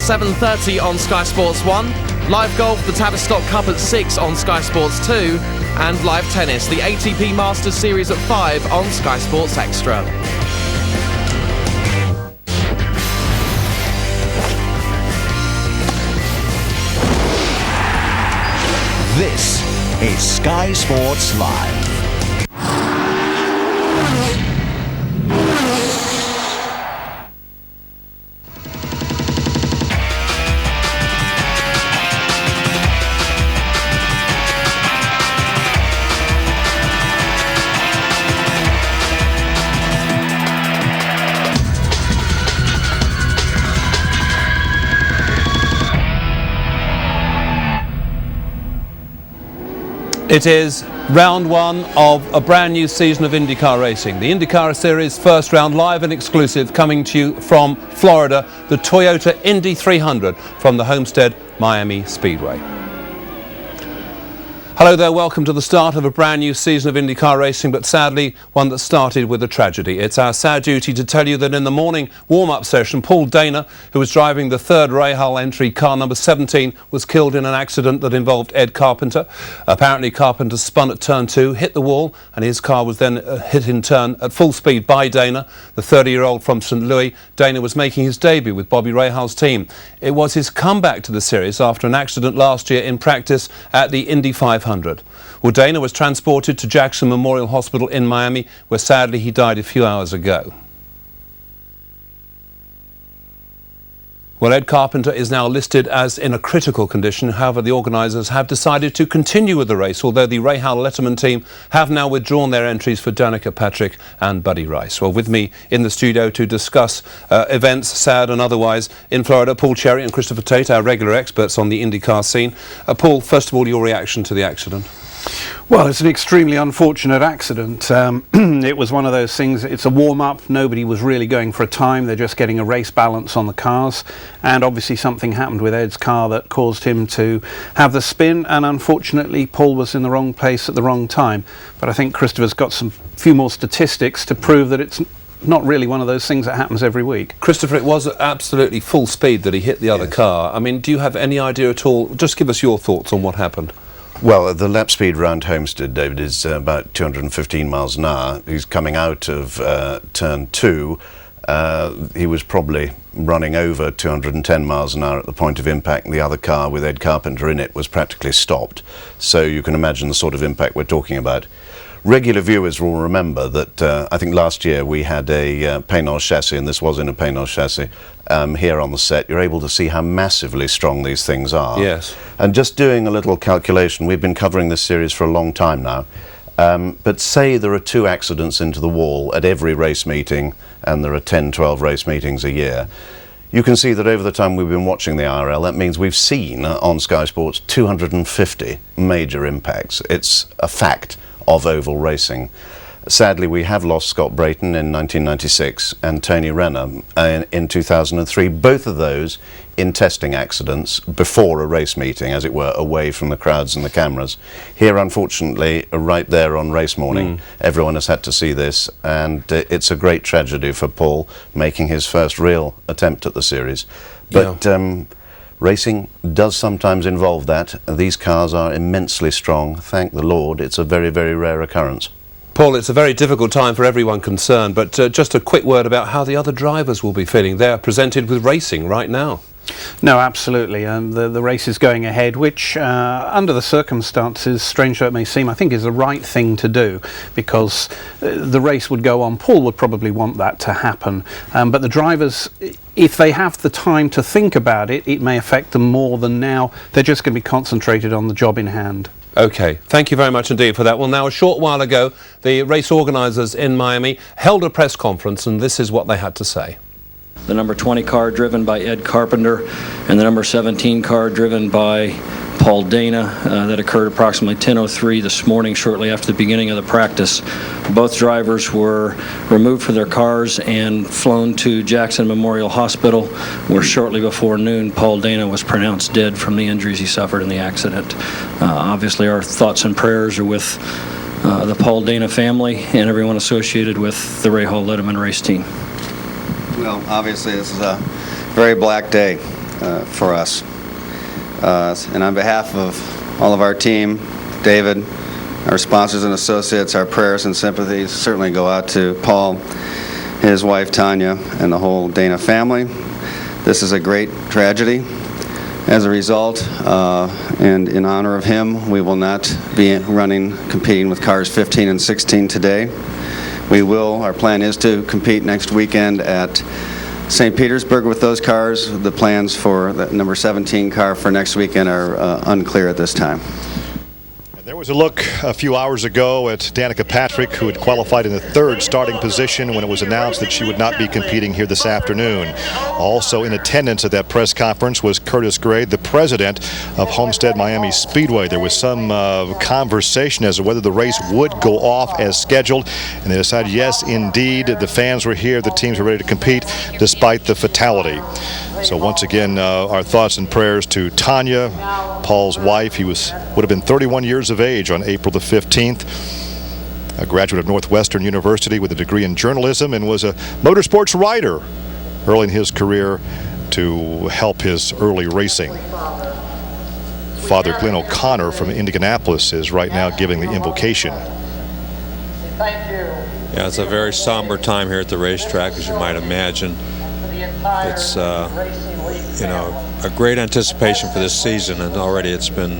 7:30 on Sky Sports 1, live golf, the Tavistock Cup at 6 on Sky Sports 2, and live tennis, the ATP Masters Series at 5 on Sky Sports Extra. This is Sky Sports Live. It is round one of a brand new season of IndyCar racing. The IndyCar Series first round, live and exclusive, coming to you from Florida, the Toyota Indy 300 from the Homestead Miami Speedway. Hello there, welcome to the start of a brand new season of IndyCar racing, but sadly one that started with a tragedy. It's our sad duty to tell you that in the morning warm-up session, Paul Dana, who was driving the third Rahal entry, car number 17, was killed in an accident that involved Ed Carpenter. Apparently Carpenter spun at turn 2, hit the wall, and his car was then hit in turn at full speed by Dana, the 30-year-old from St. Louis. Dana was making his debut with Bobby Rahal's team. It was his comeback to the series after an accident last year in practice at the Indy 500. Well, Dana was transported to Jackson Memorial Hospital in Miami, where sadly he died a few hours ago. Well, Ed Carpenter is now listed as in a critical condition. However, the organisers have decided to continue with the race, although the Rahal Letterman team have now withdrawn their entries for Danica Patrick and Buddy Rice. Well, with me in the studio to discuss events, sad and otherwise, in Florida, Paul Cherry and Christopher Tate, our regular experts on the IndyCar scene. Paul, first of all, your reaction to the accident? Well, it's an extremely unfortunate accident. It was one of those things, it's a warm-up, nobody was really going for a time, they're just getting a race balance on the cars, and obviously something happened with Ed's car that caused him to have the spin, and unfortunately Paul was in the wrong place at the wrong time. But I think Christopher's got some few more statistics to prove that it's not really one of those things that happens every week. Christopher, it was absolutely full speed that he hit the other car. I mean, do you have any idea at all? Just give us your thoughts on what happened. Well, the lap speed around Homestead, David, is about 215 miles an hour. He's coming out of turn 2. He was probably running over 210 miles an hour at the point of impact. The other car with Ed Carpenter in it was practically stopped. So you can imagine the sort of impact we're talking about. Regular viewers will remember that I think last year we had a Paynol chassis, and this was in a Paynol chassis, here on the set. You're able to see how massively strong these things are. Yes. And just doing a little calculation, we've been covering this series for a long time now, but say there are 2 accidents into the wall at every race meeting, and there are 10, 12 race meetings a year. You can see that over the time we've been watching the IRL, that means we've seen on Sky Sports 250 major impacts. It's a fact of oval racing. Sadly, we have lost Scott Brayton in 1996 and Tony Renner in 2003, both of those in testing accidents before a race meeting, as it were, away from the crowds and the cameras. Here, unfortunately, right there on race morning, everyone has had to see this, and it's a great tragedy for Paul, making his first real attempt at the series. But racing does sometimes involve that. These cars are immensely strong. Thank the Lord, it's a very, very rare occurrence. Paul, it's a very difficult time for everyone concerned, but just a quick word about how the other drivers will be feeling. They're presented with racing right now. No, absolutely. The race is going ahead, which under the circumstances, strange though it may seem, I think is the right thing to do, because the race would go on. Paul would probably want that to happen, but the drivers, if they have the time to think about it, it may affect them more than now. They're just going to be concentrated on the job in hand. Okay, thank you very much indeed for that. Well, now, a short while ago, the race organisers in Miami held a press conference, and this is what they had to say. The number 20 car driven by Ed Carpenter and the number 17 car driven by Paul Dana that occurred approximately 10:03 this morning, shortly after the beginning of the practice. Both drivers were removed from their cars and flown to Jackson Memorial Hospital, where shortly before noon Paul Dana was pronounced dead from the injuries he suffered in the accident. Obviously our thoughts and prayers are with the Paul Dana family and everyone associated with the Rahal Letterman race team. Well, obviously this is a very black day. for us. And on behalf of all of our team, David, our sponsors and associates, our prayers and sympathies certainly go out to Paul, his wife Tanya, and the whole Dana family. This is a great tragedy. As a result, and in honor of him, we will not be competing with cars 15 and 16 today. Our plan is to compete next weekend at St. Petersburg with those cars. The plans for the number 17 car for next weekend are unclear at this time. There was a look a few hours ago at Danica Patrick, who had qualified in the third starting position when it was announced that she would not be competing here this afternoon. Also in attendance at that press conference was Curtis Gray, the president of Homestead Miami Speedway. There was some conversation as to whether the race would go off as scheduled, and they decided yes, indeed, the fans were here, the teams were ready to compete despite the fatality. So once again, our thoughts and prayers to Tanya, Paul's wife. He would have been 31 years of age on April the 15th. A graduate of Northwestern University with a degree in journalism, and was a motorsports writer early in his career to help his early racing. Father Glenn O'Connor from Indianapolis is right now giving the invocation. Yeah, it's a very somber time here at the racetrack, as you might imagine. It's a great anticipation for this season, and already it's been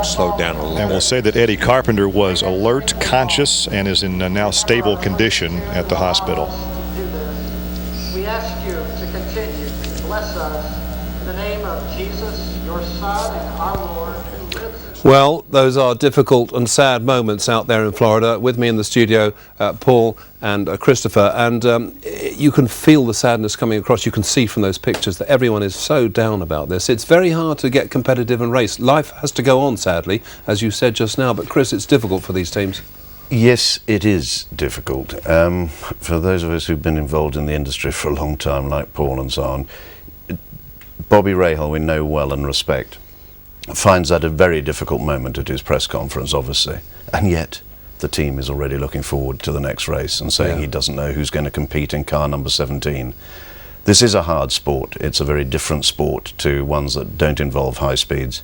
slowed down a little bit. And we'll say that Eddie Carpenter was alert, conscious, and is in now stable condition at the hospital. We ask you to continue to bless us in the name of Jesus, your Son and our Lord, who lives. Well, those are difficult and sad moments out there in Florida. With me in the studio, Paul and Christopher, and you can feel the sadness coming across. You can see from those pictures that everyone is so down about this. It's very hard to get competitive and race. Life has to go on, sadly, as you said just now, but Chris, it's difficult for these teams. Yes, it is difficult. For those of us who've been involved in the industry for a long time, like Paul and so on, Bobby Rahal we know well and respect, finds that a very difficult moment at his press conference, obviously, and yet the team is already looking forward to the next race and saying he doesn't know who's going to compete in car number 17. This is a hard sport. It's a very different sport to ones that don't involve high speeds,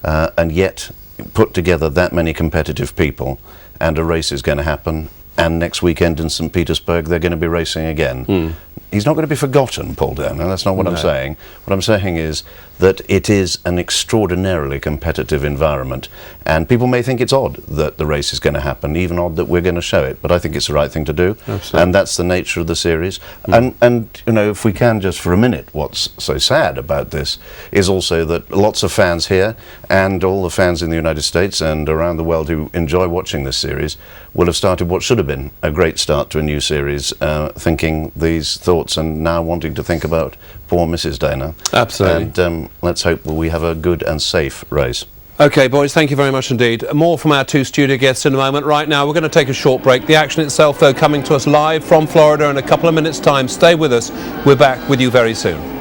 and yet put together that many competitive people, and a race is going to happen, and next weekend in St. Petersburg they're going to be racing again. He's not going to be forgotten, Paul Dana. That's not what I'm saying. What I'm saying is that it is an extraordinarily competitive environment, and people may think it's odd that the race is going to happen, even odd that we're going to show it, but I think it's the right thing to do. Absolutely. And that's the nature of the series. And you know, if we can just for a minute, what's so sad about this is also that lots of fans here and all the fans in the United States and around the world who enjoy watching this series will have started what should have been a great start to a new series, thinking these thoughts and now wanting to think about poor Mrs. Dana. Absolutely. And let's hope that we have a good and safe race. Okay, boys, thank you very much indeed. More from our two studio guests in a moment. Right now, we're going to take a short break. The action itself, though, coming to us live from Florida in a couple of minutes' time. Stay with us. We're back with you very soon.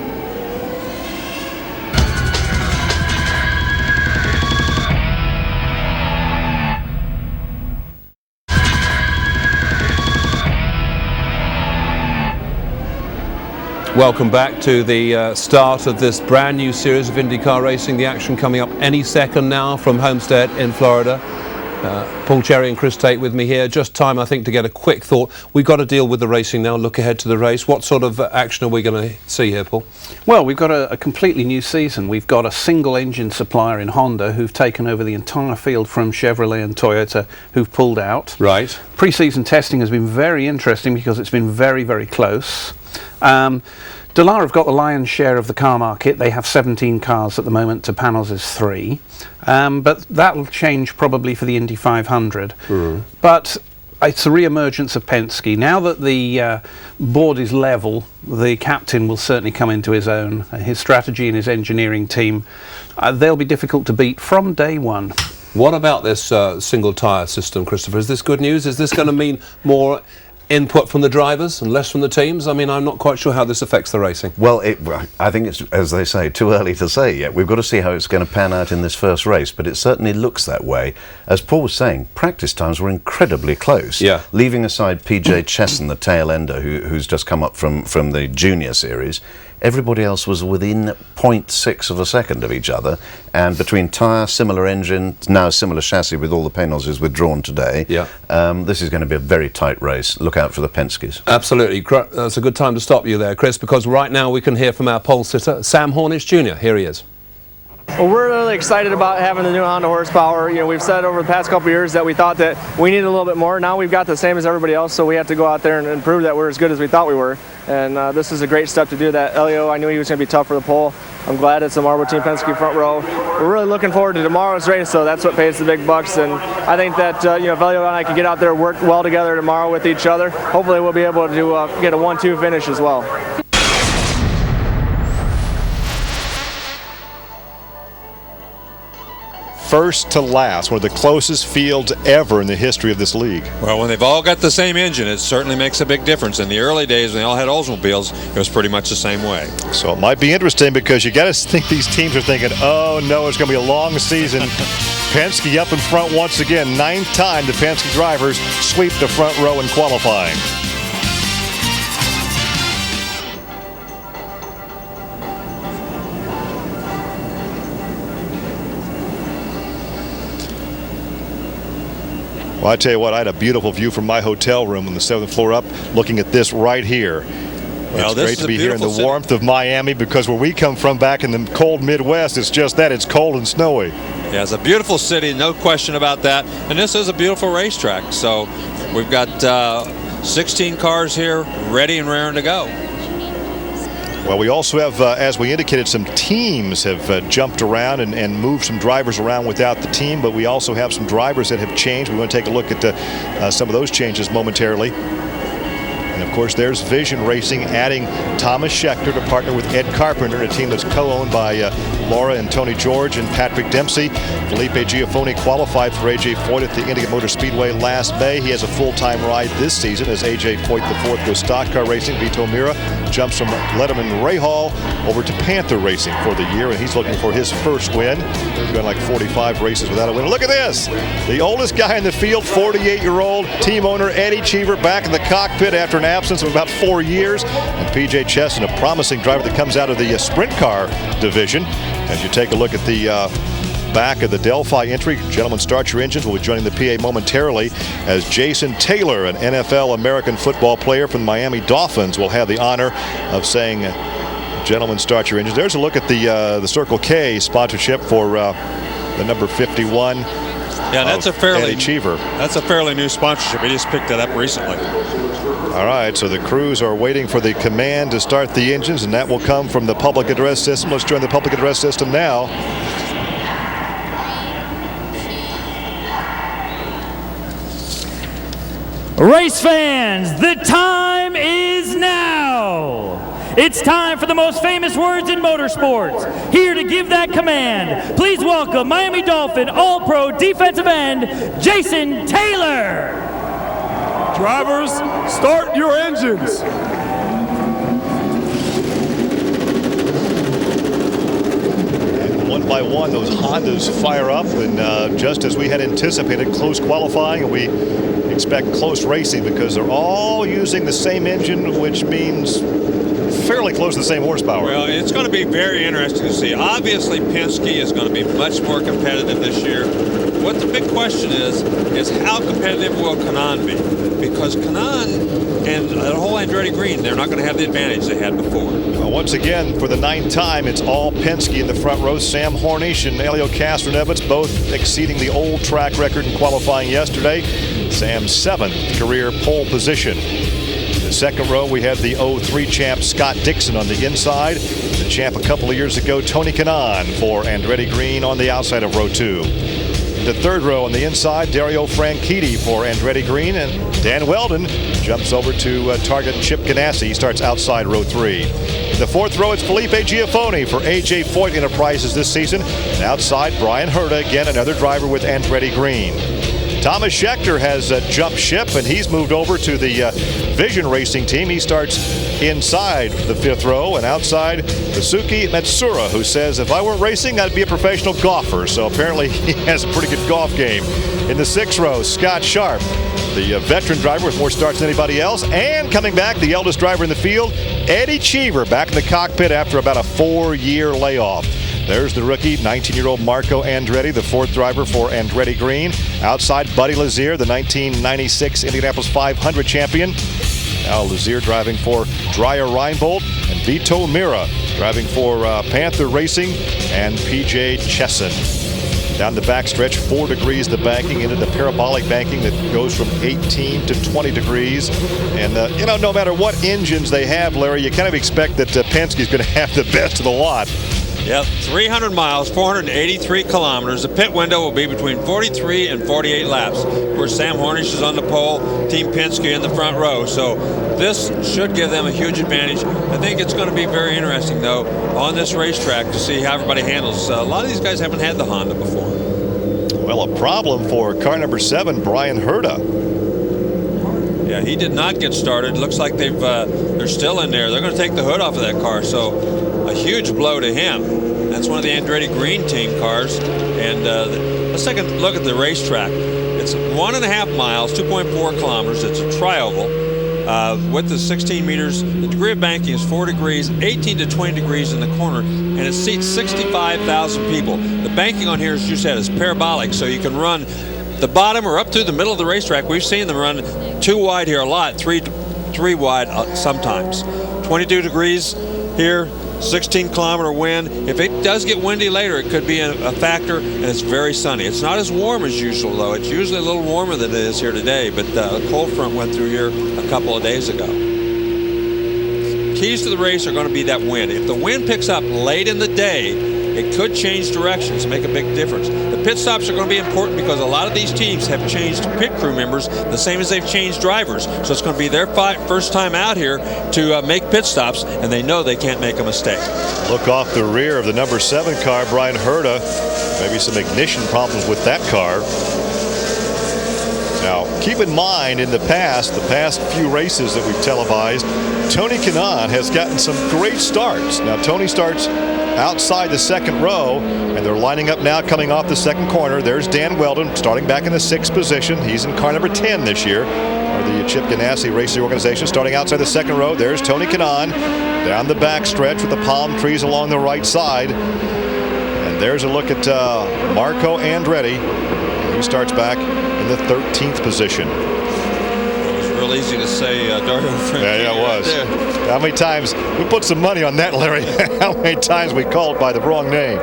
Welcome back to the start of this brand new series of IndyCar racing. The action coming up any second now from Homestead in Florida. Paul Cherry and Chris Tate with me here. Just time, I think, to get a quick thought. We've got to deal with the racing now, look ahead to the race. What sort of action are we going to see here, Paul? Well, we've got a completely new season. We've got a single engine supplier in Honda who've taken over the entire field from Chevrolet and Toyota, who've pulled out. Right. Pre-season testing has been very interesting because it's been very, very close. Dallara have got the lion's share of the car market. They have 17 cars at the moment to Panos' 3. But that will change probably for the Indy 500. But it's a re-emergence of Penske. Now that the board is level, the captain will certainly come into his own. His strategy and his engineering team, they'll be difficult to beat from day one. What about this single tyre system, Christopher? Is this good news? Is this going to mean more input from the drivers and less from the teams? I mean, I'm not quite sure how this affects the racing. Well, I think it's, as they say, too early to say yet. We've got to see how it's going to pan out in this first race, but it certainly looks that way. As Paul was saying, practice times were incredibly close. Yeah. Leaving aside PJ Chesson, the tail ender, who's just come up from the junior series, everybody else was within 0.6 of a second of each other, and between tyre, similar engine, now similar chassis with all the paint nozzles withdrawn today, this is going to be a very tight race. Look out for the Penske's. Absolutely. That's a good time to stop you there, Chris, because right now we can hear from our pole sitter, Sam Hornish Jr. Here he is. Well, we're really excited about having the new Honda horsepower. You know, we've said over the past couple of years that we thought that we needed a little bit more. Now we've got the same as everybody else, so we have to go out there and prove that we're as good as we thought we were. And this is a great step to do that. Elio, I knew he was going to be tough for the pole. I'm glad it's a Marble Team Penske front row. We're really looking forward to tomorrow's race, so that's what pays the big bucks. And I think that if Elio and I can get out there and work well together tomorrow with each other, hopefully we'll be able to get a 1-2 finish as well. First to last, one of the closest fields ever in the history of this league. Well, when they've all got the same engine, it certainly makes a big difference. In the early days, when they all had Oldsmobiles, it was pretty much the same way. So it might be interesting, because you got to think these teams are thinking, oh no, it's going to be a long season. Penske up in front once again. 9th time the Penske drivers sweep the front row in qualifying. Well, I tell you what, I had a beautiful view from my hotel room on the 7th floor up, looking at this right here. Well, it's great to be here in the warmth of Miami, because where we come from back in the cold Midwest, it's just that, it's cold and snowy. Yeah, it's a beautiful city, no question about that. And this is a beautiful racetrack. So we've got 16 cars here ready and raring to go. Well, we also have, as we indicated, some teams have jumped around and moved some drivers around without the team, but we also have some drivers that have changed. We want to take a look at some of those changes momentarily. And of course, there's Vision Racing adding Thomas Schechter to partner with Ed Carpenter, a team that's co-owned by Laura and Tony George and Patrick Dempsey. Felipe Giafoni qualified for A.J. Foyt at the Indy Motor Speedway last May. He has a full-time ride this season as A.J. Foyt IV goes stock car racing. Vito Mira jumps from Letterman Rahal over to Panther Racing for the year, and he's looking for his first win. He's going like 45 races without a win. Look at this! The oldest guy in the field, 48-year-old team owner Eddie Cheever, back in the cockpit after an absence of about 4 years. And P.J. Cheston, a promising driver that comes out of the sprint car division. As you take a look at the back of the Delphi entry, gentlemen, start your engines. We'll be joining the PA momentarily as Jason Taylor, an NFL American football player from the Miami Dolphins, will have the honor of saying, gentlemen, start your engines. There's a look at the Circle K sponsorship for the number 51. Yeah, that's a fairly new sponsorship. We just picked that up recently. All right, so the crews are waiting for the command to start the engines, and that will come from the public address system. Let's join the public address system now. Race fans, the time is now. It's time for the most famous words in motorsports. Here to give that command, please welcome Miami Dolphin All-Pro defensive end, Jason Taylor. Drivers, start your engines. And one by one, those Hondas fire up, and just as we had anticipated, close qualifying, and we expect close racing because they're all using the same engine, which means fairly close to the same horsepower. Well, it's going to be very interesting to see. Obviously, Penske is going to be much more competitive this year. What the big question is how competitive will Kanaan be? Because Kanaan and the whole Andretti Green, they're not going to have the advantage they had before. Well, once again, for the 9th time, it's all Penske in the front row. Sam Hornish and Elio Castroneves both exceeding the old track record in qualifying yesterday. Sam's 7th career pole position. In the second row, we have the 03 champ Scott Dixon on the inside. The champ a couple of years ago, Tony Kanaan for Andretti Green on the outside of row 2. The third row on the inside, Dario Franchitti for Andretti Green, and Dan Weldon jumps over to target Chip Ganassi. He starts outside row 3. In the fourth row, it's Felipe Giafoni for A.J. Foyt Enterprises this season. And outside, Brian Herta, again another driver with Andretti Green. Thomas Schechter has jumped ship, and he's moved over to the Vision Racing team. He starts inside the fifth row, and outside, Risuke Matsura, who says, if I weren't racing, I'd be a professional golfer. So apparently he has a pretty good golf game. In the sixth row, Scott Sharp the veteran driver with more starts than anybody else. And coming back, the eldest driver in the field, Eddie Cheever, back in the cockpit after about a 4-year layoff. There's the rookie, 19-year-old Marco Andretti, the 4th driver for Andretti Green. Outside, Buddy Lazier, the 1996 Indianapolis 500 champion. Now Lazier driving for Dreyer Reinbold, and Vito Mira driving for Panther Racing and PJ Chesson. Down the backstretch, 4 degrees the banking into the parabolic banking that goes from 18 to 20 degrees. And, you know, no matter what engines they have, Larry, you kind of expect that Penske's going to have the best of the lot. Yep, 300 miles, 483 kilometers. The pit window will be between 43 and 48 laps. Of course, Sam Hornish is on the pole, Team Penske in the front row. So this should give them a huge advantage. I think it's going to be very interesting, though, on this racetrack to see how everybody handles. A lot of these guys haven't had the Honda before. Well, a problem for car number 7, Brian Herta. Yeah, he did not get started. Looks like they're still in there. They're going to take the hood off of that car. So a huge blow to him. That's one of the Andretti Green team cars. And let's take a look at the racetrack. It's 1.5 miles, 2.4 kilometers. It's a tri-oval. Width is 16 meters. The degree of banking is 4 degrees, 18 to 20 degrees in the corner, and it seats 65,000 people. The banking on here, as you said, is parabolic, so you can run the bottom or up through the middle of the racetrack. We've seen them run 2 wide here a lot, 3 wide sometimes. 22 degrees here. 16-kilometer wind. If it does get windy later, it could be a factor, and it's very sunny. It's not as warm as usual, though. It's usually a little warmer than it is here today, but a cold front went through here a couple of days ago. Keys to the race are going to be that wind. If the wind picks up late in the day, it could change directions and make a big difference. The pit stops are going to be important because a lot of these teams have changed pit crew members the same as they've changed drivers. So it's going to be their first time out here to make pit stops, and they know they can't make a mistake. Look off the rear of the number 7 car, Brian Herta. Maybe some ignition problems with that car. Now, keep in mind, in the past few races that we've televised, Tony Kanaan has gotten some great starts. Now, Tony starts outside the second row, and they're lining up now coming off the second corner. There's Dan Weldon starting back in the 6th position. He's in car number 10 this year, or the Chip Ganassi Racing Organization. Starting outside the second row, there's Tony Kanaan down the back stretch with the palm trees along the right side. And there's a look at Marco Andretti. He starts back in the 13th position. It was real easy to say Dario Franchitti. Yeah, it was. Right. How many times we put some money on that, Larry? How many times we called by the wrong name?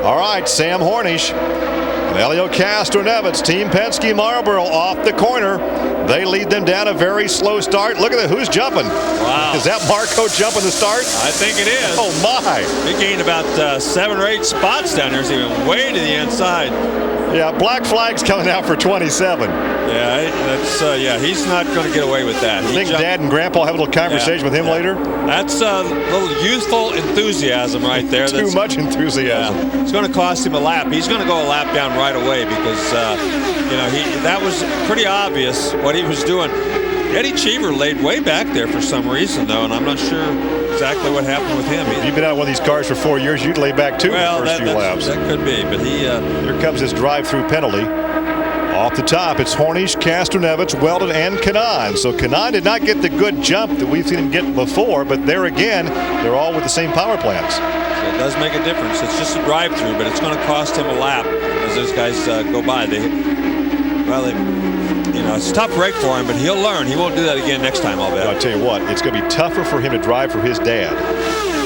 All right, Sam Hornish and Elio Castroneves, Team Penske Marlboro off the corner. They lead them down a very slow start. Look at that, who's jumping? Wow. Is that Marco jumping the start? I think it is. Oh my. He gained about 7 or 8 spots down there. So he went way to the inside. Yeah, black flag's coming out for 27. Yeah, that's he's not going to get away with that. I think Dad and Grandpa have a little conversation with him later. That's a little youthful enthusiasm right there. Too much enthusiasm. Yeah, it's going to cost him a lap. He's going to go a lap down right away because that was pretty obvious what he was doing. Eddie Cheever laid way back there for some reason, though, and I'm not sure exactly what happened with him. You've been out one of these cars for 4 years. You'd lay back too in the first few laps. That could be, but he. Here comes his drive-through penalty. Off the top, it's Hornish, Castroneves, Weldon, and Kanaan. So Kanaan did not get the good jump that we've seen him get before, but there again, they're all with the same power plants. So it does make a difference. It's just a drive-through, but it's going to cost him a lap as those guys go by. It's a tough break for him, but he'll learn. He won't do that again next time, I'll bet. I'll tell you what, it's going to be tougher for him to drive for his dad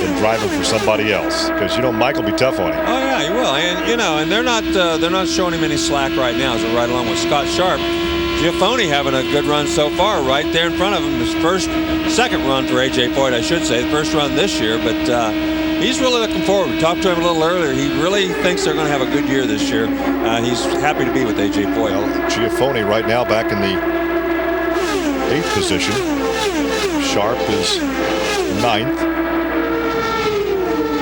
than driving for somebody else, because Mike will be tough on him. Oh yeah, he will, and they're not showing him any slack right now as they ride along with Scott Sharp. Giafone having a good run so far, right there in front of him. His second run for AJ Foyt, I should say, the first run this year, but he's really looking forward. We talked to him a little earlier. He really thinks they're going to have a good year this year. He's happy to be with AJ Foyt. Well, Giafone right now back in the 8th position. Sharp is 9th.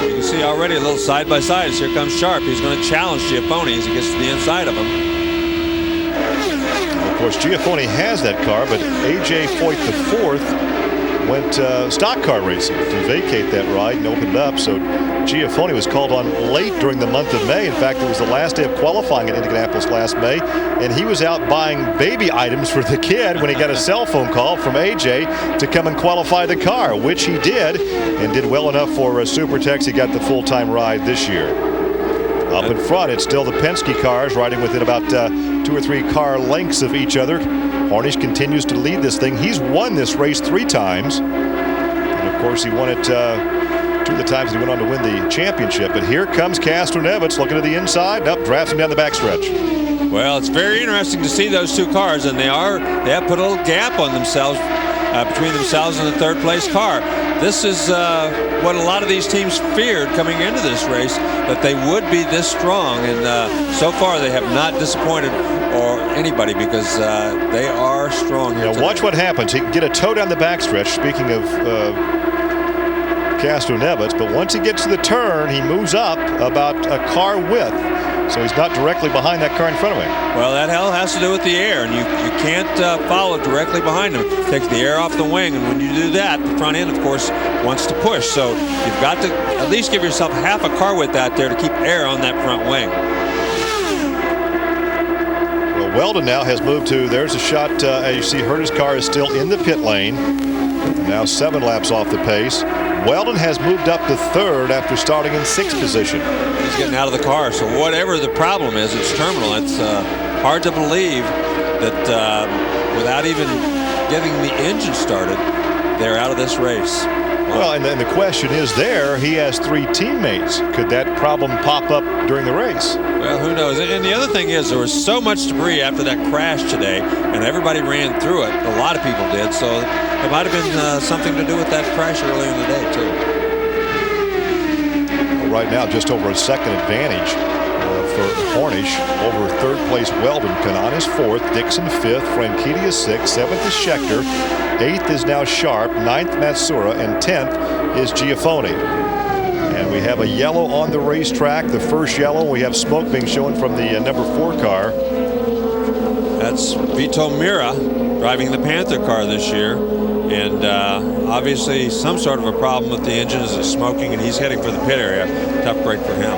You can see already a little side-by-side as here comes Sharp. He's going to challenge Giafone as he gets to the inside of him. Of course, Giafone has that car, but AJ Foyt the 4th went stock car racing to vacate that ride and open it up. So Giafone was called on late during the month of May. In fact, it was the last day of qualifying in Indianapolis last May, and he was out buying baby items for the kid when he got a cell phone call from AJ to come and qualify the car, which he did, and did well enough for Supertex. He got the full-time ride this year. Up in front, it's still the Penske cars riding within about 2 or 3 car lengths of each other. Harnish continues to lead this thing. He's won this race 3 times. And of course, he won it 2 of the times he went on to win the championship. But here comes Castroneves looking to the inside. Up, drafts him down the backstretch. Well, it's very interesting to see those 2 cars, and they have put a little gap on themselves between themselves and the 3rd place car. This is what a lot of these teams feared coming into this race, that they would be this strong, and so far they have not disappointed or anybody, because they are strong here. Now watch what happens. He can get a toe down the backstretch, speaking of Castroneves, but once he gets to the turn, he moves up about a car width, so he's not directly behind that car in front of him. Well, that has to do with the air, and you can't follow directly behind him. It takes the air off the wing, and when you do that, the front end, of course, wants to push. So you've got to at least give yourself half a car width out there to keep air on that front wing. Well, Weldon now has moved to, there's a shot, as you see, Herta's car is still in the pit lane. Now 7 laps off the pace. Weldon has moved up to 3rd after starting in 6th position. He's getting out of the car, so whatever the problem is, it's terminal. It's hard to believe that without even getting the engine started, they're out of this race. Well, and the question is there, he has 3 teammates. Could that problem pop up during the race? Well, who knows? And the other thing is, there was so much debris after that crash today, and everybody ran through it. A lot of people did, so it might have been something to do with that crash earlier in the day, too. Well, right now, just over a second advantage for Harnish over 3rd place Weldon. Kanan is 4th, Dixon 5th, Franchitti is 6th, 7th is Schechter, 8th is now Sharp, 9th Matsura, and 10th is Giafone. And we have a yellow on the racetrack, the first yellow. We have smoke being shown from the number 4 car. That's Vito Mira driving the Panther car this year. And obviously some sort of a problem with the engine as it's smoking, and he's heading for the pit area. Tough break for him.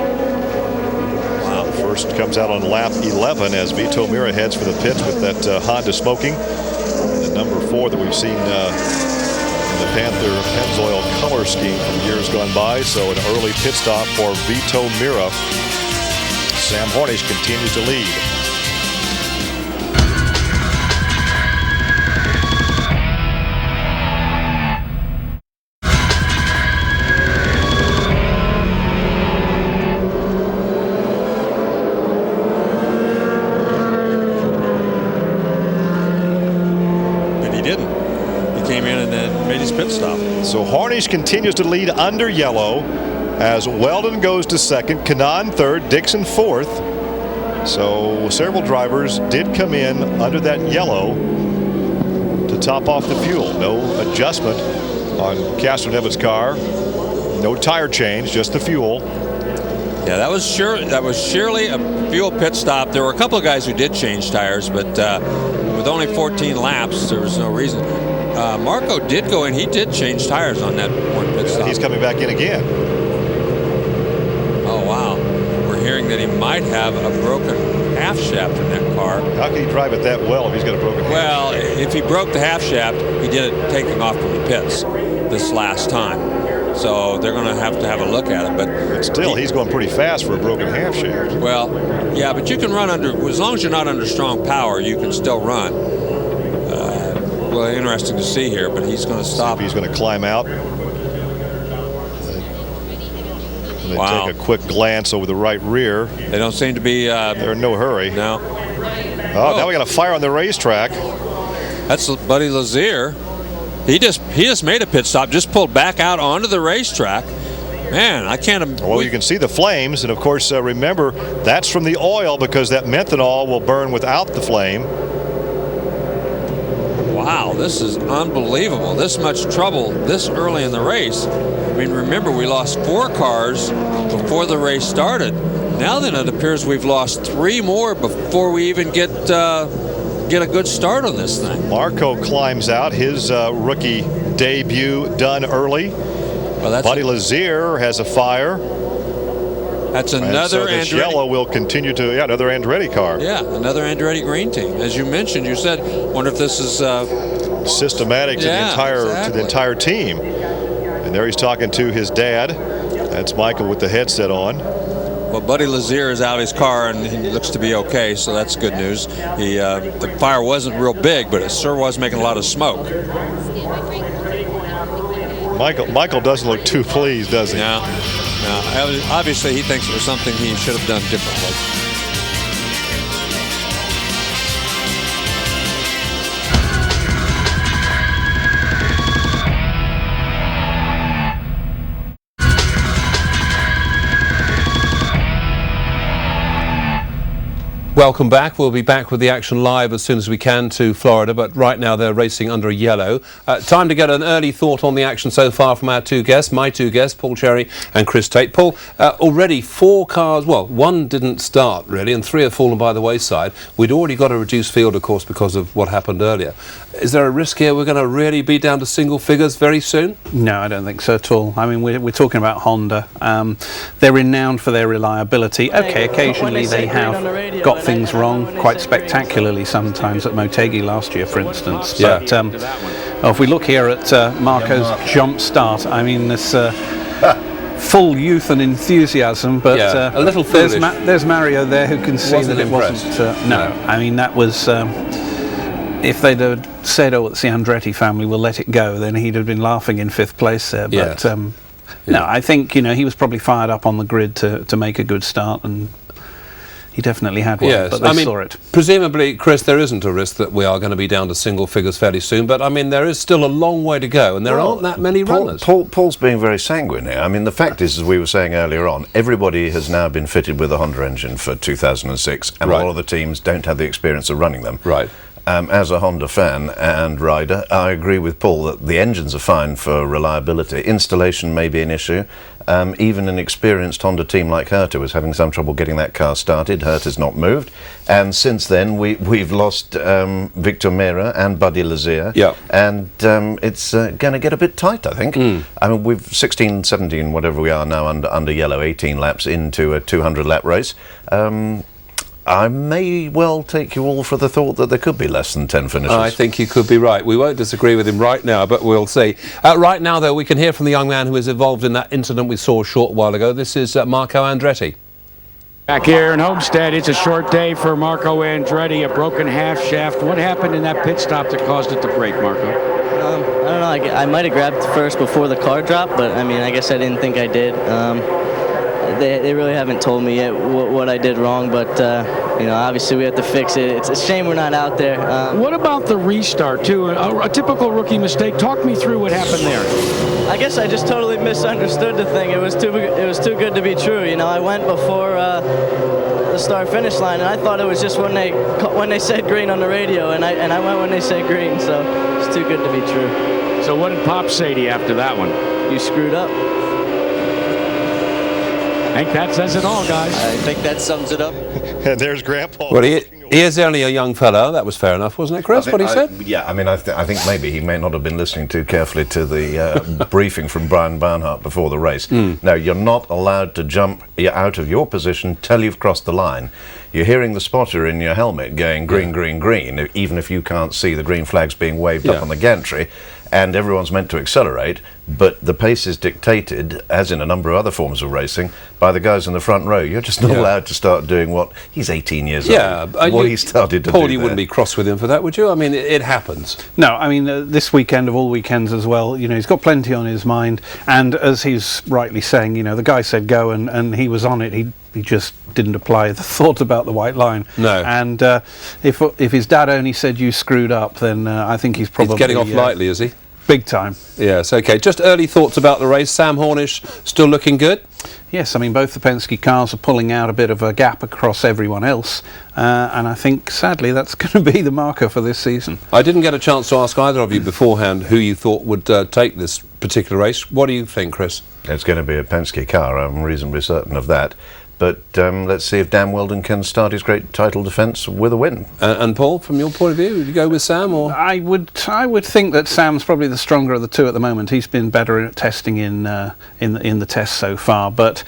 Wow. First comes out on lap 11 as Vito Mira heads for the pits with that Honda smoking. And the number 4 that we've seen in the Panther Pennzoil color scheme from years gone by. So an early pit stop for Vito Mira. Sam Harnish continues to lead. So Harnish continues to lead under yellow as Weldon goes to 2nd, Kanan 3rd, Dixon 4th. So several drivers did come in under that yellow to top off the fuel. No adjustment on Castroneves' car. No tire change, just the fuel. Yeah, that was surely a fuel pit stop. There were a couple of guys who did change tires, but with only 14 laps, there was no reason. Marco did go in. He did change tires on that one pit stop. He's coming back in again. Oh, wow. We're hearing that he might have a broken half shaft in that car. How can he drive it that well if he's got a broken half shaft? Well, if he broke the half shaft, he did it taking off from the pits this last time. So they're going to have a look at it. But still, he's going pretty fast for a broken half shaft. Well, yeah, but you can run under, as long as you're not under strong power, you can still run. Well, interesting to see here, but he's going to stop. He's going to climb out. And then take a quick glance over the right rear. They don't seem to be. They're in no hurry. No. Oh, now we got a fire on the racetrack. That's Buddy Lazier. He just made a pit stop, just pulled back out onto the racetrack. Man, I can't. Well, you can see the flames, and of course, remember that's from the oil because that methanol will burn without the flame. Wow, this is unbelievable. This much trouble this early in the race. I mean, remember, we lost 4 cars before the race started. Now then, it appears we've lost 3 more before we even get a good start on this thing. Marco climbs out, his rookie debut done early. Well, Buddy Lazier has a fire. That's another and so this Andretti. yellow will continue to, another Andretti car. Yeah, another Andretti green team. As you mentioned, you said, wonder if this is systematic to the entire team. And there he's talking to his dad. That's Michael with the headset on. Well, Buddy Lazier is out of his car and he looks to be okay, so that's good news. The fire wasn't real big, but it sure was making a lot of smoke. Michael doesn't look too pleased, does he? No. Obviously, he thinks it was something he should have done differently. Welcome back. We'll be back with the action live as soon as we can to Florida, but right now they're racing under a yellow. Time to get an early thought on the action so far from our my two guests, Paul Cherry and Chris Tate. Paul, already 4 cars, well, 1 didn't start really, and 3 have fallen by the wayside. We'd already got a reduced field, of course, because of what happened earlier. Is there a risk here we're going to really be down to single figures very soon? No, I don't think so at all. I mean, we're talking about Honda. They're renowned for their reliability. Okay, occasionally they have got things wrong, quite spectacularly sometimes, at Motegi last year, for instance. Yeah. But if we look here at Marco's jump start, I mean, this full youth and enthusiasm, but a little foolish. there's Mario there who can see Wasn't that it impressed. wasn't. No, I mean, that was... if they'd have said, oh, it's the Andretti family, we'll let it go, then he'd have been laughing in 5th place there. But no, I think, he was probably fired up on the grid to make a good start, and he definitely had one, yes. but they saw it. Presumably, Chris, there isn't a risk that we are going to be down to single figures fairly soon, but I mean, there is still a long way to go, and there aren't that many runners. Paul's being very sanguine here. I mean, the fact is, as we were saying earlier on, everybody has now been fitted with a Honda engine for 2006, and a lot of the teams don't have the experience of running them. Right. As a Honda fan and rider, I agree with Paul that the engines are fine for reliability. Installation may be an issue. Even an experienced Honda team like Herta was having some trouble getting that car started. Herta's not moved. And since then, we've lost Victor Mera and Buddy Lazier. Yeah. And it's going to get a bit tight, I think. I mean, we've 16, 17, whatever we are now, under yellow, 18 laps into a 200-lap race. I may well take you all for the thought that there could be less than 10 finishes. I think you could be right. We won't disagree with him right now, but we'll see. Right now, though, we can hear from the young man who was involved in that incident we saw a short while ago. This is Marco Andretti. Back here in Homestead, it's a short day for Marco Andretti, a broken half shaft. What happened in that pit stop that caused it to break, Marco? I don't know. I might have grabbed first before the car dropped, but I mean, I guess I didn't think I did. They really haven't told me yet what I did wrong, but obviously we have to fix it. It's a shame we're not out there. What about the restart too? A typical rookie mistake. Talk me through what happened there. I guess I just totally misunderstood the thing. It was too good to be true. I went before the start-finish line, and I thought it was just when they said green on the radio, and I went when they said green. So it's too good to be true. So what did Pop say to you after that one? You screwed up. I think that says it all, guys. I think that sums it up. And there's Grandpa. Well, he is only a young fellow. That was fair enough, wasn't it, Chris, what he said? Yeah, I mean, I think maybe he may not have been listening too carefully to the briefing from Brian Barnhart before the race. No, you're not allowed to jump out of your position till you've crossed the line. You're hearing the spotter in your helmet going green, green, green, even if you can't see the green flags being waved up on the gantry, and everyone's meant to accelerate, but the pace is dictated, as in a number of other forms of racing, by the guys in the front row. You're just not allowed to start doing what he's 18 years old. What he started to do. Paul, you wouldn't be cross with him for that, would you? I mean, it happens. No, I mean, this weekend of all weekends as well, he's got plenty on his mind, and as he's rightly saying, the guy said go, and he was on it. He just didn't apply the thought about the white line. No. And if his dad only said you screwed up, then I think he's probably... He's getting off lightly, is he? Big time. Yes, okay. Just early thoughts about the race. Sam Hornish still looking good? Yes, I mean, both the Penske cars are pulling out a bit of a gap across everyone else, and I think, sadly, that's going to be the marker for this season. I didn't get a chance to ask either of you beforehand who you thought would take this particular race. What do you think, Chris? It's going to be a Penske car, I'm reasonably certain of that. But let's see if Dan Weldon can start his great title defence with a win. And Paul, from your point of view, would you go with Sam or? I would think that Sam's probably the stronger of the two at the moment. He's been better at testing in the tests so far, but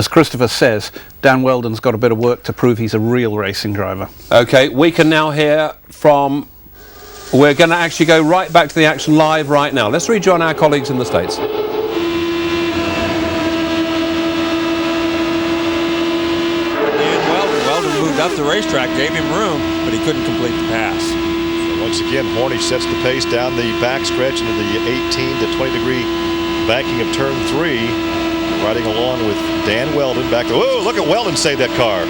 as Christopher says, Dan Weldon's got a bit of work to prove he's a real racing driver. Okay, we can now hear from... We're going to actually go right back to the action live right now. Let's rejoin our colleagues in the States. Weldon moved up the racetrack, gave him room, but he couldn't complete the pass. So once again, Hornish sets the pace down the backstretch into the 18 to 20 degree banking of turn 3. Riding along with Dan Weldon back to, whoa, look at Weldon save that car.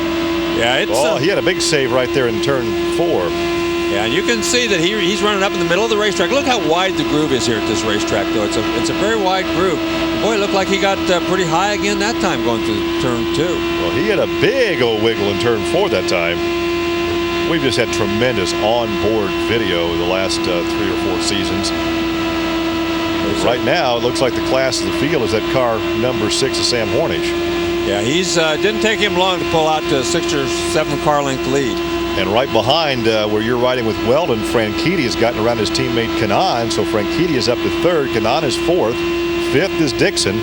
Yeah, it's he had a big save right there in turn 4. Yeah, and you can see that he's running up in the middle of the racetrack. Look how wide the groove is here at this racetrack, though. It's a very wide groove. Boy, it looked like he got pretty high again that time going through turn 2. Well, he had a big old wiggle in turn 4 that time. We've just had tremendous on-board video the last 3 or 4 seasons. Right now, it looks like the class of the field is that car number 6 of Sam Hornish. Yeah, he's didn't take him long to pull out to 6 or 7 car length lead. And right behind where you're riding with Weldon, Franchitti has gotten around his teammate Kanaan. So Franchitti is up to 3rd. Kanaan is 4th. 5th is Dixon.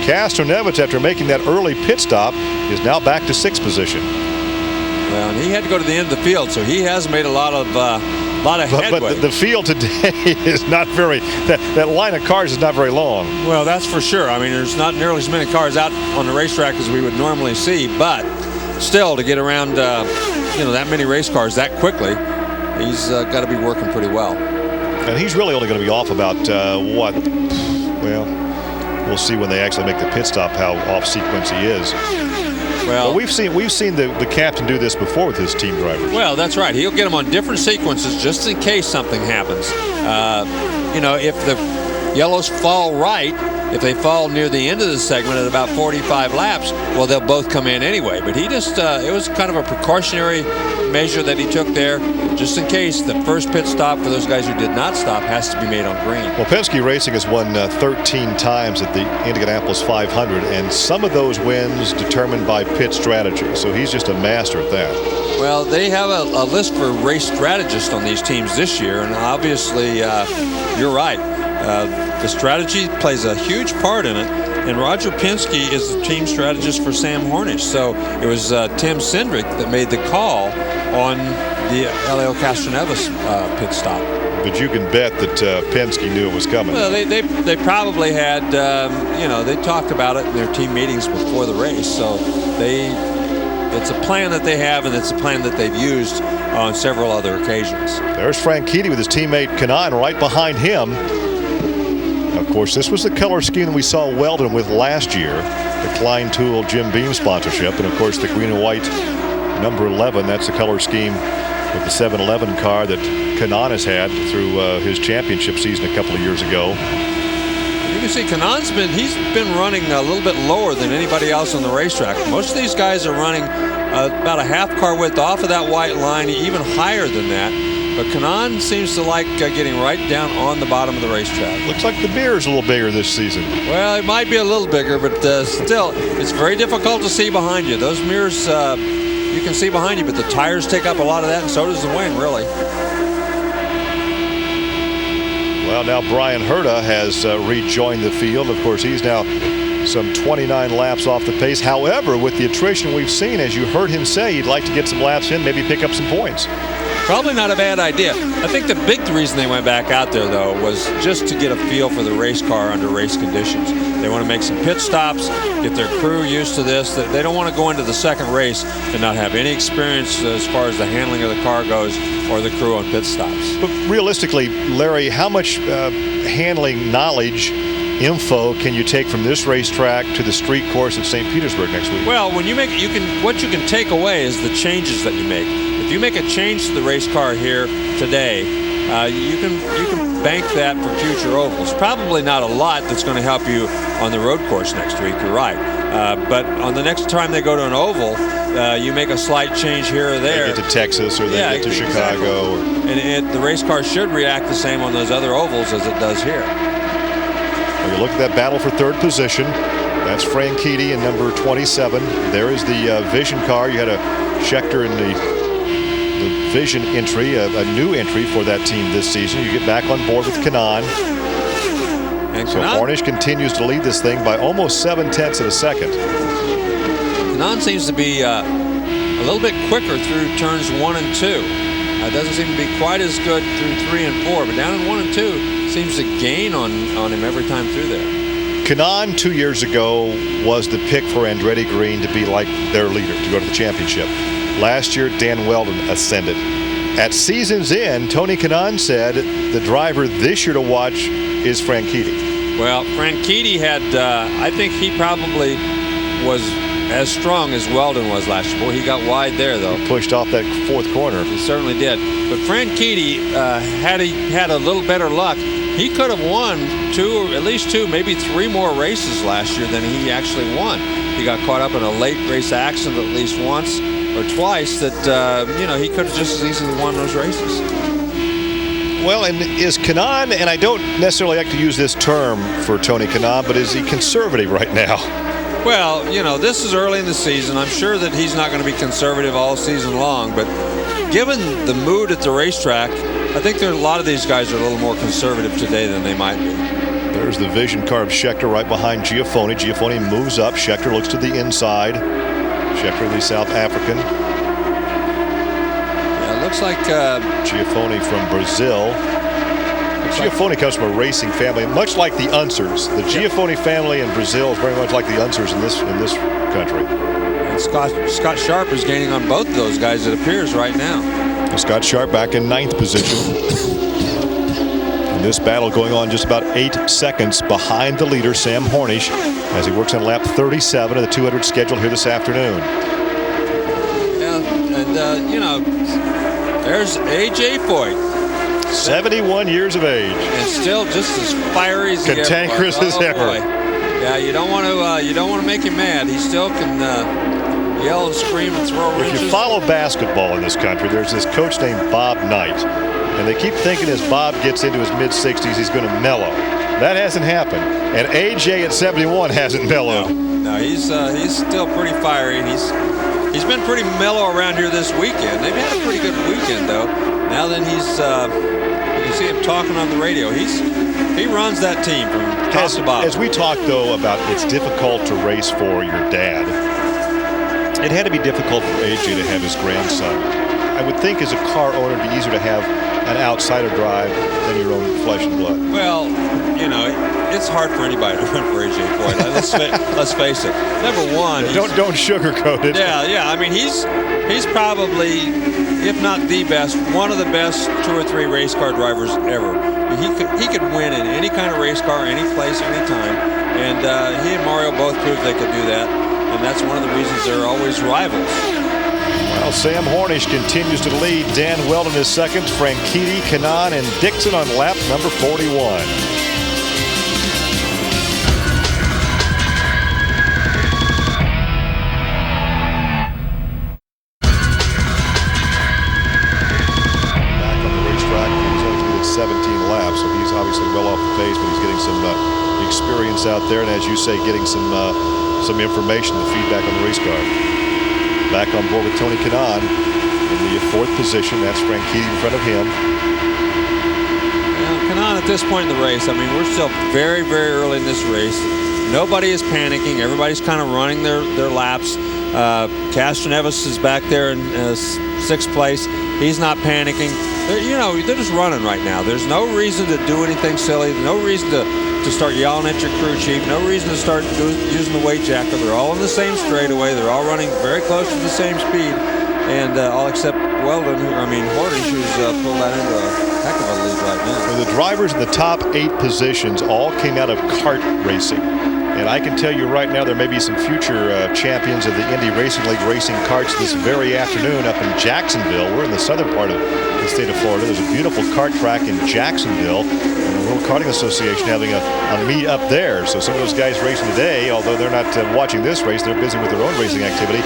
Kastronevich, after making that early pit stop, is now back to 6th position. Well, and he had to go to the end of the field, so he has made a lot of headway. But the field today is not very, that line of cars is not very long. Well, that's for sure. I mean, there's not nearly as many cars out on the racetrack as we would normally see, but still, to get around that many race cars that quickly, he's got to be working pretty well. And he's really only going to be off about what? Well, we'll see when they actually make the pit stop how off sequence he is. Well, we've seen the captain do this before with his team drivers. Well, that's right. He'll get them on different sequences just in case something happens. If the yellows fall right, if they fall near the end of the segment at about 45 laps, well, they'll both come in anyway. But he just, it was kind of a precautionary measure that he took there, just in case the first pit stop for those guys who did not stop has to be made on green. Well, Penske Racing has won 13 times at the Indianapolis 500, and some of those wins determined by pit strategy. So he's just a master at that. Well, they have a list for race strategists on these teams this year, and obviously, you're right. The strategy plays a huge part in it, and Roger Penske is the team strategist for Sam Hornish. So it was Tim Cindric that made the call on the Elio Castroneves pit stop. But you can bet that Penske knew it was coming. Well, they probably had, they talked about it in their team meetings before the race. So it's a plan that they have, and it's a plan that they've used on several other occasions. There's Franchitti with his teammate Kanaan right behind him. Of course, this was the color scheme that we saw Weldon with last year, the Klein Tool Jim Beam sponsorship, and of course the green and white number 11. That's the color scheme with the 711 car that Kanaan has had through his championship season a couple of years ago. You can see Kanaan's he's been running a little bit lower than anybody else on the racetrack. Most of these guys are running about a half car width off of that white line, even higher than that. But Kanaan seems to like getting right down on the bottom of the racetrack. Looks like the beer's a little bigger this season. Well, it might be a little bigger, but still, it's very difficult to see behind you. Those mirrors, you can see behind you, but the tires take up a lot of that, and so does the wing, really. Well, now Brian Herta has rejoined the field. Of course, he's now some 29 laps off the pace. However, with the attrition we've seen, as you heard him say, he'd like to get some laps in, maybe pick up some points. Probably not a bad idea. I think the big reason they went back out there, though, was just to get a feel for the race car under race conditions. They want to make some pit stops, get their crew used to this. They don't want to go into the second race and not have any experience as far as the handling of the car goes or the crew on pit stops. But realistically, Larry, how much handling knowledge, info can you take from this racetrack to the street course at St. Petersburg next week? Well, when you make what you can take away is the changes that you make. If you make a change to the race car here today, you can bank that for future ovals. Probably not a lot that's going to help you on the road course next week. You're right. But on the next time they go to an oval, you make a slight change here or there. They get to Texas or they get to Chicago. And the race car should react the same on those other ovals as it does here. Well, you look at that battle for third position. That's Franchitti in number 27. There is the Vision car. You had a Schechter in the Vision entry, a new entry for that team this season. You get back on board with Kanaan. And so Hornish continues to lead this thing by almost 0.7 of a second. Kanaan seems to be a little bit quicker through turns 1 and 2. Doesn't seem to be quite as good through 3 and 4, but down in 1 and 2 seems to gain on him every time through there. Kanaan 2 years ago was the pick for Andretti Green to be like their leader, to go to the championship. Last year, Dan Weldon ascended. At season's end, Tony Kanaan said the driver this year to watch is Franchitti. Well, Franchitti had, I think he probably was as strong as Weldon was last year. Boy, he got wide there, though. He pushed off that 4th corner. He certainly did. But Franchitti, had he had a little better luck, he could have won at least 2, maybe 3 more races last year than he actually won. He got caught up in a late race accident at least once or twice that, he could have just as easily won those races. Well, and is Kanaan, and I don't necessarily like to use this term for Tony Kanaan, but is he conservative right now? Well, this is early in the season. I'm sure that he's not going to be conservative all season long, but given the mood at the racetrack, I think a lot of these guys are a little more conservative today than they might be. There's the vision car of Scheckter right behind Giafoni. Giafoni moves up. Scheckter looks to the inside. Scheckter, the South African. Yeah, it looks like Giafoni from Brazil. Giafoni comes from a racing family, much like the Unsers. The Giafoni family in Brazil is very much like the Unsers in this country. And Scott Sharp is gaining on both of those guys, it appears, right now. Scott Sharp back in 9th position. And this battle going on just about 8 seconds behind the leader, Sam Hornish, as he works on lap 37 of the 200 scheduled here this afternoon. Yeah, and, there's A.J. Foyt. 71 years of age. And still just as fiery as cantankerous as ever. Boy. Yeah, you don't want to make him mad. He still can yell and scream and throw wrenches. If you follow basketball in this country, there's this coach named Bob Knight, and they keep thinking as Bob gets into his mid-60s, he's going to mellow. That hasn't happened, and AJ at 71 hasn't mellowed. No, he's still pretty fiery, and he's been pretty mellow around here this weekend. They've had a pretty good weekend, though. Now then, you can see him talking on the radio. He runs that team from top to bottom. As we talked, though, about it's difficult to race for your dad, it had to be difficult for AJ to have his grandson. I would think as a car owner it'd be easier to have an outsider drive than your own flesh and blood. Well, it's hard for anybody to run for AJ Foyt. Let's face it. Number one, don't sugarcoat it. Yeah. I mean, he's probably, if not the best, one of the best 2 or 3 race car drivers ever. He could win in any kind of race car, any place, any time. And he and Mario both proved they could do that. And that's one of the reasons they're always rivals. Well, Sam Hornish continues to lead. Dan Weldon is second. Franchitti, Kanaan, and Dixon on lap number 41. Back on the racetrack, he's only completed 17 laps, so he's obviously well off the pace, but he's getting some experience out there, and as you say, getting some information, the feedback on the race car. Back on board with Tony Kanaan in the 4th position. That's Franchitti in front of him. Kanaan at this point in the race, I mean, we're still very, very early in this race. Nobody is panicking. Everybody's kind of running their laps. Castroneves is back there in 6th place. He's not panicking. They're just running right now. There's no reason to do anything silly. No reason to start yelling at your crew chief. No reason to start using the weight jacker. They're all in the same straightaway. They're all running very close to the same speed. And all except Hornish, who's pulled that into a heck of a lead right now. Well, the drivers in the top 8 positions all came out of kart racing. And I can tell you right now there may be some future champions of the Indy Racing League racing karts this very afternoon up in Jacksonville. We're in the southern part of the state of Florida. There's a beautiful kart track in Jacksonville. And the World Karting Association having a meet up there. So some of those guys racing today, although they're not watching this race, they're busy with their own racing activity,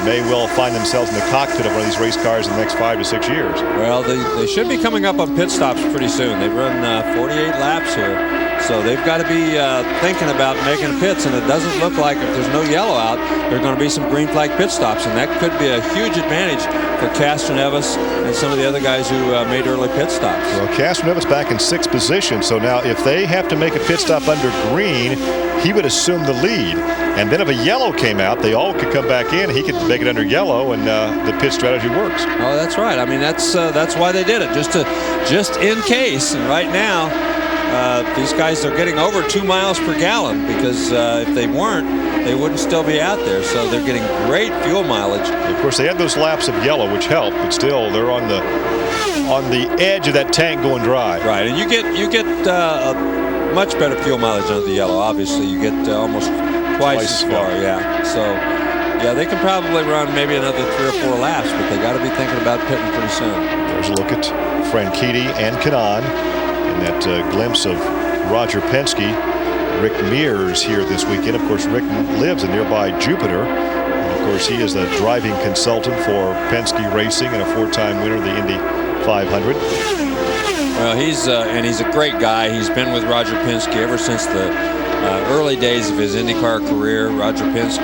may well find themselves in the cockpit of one of these race cars in the next 5 to 6 years. Well, they should be coming up on pit stops pretty soon. They've run 48 laps here. So they've got to be thinking about making pits, and it doesn't look like if there's no yellow out, there are going to be some green flag pit stops, and that could be a huge advantage for Castroneves and some of the other guys who made early pit stops. Well, Castroneves back in 6th position, so now if they have to make a pit stop under green, he would assume the lead. And then if a yellow came out, they all could come back in. He could make it under yellow, and the pit strategy works. Oh, that's right. I mean, that's why they did it, just in case. And right now, these guys are getting over 2 miles per gallon, because if they weren't, they wouldn't still be out there. So they're getting great fuel mileage. Of course, they had those laps of yellow, which helped, but still, they're on the edge of that tank going dry. Right, and you get a much better fuel mileage under the yellow. Obviously, you get almost twice as far. Yeah. So, yeah, they can probably run maybe another 3 or 4 laps, but they got to be thinking about pitting pretty soon. There's a look at Franchitti and Kanaan, and that glimpse of Roger Penske. Rick Mears here this weekend. Of course, Rick lives in nearby Jupiter. And of course, he is the driving consultant for Penske Racing and a 4-time winner of the Indy 500. Well, he's a great guy. He's been with Roger Penske ever since the early days of his IndyCar career. Roger Penske,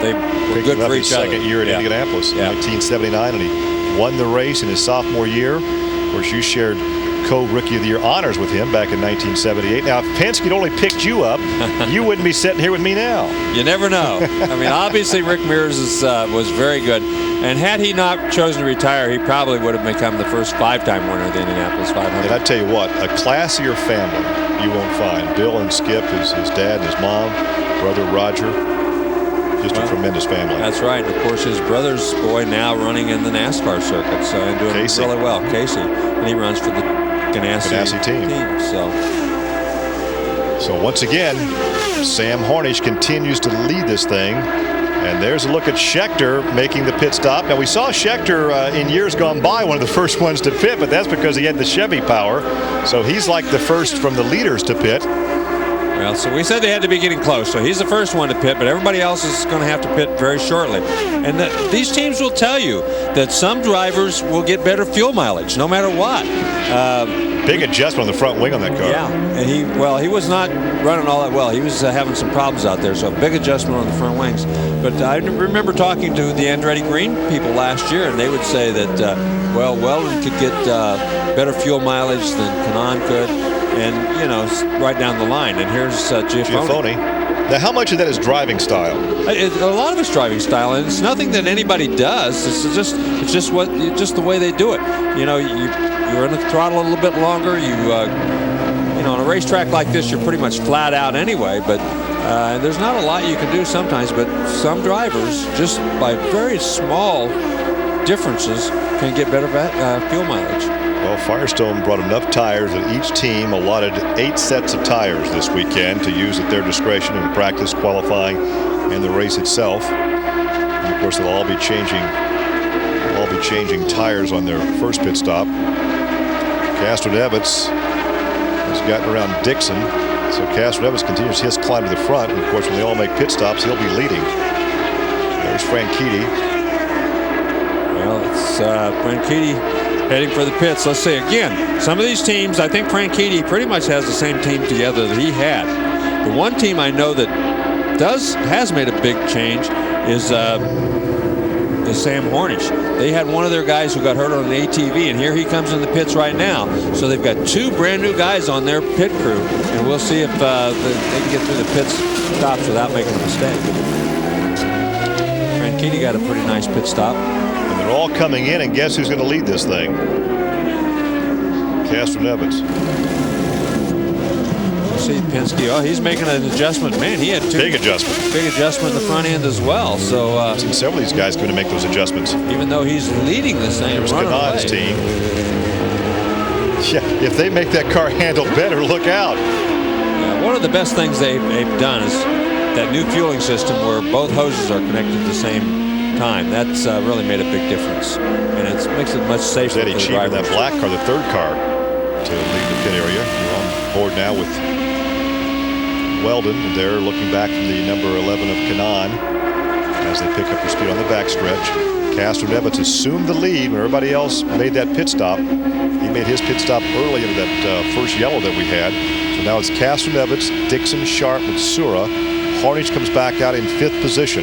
they were good for each other. Second year at Indianapolis in 1979, and he won the race in his sophomore year. Of course, you shared co-Rookie of the Year honors with him back in 1978. Now, if Penske had only picked you up, you wouldn't be sitting here with me now. You never know. I mean, obviously, Rick Mears was very good. And had he not chosen to retire, he probably would have become the first 5-time winner of the Indianapolis 500. And I tell you what, a classier family you won't find. Bill and Skip, his dad and his mom, brother Roger. Just a tremendous family. That's right. And of course, his brother's boy now running in the NASCAR circuits and doing really well, Casey. And he runs for the Ganassi team. So once again, Sam Hornish continues to lead this thing. And there's a look at Scheckter making the pit stop. Now, we saw Scheckter in years gone by, one of the first ones to pit, but that's because he had the Chevy power. So he's like the first from the leaders to pit. Well, so we said they had to be getting close. So he's the first one to pit, but everybody else is going to have to pit very shortly. And these teams will tell you that some drivers will get better fuel mileage no matter what. Big adjustment on the front wing on that car. Yeah, and he was not running all that well. He was having some problems out there, so a big adjustment on the front wings. But I remember talking to the Andretti Green people last year, and they would say that, Weldon could get better fuel mileage than Kanaan could, and, right down the line. And here's Giafone. Now, how much of that is driving style? A lot of it's driving style, and it's nothing that anybody does. It's just the way they do it. You're in the throttle a little bit longer. On a racetrack like this, you're pretty much flat out anyway. But there's not a lot you can do sometimes. But some drivers, just by very small differences, can get better fuel mileage. Well, Firestone brought enough tires that each team allotted 8 sets of tires this weekend to use at their discretion in practice, qualifying, and the race itself. And of course, they'll all be changing tires on their first pit stop. Castroneves has gotten around Dixon, so Castroneves continues his climb to the front. And of course, when they all make pit stops, he'll be leading. There's Franchitti. Well, it's Franchitti heading for the pits. Let's say again, some of these teams, I think Franchitti pretty much has the same team together that he had. The one team I know that has made a big change is Sam Hornish. They had one of their guys who got hurt on an ATV, and here he comes in the pits right now. So they've got 2 brand new guys on their pit crew, and we'll see if they can get through the pit stops without making a mistake. Franchitti got a pretty nice pit stop. And they're all coming in, and guess who's going to lead this thing? Castroneves. See Penske. Oh, he's making an adjustment. Man, he had 2 big adjustment in the front end as well. So I've seen several of these guys going to make those adjustments. Even though he's leading this thing, there's Kanaan's team. Yeah, if they make that car handle better, look out. One of the best things they've done is that new fueling system where both hoses are connected at the same time. That's really made a big difference, and it makes it much safer. Eddie Cheever in that black car, the 3rd car to leave the pit area. We're on board now with Weldon. They're looking back from the number 11 of Kanaan as they pick up their speed on the backstretch. Castroneves assumed the lead when everybody else made that pit stop. He made his pit stop early into that first yellow that we had. So now it's Castroneves, Dixon, Sharp, and Sura. Hornish comes back out in 5th position.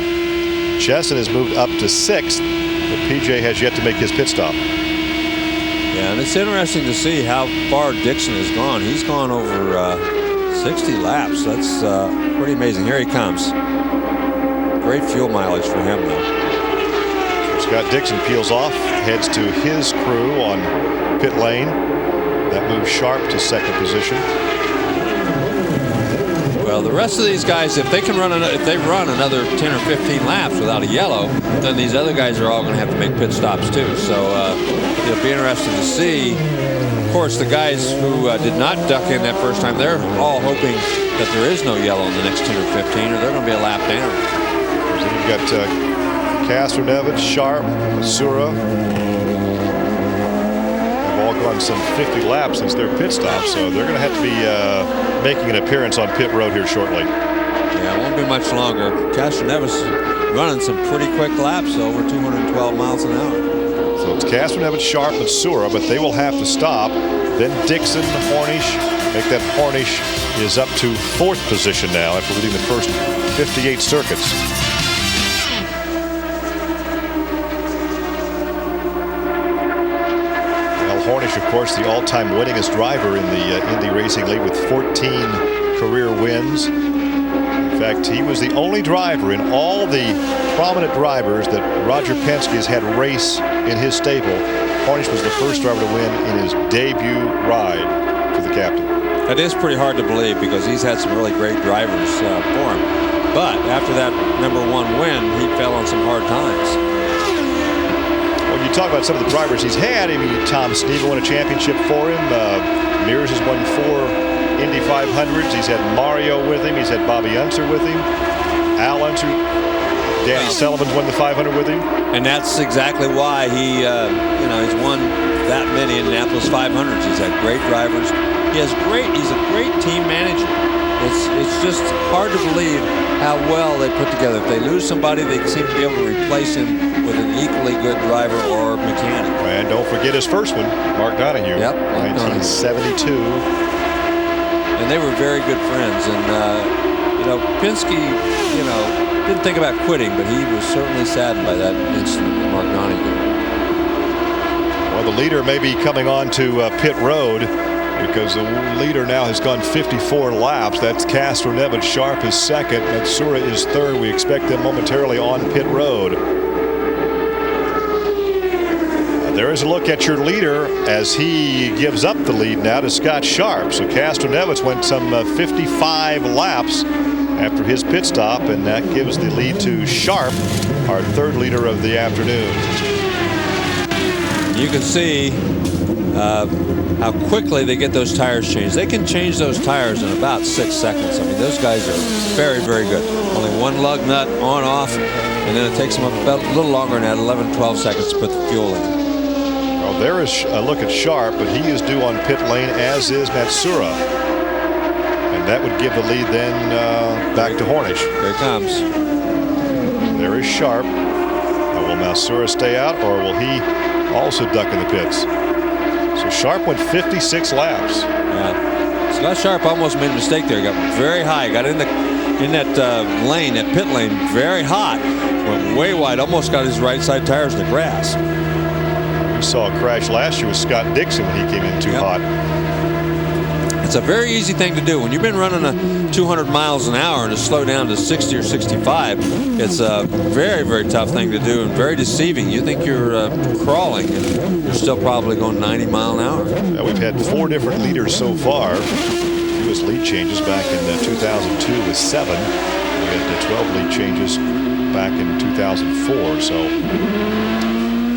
Chesson has moved up to 6th, but PJ has yet to make his pit stop. Yeah, and it's interesting to see how far Dixon has gone. He's gone over 60 laps. That's pretty amazing. Here he comes. Great fuel mileage for him, though. So Scott Dixon peels off, heads to his crew on pit lane. That moves Sharp to second position. Well, the rest of these guys, if they run another 10 or 15 laps without a yellow, then these other guys are all going to have to make pit stops too. So it'll be interesting to see. Of course, the guys who did not duck in that first time, they're all hoping that there is no yellow in the next 10 or 15, or they're going to be a lap down. So you've got Castroneves, Sharp, Masura. They've all gone some 50 laps since their pit stop, so they're going to have to be making an appearance on pit road here shortly. Yeah, it won't be much longer. Castroneves running some pretty quick laps, over 212 miles an hour. So it's Castroneves, Sharp, and Sura, but they will have to stop. Then Dixon, Hornish. Make that Hornish is up to fourth position now after leading the first 58 circuits. Hornish, of course, the all-time winningest driver in the Indy Racing League with 14 career wins. In fact, he was the only driver in all the prominent drivers that Roger Penske has had race in his stable. Hornish was the first driver to win in his debut ride for the captain. That is pretty hard to believe because he's had some really great drivers for him. But after that #1 win, he fell on some hard times. When you talk about some of the drivers he's had, I mean, Tom Sneevil won a championship for him. Mears has won 4 Indy 500s. He's had Mario with him. He's had Bobby Unser with him. Al Unser, Danny Sullivan's won the 500 with him. And that's exactly why he, he's won that many Indianapolis 500s. He's had great drivers. He's a great team manager. It's just hard to believe how well they put together. If they lose somebody, they seem to be able to replace him with an equally good driver or mechanic. And don't forget his first one, Mark Donohue. Yep, 1972. And they were very good friends. And, Penske, didn't think about quitting, but he was certainly saddened by that incident with Mark Donohue. Well, the leader may be coming on to pit road, because the leader now has gone 54 laps. That's Castroneves. Sharp is second. Matsura is third. We expect them momentarily on pit road. There is a look at your leader as he gives up the lead now to Scott Sharp. So Castroneves went some 55 laps after his pit stop, and that gives the lead to Sharp, our third leader of the afternoon. You can see how quickly they get those tires changed. They can change those tires in about 6 seconds. I mean, those guys are very, very good. Only one lug nut on, off, and then it takes them about a little longer than that, 11, 12 seconds to put the fuel in. Well, there is a look at Sharp, but he is due on pit lane, as is Matsura. And that would give the lead then back to Hornish. There it comes. There is Sharp. Now, will Matsura stay out, or will he also duck in the pits? So Sharp went 56 laps. Yeah. Scott Sharp almost made a mistake there. He got very high. Got in that lane, that pit lane, very hot. Went way wide. Almost got his right side tires in the grass. We saw a crash last year with Scott Dixon when he came in too hot. It's a very easy thing to do. When you've been running 200 miles an hour and to slow down to 60 or 65, it's a very, very tough thing to do and very deceiving. You think you're crawling and you're still probably going 90 miles an hour. Now, we've had 4 different leaders so far. Fewest lead changes back in 2002 with 7. We had 12 lead changes back in 2004. So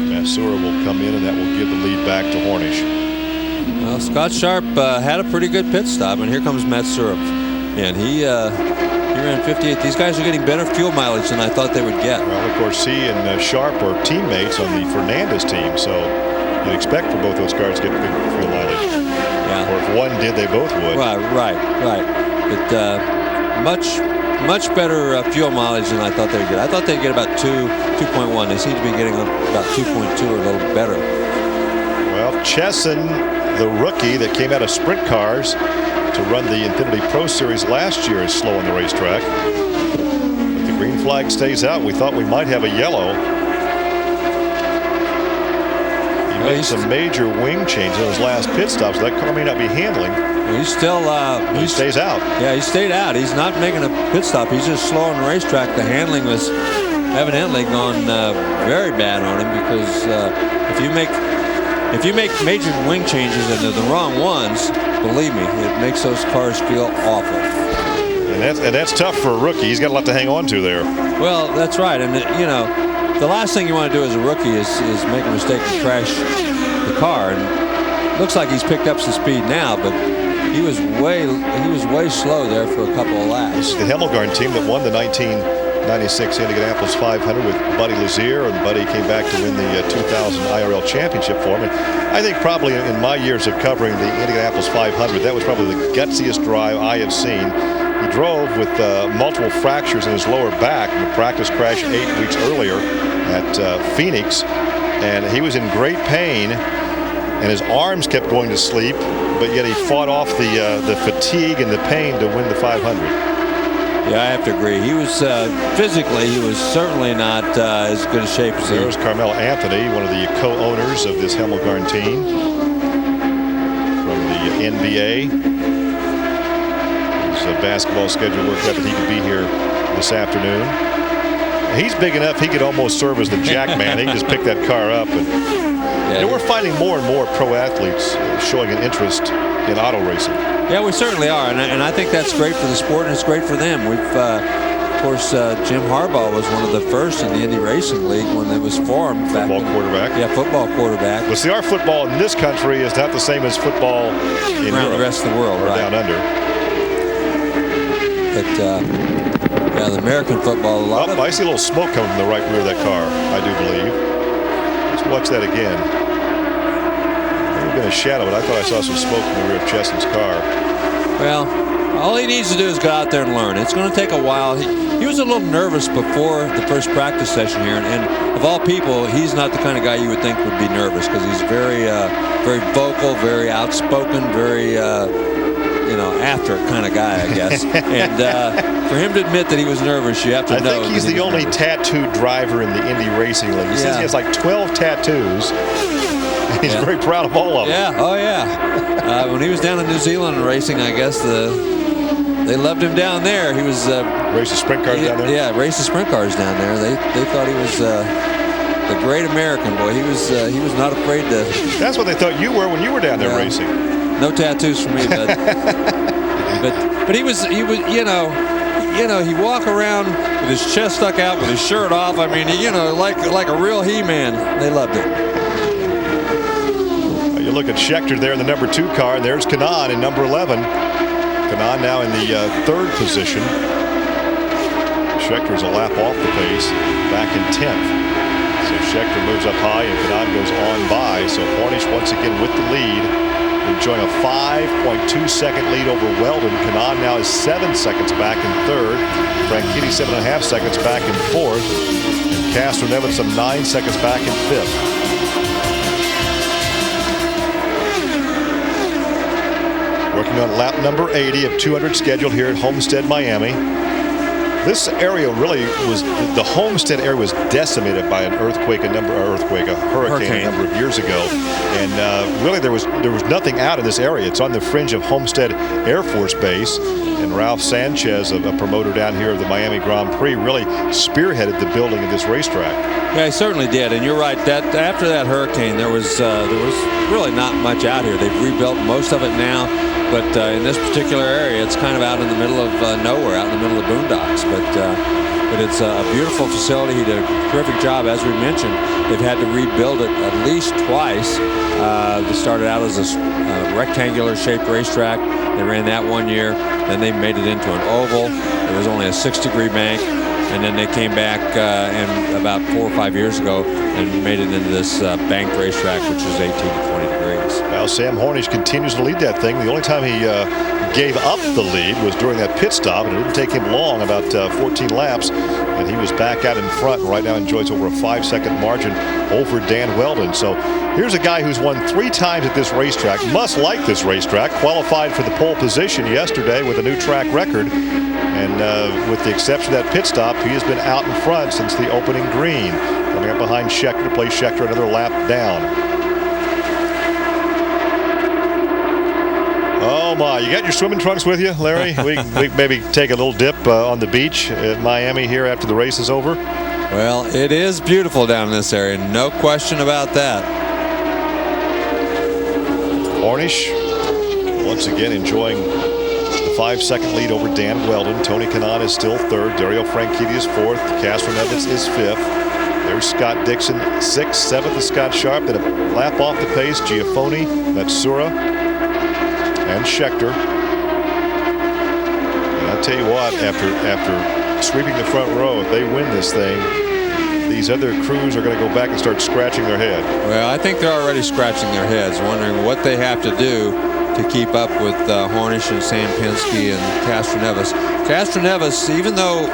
Matsura will come in, and that will give the lead back to Hornish. Well, Scott Sharp had a pretty good pit stop, and here comes Matsura. And he ran 58. These guys are getting better fuel mileage than I thought they would get. Well, of course, he and Sharp are teammates on the Fernandez team, so you'd expect for both those cars to get big fuel mileage. Yeah. Or if one did, they both would. Well, right. But much better fuel mileage than I thought they would get. I thought they'd get about 2.1. They seem to be getting about 2.2 or a little better. Well, Chesson, the rookie that came out of sprint cars to run the Infinity Pro Series last year, is slow on the racetrack. But the green flag stays out. We thought we might have a yellow. He made some major wing changes in his last pit stop, so that car may not be handling. He's still he stays out. Yeah, he stayed out. He's not making a pit stop. He's just slow on the racetrack. The handling was evidently gone very bad on him, because if you make major wing changes and they're the wrong ones, believe me, it makes those cars feel awful. And that's tough for a rookie. He's got a lot to hang on to there. Well, that's right. And you know, the last thing you want to do as a rookie is make a mistake and crash the car. And it looks like he's picked up some speed now, but he was way slow there for a couple of laps. This is the Hemmelgarn team that won the 1996 Indianapolis 500 with Buddy Lazier, and Buddy came back to win the 2000 IRL championship for him. And I think probably in my years of covering the Indianapolis 500, that was probably the gutsiest drive I have seen. He drove with multiple fractures in his lower back in a practice crash 8 weeks earlier at Phoenix, and he was in great pain, and his arms kept going to sleep, but yet he fought off the fatigue and the pain to win the 500. Yeah, I have to agree. He was physically, he was certainly not as good a shape as There's Carmelo Anthony, one of the co-owners of this Hemmelgarn team from the NBA. His basketball schedule worked out that he could be here this afternoon. He's big enough he could almost serve as the jack man. He can just pick that car up. And we're finding more and more pro athletes showing an interest in auto racing. Yeah, we certainly are, and I think that's great for the sport, and it's great for them. We've, of course, Jim Harbaugh was one of the first in the Indy Racing League when it was formed. Football quarterback. Yeah, football quarterback. But see, our football in this country is not the same as football in around the rest of the world, or right? Down under. But yeah, the American football. I see a little smoke coming from the right rear of that car, I do believe. Let's watch that again. Been a shadow, but I thought I saw some smoke from the rear of Cheston's car. Well, all he needs to do is go out there and learn. It's going to take a while. He was a little nervous before the first practice session here, and of all people, he's not the kind of guy you would think would be nervous, because he's very vocal, very outspoken, very after it kind of guy, I guess. And for him to admit that he was nervous, you have to know. I think he's the only tattooed driver in the Indy Racing League. He says he has like 12 tattoos. He's very proud of all of them. Yeah, oh yeah. When he was down in New Zealand racing, I guess they loved him down there. He was racing sprint cars down there. Yeah, racing sprint cars down there. They thought he was the great American boy. He was not afraid to. That's what they thought you were when you were down there racing. No tattoos for me, but but he was he walk around with his chest stuck out, with his shirt off. I mean, like a real He-Man. They loved it. You look at Schechter there in the number 2 car, and there's Kanaan in number 11. Kanaan now in the 3rd position. Schechter's a lap off the pace, back in 10th. So Schechter moves up high, and Kanaan goes on by. So Hornish once again with the lead, enjoying a 5.2 second lead over Weldon. Kanaan now is 7 seconds back in 3rd. Franchitti 7.5 seconds back in 4th. And Castro Nevin some 9 seconds back in 5th. Working on lap number 80 of 200 scheduled here at Homestead, Miami. This area really was, the Homestead area was decimated by an hurricane a number of years ago. And really there was nothing out in this area. It's on the fringe of Homestead Air Force Base. And Ralph Sanchez, a promoter down here of the Miami Grand Prix, really spearheaded the building of this racetrack. Yeah, he certainly did. And you're right, that after that hurricane, there was really not much out here. They've rebuilt most of it now. But in this particular area, it's kind of out in the middle of nowhere, out in the middle of boondocks. But it's a beautiful facility. He did a terrific job. As we mentioned, they've had to rebuild it at least twice. They started out as a rectangular-shaped racetrack. They ran that one year. Then they made it into an oval. There was only a 6-degree bank. And then they came back and about 4 or 5 years ago and made it into this banked racetrack, which is 18 to 20 degrees. Now Sam Hornish continues to lead that thing. The only time he gave up the lead was during that pit stop, and it didn't take him long, about 14 laps, and he was back out in front, and right now enjoys over a 5-second margin over Dan Weldon. So here's a guy who's won 3 times at this racetrack, must like this racetrack, qualified for the pole position yesterday with a new track record. And with the exception of that pit stop, he has been out in front since the opening green. Coming up behind Schechter to play Schechter another lap down. Oh my, you got your swimming trunks with you, Larry? we maybe take a little dip on the beach at Miami here after the race is over. Well, it is beautiful down in this area, no question about that. Hornish once again enjoying the 5-second lead over Dan Weldon. Tony Kanaan is still third. Dario Franchitti is fourth. Castro Neves is fifth. There's Scott Dixon, sixth. Seventh is Scott Sharp. Then a lap off the pace, Giafoni, Matsura, and Schechter. And I'll tell you what, after sweeping the front row, if they win this thing, these other crews are going to go back and start scratching their head. Well, I think they're already scratching their heads, wondering what they have to do to keep up with Hornish and Sam Penske and Castro Neves. Castro Neves, even though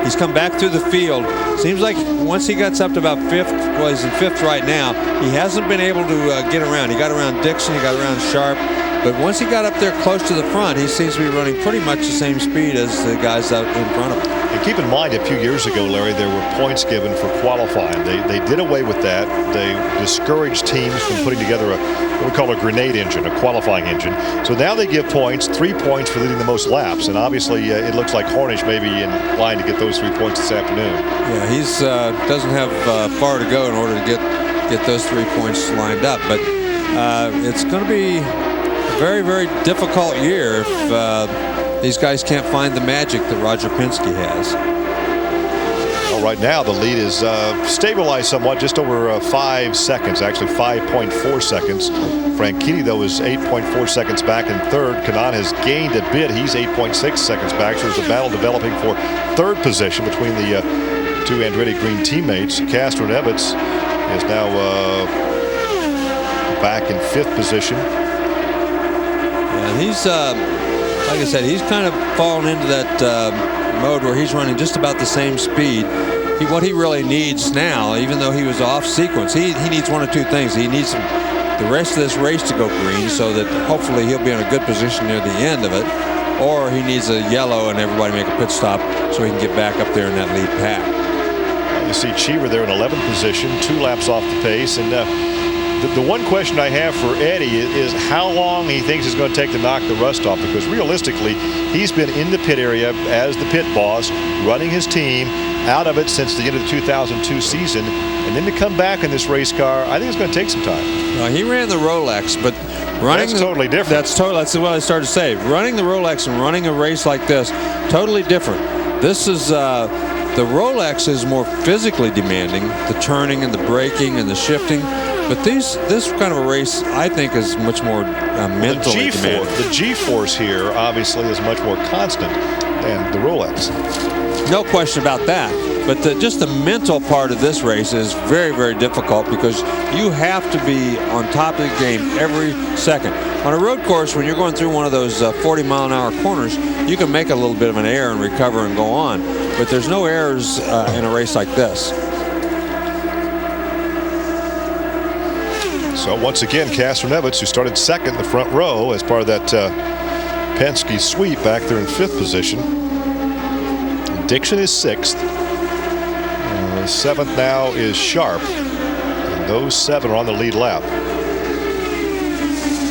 he's come back through the field, seems like once he gets up to about fifth, well, he's in fifth right now, he hasn't been able to get around. He got around Dixon, he got around Sharp, but once he got up there close to the front, he seems to be running pretty much the same speed as the guys out in front of him. And keep in mind, a few years ago, Larry, there were points given for qualifying. They did away with that. They discouraged teams from putting together what we call a grenade engine, a qualifying engine. So now they give points, 3 points for leading the most laps. And obviously, it looks like Hornish may be in line to get those 3 points this afternoon. Yeah, he's doesn't have far to go in order to get those 3 points lined up. But it's going to be a very, very difficult year if these guys can't find the magic that Roger Penske has. Well, right now the lead is stabilized somewhat, just over 5 seconds, actually 5.4 seconds. Franchitti, though, is 8.4 seconds back in third. Kanaan has gained a bit. He's 8.6 seconds back. So there's a battle developing for third position between the two Andretti Green teammates. Castro Neves is now back in fifth position. And he's like I said, he's kind of fallen into that mode where he's running just about the same speed. What he really needs now, even though he was off sequence, he needs one of two things. He needs the rest of this race to go green so that hopefully he'll be in a good position near the end of it, or he needs a yellow and everybody make a pit stop so he can get back up there in that lead pack. You see Cheever there in 11th position, 2 laps off the pace. And the one question I have for Eddie is how long he thinks it's going to take to knock the rust off, because realistically he's been in the pit area as the pit boss, running his team, out of it since the end of the 2002 season, and then to come back in this race car, I think it's going to take some time. He ran the Rolex, but running that's totally different. That's what I started to say. Running the Rolex and running a race like this, totally different. This is the Rolex is more physically demanding, the turning and the braking and the shifting. But this kind of a race, I think, is much more mentally demanding. The G-force here, obviously, is much more constant than the Rolex. No question about that. But just the mental part of this race is very, very difficult because you have to be on top of the game every second. On a road course, when you're going through one of those 40-mile-an-hour corners, you can make a little bit of an error and recover and go on. But there's no errors in a race like this. So once again, Castro Neves, who started second in the front row as part of that Penske sweep, back there in fifth position. Dixon is sixth. Seventh now is Sharp. And those 7 are on the lead lap.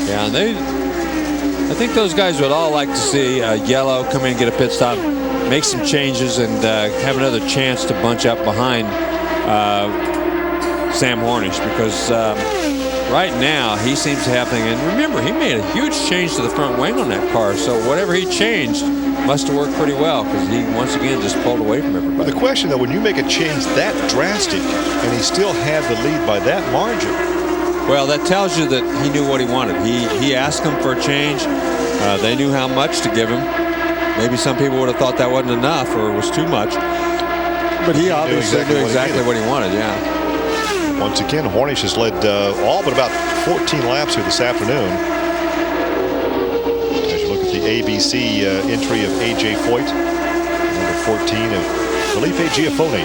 Yeah, and I think those guys would all like to see Yellow come in and get a pit stop, make some changes, and have another chance to bunch up behind Sam Hornish, because right now he seems to have things. And remember, he made a huge change to the front wing on that car, so whatever he changed must have worked pretty well, because he once again just pulled away from everybody. The question, though, when you make a change that drastic and he still had the lead by that margin. Well, that tells you that he knew what he wanted. He asked them for a change. They knew how much to give him. Maybe some people would have thought that wasn't enough or was too much. But he obviously knew exactly what he wanted, yeah. Once again, Hornish has led all but about 14 laps here this afternoon. As you look at the ABC entry of A.J. Foyt, number 14 of Felipe Giafoni.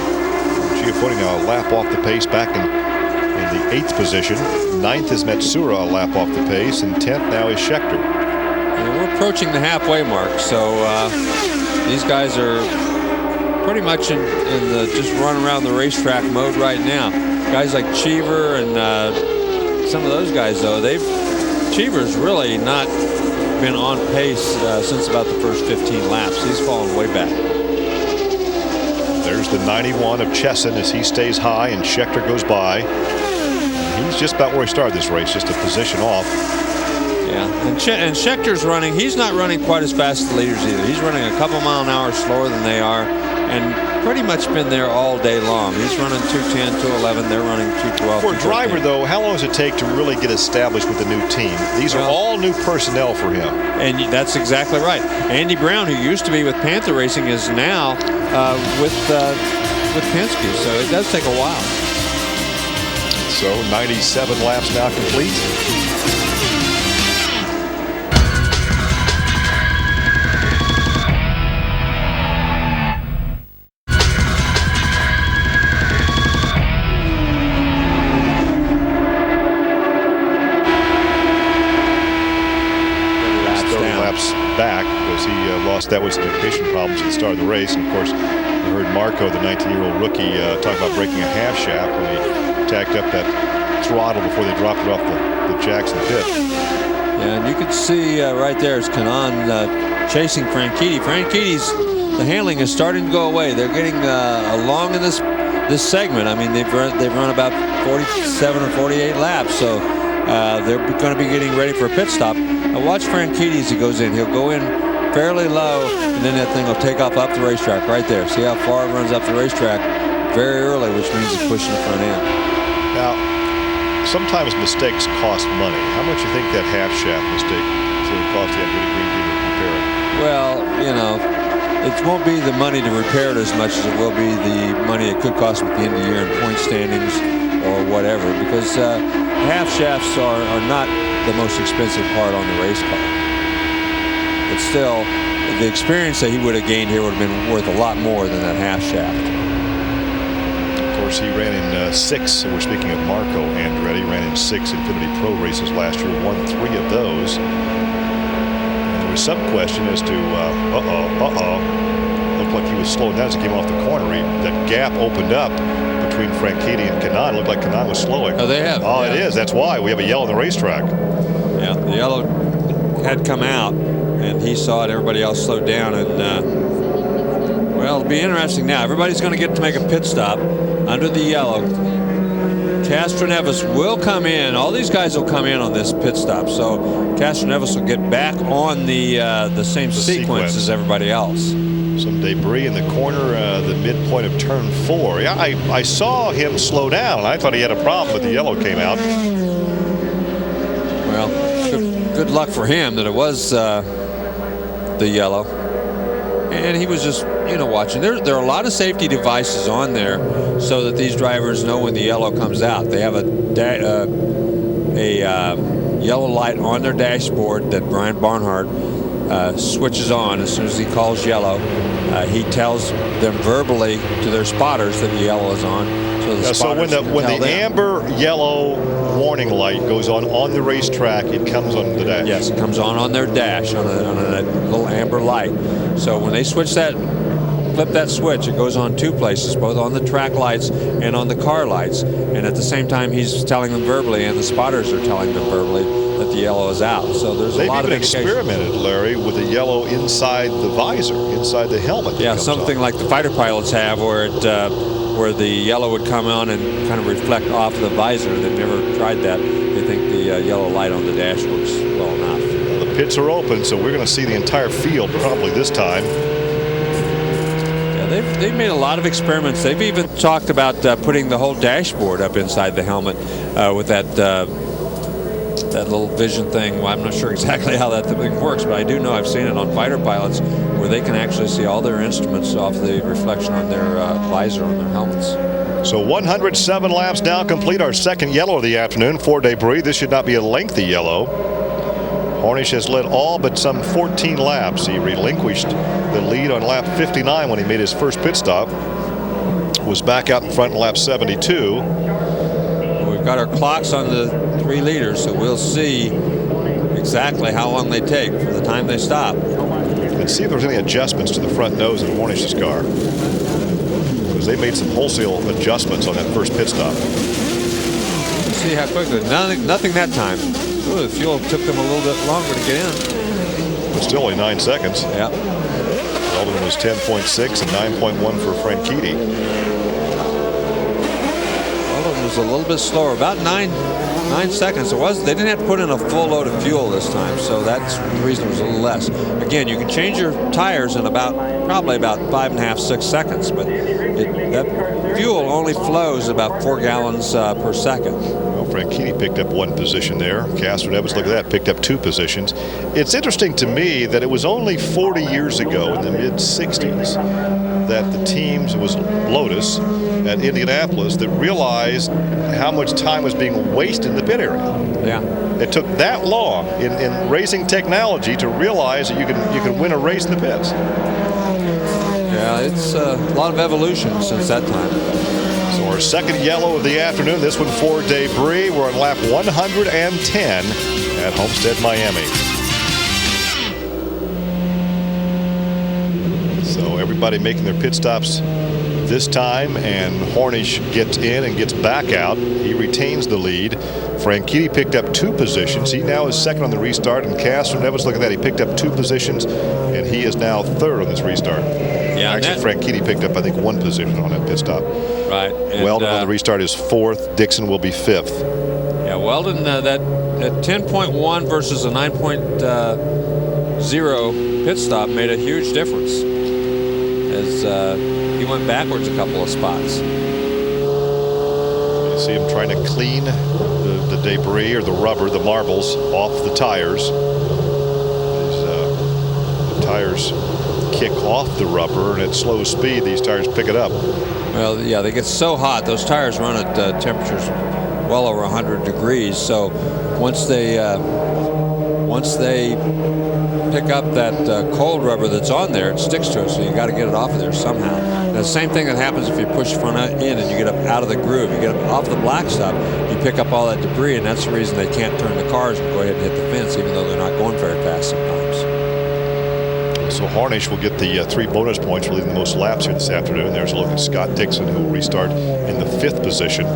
Giafoni now a lap off the pace back in the 8th position. 9th is Matsura, a lap off the pace, and 10th now is Schechter. We're approaching the halfway mark, so these guys are pretty much in the just run around the racetrack mode right now. Guys like Cheever and some of those guys, though, Cheever's really not been on pace since about the first 15 laps. He's fallen way back. There's the 91 of Chesson as he stays high and Schechter goes by. And he's just about where he started this race, just a position off. Yeah, and Schechter's running. He's not running quite as fast as the leaders either. He's running a couple mile an hour slower than they are, and pretty much been there all day long. He's running 210, 211. They're running 212. For a driver, though, how long does it take to really get established with a new team? These are all new personnel for him. And that's exactly right. Andy Brown, who used to be with Panther Racing, is now with Penske. So it does take a while. So 97 laps now complete. Back because he lost. That was ignition problems at the start of the race. And of course, you heard Marco, the 19-year-old rookie, talk about breaking a half shaft when he tacked up that throttle before they dropped it off the Jackson pit. Yeah, and you can see right there is Kanaan chasing Franchitti. Franchitti's the handling is starting to go away. They're getting along in this segment. I mean, they've run about 47 or 48 laps, so they're going to be getting ready for a pit stop. Now watch Franchitti as he goes in. He'll go in fairly low, and then that thing will take off up the racetrack right there. See how far it runs up the racetrack very early, which means it's pushing the front end. Now, sometimes mistakes cost money. How much do you think that half shaft mistake cost the Green team to repair it? Well, you know, it won't be the money to repair it as much as it will be the money it could cost at the end of the year in point standings or whatever, because half shafts are not the most expensive part on the race car. But still, the experience that he would have gained here would have been worth a lot more than that half shaft. Of course, he ran in 6. We're speaking of Marco Andretti. Ran in 6 Infinity Pro races last year. Won 3 of those. And there was some question as to, looked like he was slowing down as he came off the corner. That gap opened up between Franchitti and Kanaan. It looked like Kanaan was slowing. Oh, they have. Oh, yeah. It is. That's why we have a yellow on the racetrack. Yeah, the yellow had come out, and he saw it. Everybody else slowed down, and well, it'll be interesting now. Everybody's going to get to make a pit stop under the yellow. Castroneves will come in. All these guys will come in on this pit stop, so Castroneves will get back on the same sequence as everybody else. Some debris in the corner, the midpoint of turn 4. Yeah, I saw him slow down. I thought he had a problem, but the yellow came out. Well, good luck for him that it was the yellow. And he was just, watching. There are a lot of safety devices on there so that these drivers know when the yellow comes out. They have a yellow light on their dashboard that Brian Barnhart switches on as soon as he calls yellow. He tells them verbally to their spotters that the yellow is on. So when the amber yellow warning light goes on the racetrack, it comes on the dash. Yes, it comes on their dash on a little amber light. So when they flip that switch, it goes on 2 places, both on the track lights and on the car lights. And at the same time, he's telling them verbally, and the spotters are telling them verbally that the yellow is out. So there's a lot of indication. They've even experimented, Larry, with the yellow inside the visor, inside the helmet. Yeah, something like the fighter pilots have, where the yellow would come on and kind of reflect off the visor. They've never tried that. They think the yellow light on the dash works well enough. Well, the pits are open, so we're going to see the entire field probably this time. They've made a lot of experiments. They've even talked about putting the whole dashboard up inside the helmet with that little vision thing. Well, I'm not sure exactly how that thing works, but I do know I've seen it on fighter pilots where they can actually see all their instruments off the reflection on their visor on their helmets. So 107 laps now complete. Our second yellow of the afternoon for debris. This should not be a lengthy yellow. Hornish has led all but some 14 laps. He relinquished the lead on lap 59 when he made his first pit stop. Was back out in front in lap 72. We've got our clocks on the 3 leaders, so we'll see exactly how long they take for the time they stop. Let's see if there's any adjustments to the front nose in Hornish's car, because they made some wholesale adjustments on that first pit stop. Let's see how quickly. Nothing that time. Ooh, the fuel took them a little bit longer to get in. But still only 9 seconds. Yeah. Weldon was 10.6 and 9.1 for Franchitti. Weldon was a little bit slower, about 9 seconds. They didn't have to put in a full load of fuel this time, so that's the reason it was a little less. Again, you can change your tires in probably about 5.5, 6 seconds, but that fuel only flows about 4 gallons per second. Well, Franchitti picked up 1 position there. Castroneves, look at that, picked up 2 positions. It's interesting to me that it was only 40 years ago in the mid-60s that the teams, it was Lotus at Indianapolis, that realized how much time was being wasted in the pit area. Yeah. It took that long in racing technology to realize that you can win a race in the pits. Yeah, it's a lot of evolution since that time. So our second yellow of the afternoon, this one for Debris. We're on lap 110 at Homestead, Miami. So everybody making their pit stops this time, and Hornish gets in and gets back out. He retains the lead. Franchitti picked up 2 positions. He now is second on the restart, and Castroneves, look at that, he picked up 2 positions, and he is now third on this restart. Yeah, actually, Franchitti picked up, I think, 1 position on that pit stop. Right. And, Weldon on the restart is 4th. Dixon will be 5th. Yeah, Weldon, that 10.1 versus a 9.0 pit stop made a huge difference, as he went backwards a couple of spots. You see him trying to clean the debris or the rubber, the marbles, off the tires. The tires kick off the rubber, and at slow speed these tires pick it up. Well, yeah, they get so hot. Those tires run at temperatures well over 100 degrees. So once they pick up that cold rubber that's on there, it sticks to it. So you got to get it off of there somehow. And the same thing that happens if you push front in and you get up out of the groove. You get up off the black stuff, you pick up all that debris, and that's the reason they can't turn the cars and go ahead and hit the fence, even though they're not going very fast sometimes. So Hornish will get the 3 bonus points for leading the most laps here this afternoon. There's a look at Scott Dixon, who will restart in the 5th position.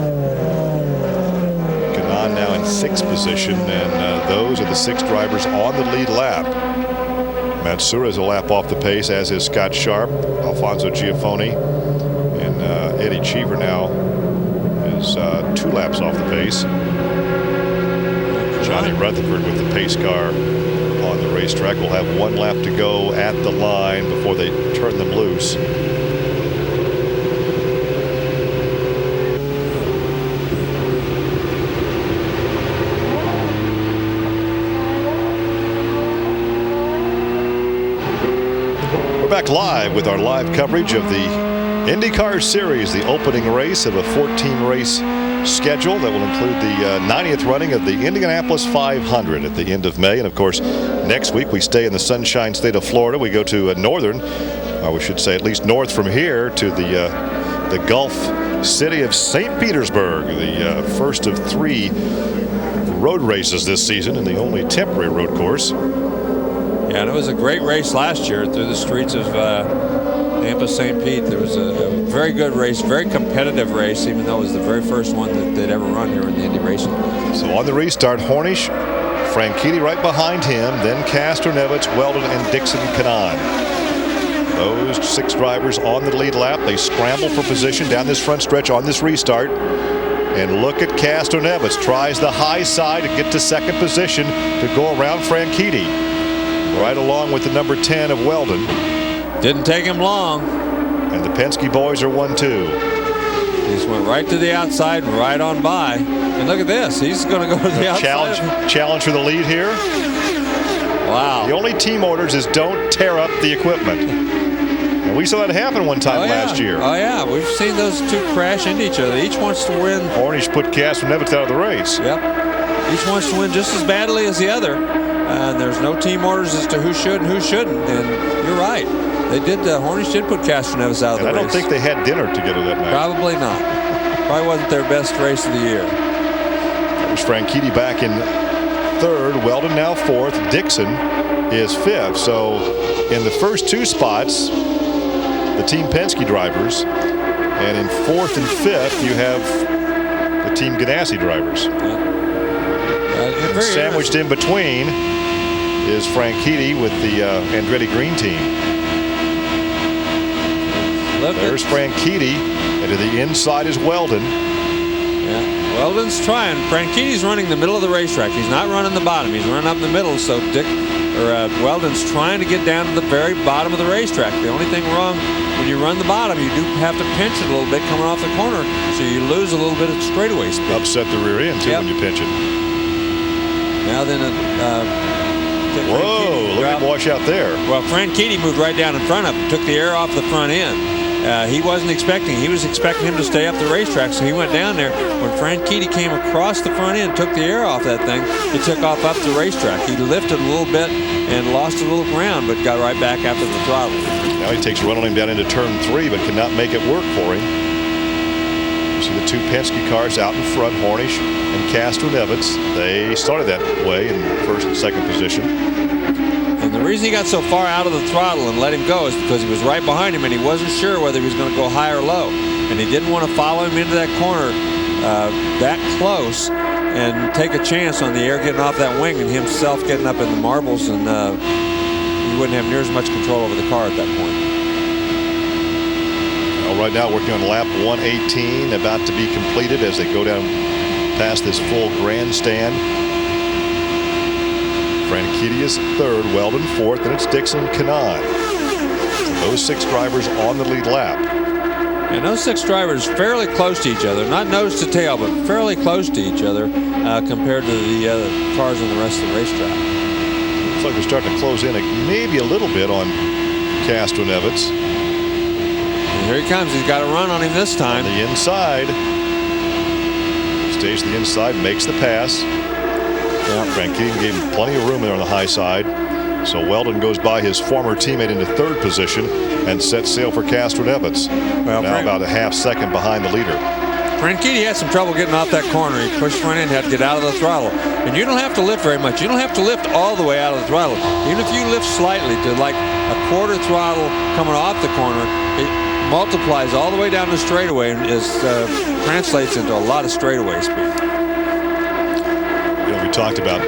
Kanan now in 6th position, and those are the 6 drivers on the lead lap. Matsura is a lap off the pace, as is Scott Sharp, Alfonso Giafoni, and Eddie Cheever now is 2 laps off the pace. Johnny Rutherford with the pace car on the racetrack will have 1 lap to go at the line before they turn them loose. We're back live with our live coverage of the IndyCar Series, the opening race of a 14-race schedule that will include the 90th running of the Indianapolis 500 at the end of May. And of course, next week we stay in the Sunshine State of Florida. We go to northern, we should say at least north from here, to the Gulf city of St. Petersburg, the first of 3 road races this season and the only temporary road course. Yeah, and it was a great race last year through the streets of Tampa St. Pete. There was a very good race, very competitive race, even though it was the very first one that they'd ever run here in the Indy racing. So on the restart, Hornish, Franchitti right behind him, then Castroneves, Weldon, and Dixon Kanan. Those 6 drivers on the lead lap. They scramble for position down this front stretch on this restart. And look at Castroneves, tries the high side to get to 2nd position to go around Franchitti, right along with the number 10 of Weldon. Didn't take him long. And the Penske boys are 1-2. He just went right to the outside and right on by. And look at this. He's going to go to the outside. Challenge for the lead here. Wow. The only team orders is don't tear up the equipment. And we saw that happen one time last year. Oh, yeah. We've seen those 2 crash into each other. Each wants to win. Hornish put Castroneves out of the race. Yep. Each wants to win just as badly as the other. And there's no team orders as to who should and who shouldn't. And you're right. They did. Hornish did put Castroneves out of the race. I don't think they had dinner together that night. Probably not. Probably wasn't their best race of the year. There's Franchitti back in 3rd. Weldon now 4th. Dixon is 5th. So in the first 2 spots, the Team Penske drivers, and in 4th and 5th, you have the Team Ganassi drivers. And sandwiched in between is Franchitti with the Andretti Green Team. There's Franchitti, and to the inside is Weldon. Yeah, Weldon's trying. Franchitti's running the middle of the racetrack. He's not running the bottom. He's running up the middle. So Weldon's trying to get down to the very bottom of the racetrack. The only thing wrong when you run the bottom, you do have to pinch it a little bit coming off the corner, so you lose a little bit of straightaway speed. Upset the rear end too when you pinch it. Now then, whoa! Look at him wash out there. Well, Franchitti moved right down in front of him, took the air off the front end. He wasn't expecting. He was expecting him to stay up the racetrack, so he went down there. When Franchitti came across the front end, took the air off that thing, he took off up the racetrack. He lifted a little bit and lost a little ground, but got right back after the throttle. Now he takes a run on him down into turn 3, but cannot make it work for him. You see the two Penske cars out in front, Hornish and Castro-Neves. They started that way in first and second position. And the reason he got so far out of the throttle and let him go is because he was right behind him and he wasn't sure whether he was going to go high or low. And he didn't want to follow him into that corner that close and take a chance on the air getting off that wing and himself getting up in the marbles, and he wouldn't have near as much control over the car at that point. Well, right now working on lap 118, about to be completed as they go down past this full grandstand. Franchitti is third, Weldon fourth, and it's Dixon and Kanaan. Those 6 drivers on the lead lap. And those 6 drivers fairly close to each other, not nose to tail, but fairly close to each other compared to the other cars on the rest of the racetrack. Looks like they're starting to close in maybe a little bit on Castro-Neves. And here he comes. He's got a run on him this time. On the inside. Stays to the inside, makes the pass. Franchitti gave him plenty of room there on the high side. So Weldon goes by his former teammate into third position and sets sail for Castro-Neves. Well, now about a half second behind the leader. Franchitti had some trouble getting off that corner. He pushed front end, had to get out of the throttle. And you don't have to lift very much. You don't have to lift all the way out of the throttle. Even if you lift slightly to like a quarter throttle coming off the corner, it multiplies all the way down the straightaway and translates into a lot of straightaway speed. We talked about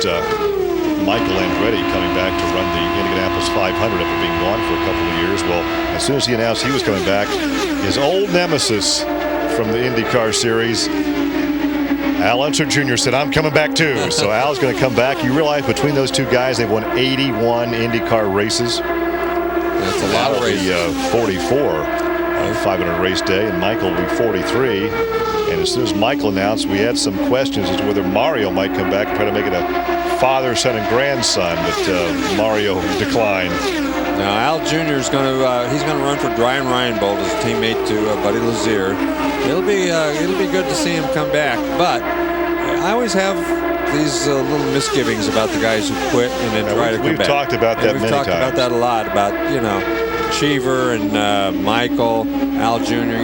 Michael Andretti coming back to run the Indianapolis 500 after being gone for a couple of years. Well, as soon as he announced he was coming back, his old nemesis from the IndyCar series, Al Unser Jr. said, "I'm coming back too." So Al's going to come back. You realize between those two guys, they've won 81 IndyCar races. That's a lot of races. 44 500 race day, and Michael will be 43. And as soon as Michael announced, we had some questions as to whether Mario might come back and try to make it a father, son, and grandson, but Mario declined. Now Al Jr. is going to he's going to run for Brian Reinbold as a teammate to Buddy Lazier. It'll be good to see him come back, but I always have these little misgivings about the guys who quit and then try to come back. We've talked about that many times. We've talked about that a lot, about, Cheever and Michael, Al Jr.,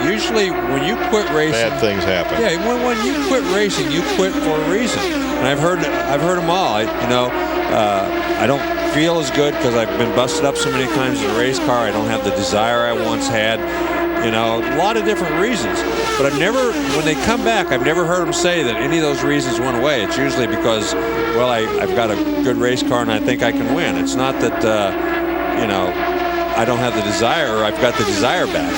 usually when you quit racing, bad things happen. Yeah, when you quit racing, you quit for a reason. And I've heard them all. I don't feel as good because I've been busted up so many times in a race car. I don't have the desire I once had. A lot of different reasons. But when they come back, I've never heard them say that any of those reasons went away. It's usually because, well, I've got a good race car and I think I can win. It's not that, I don't have the desire, or I've got the desire back.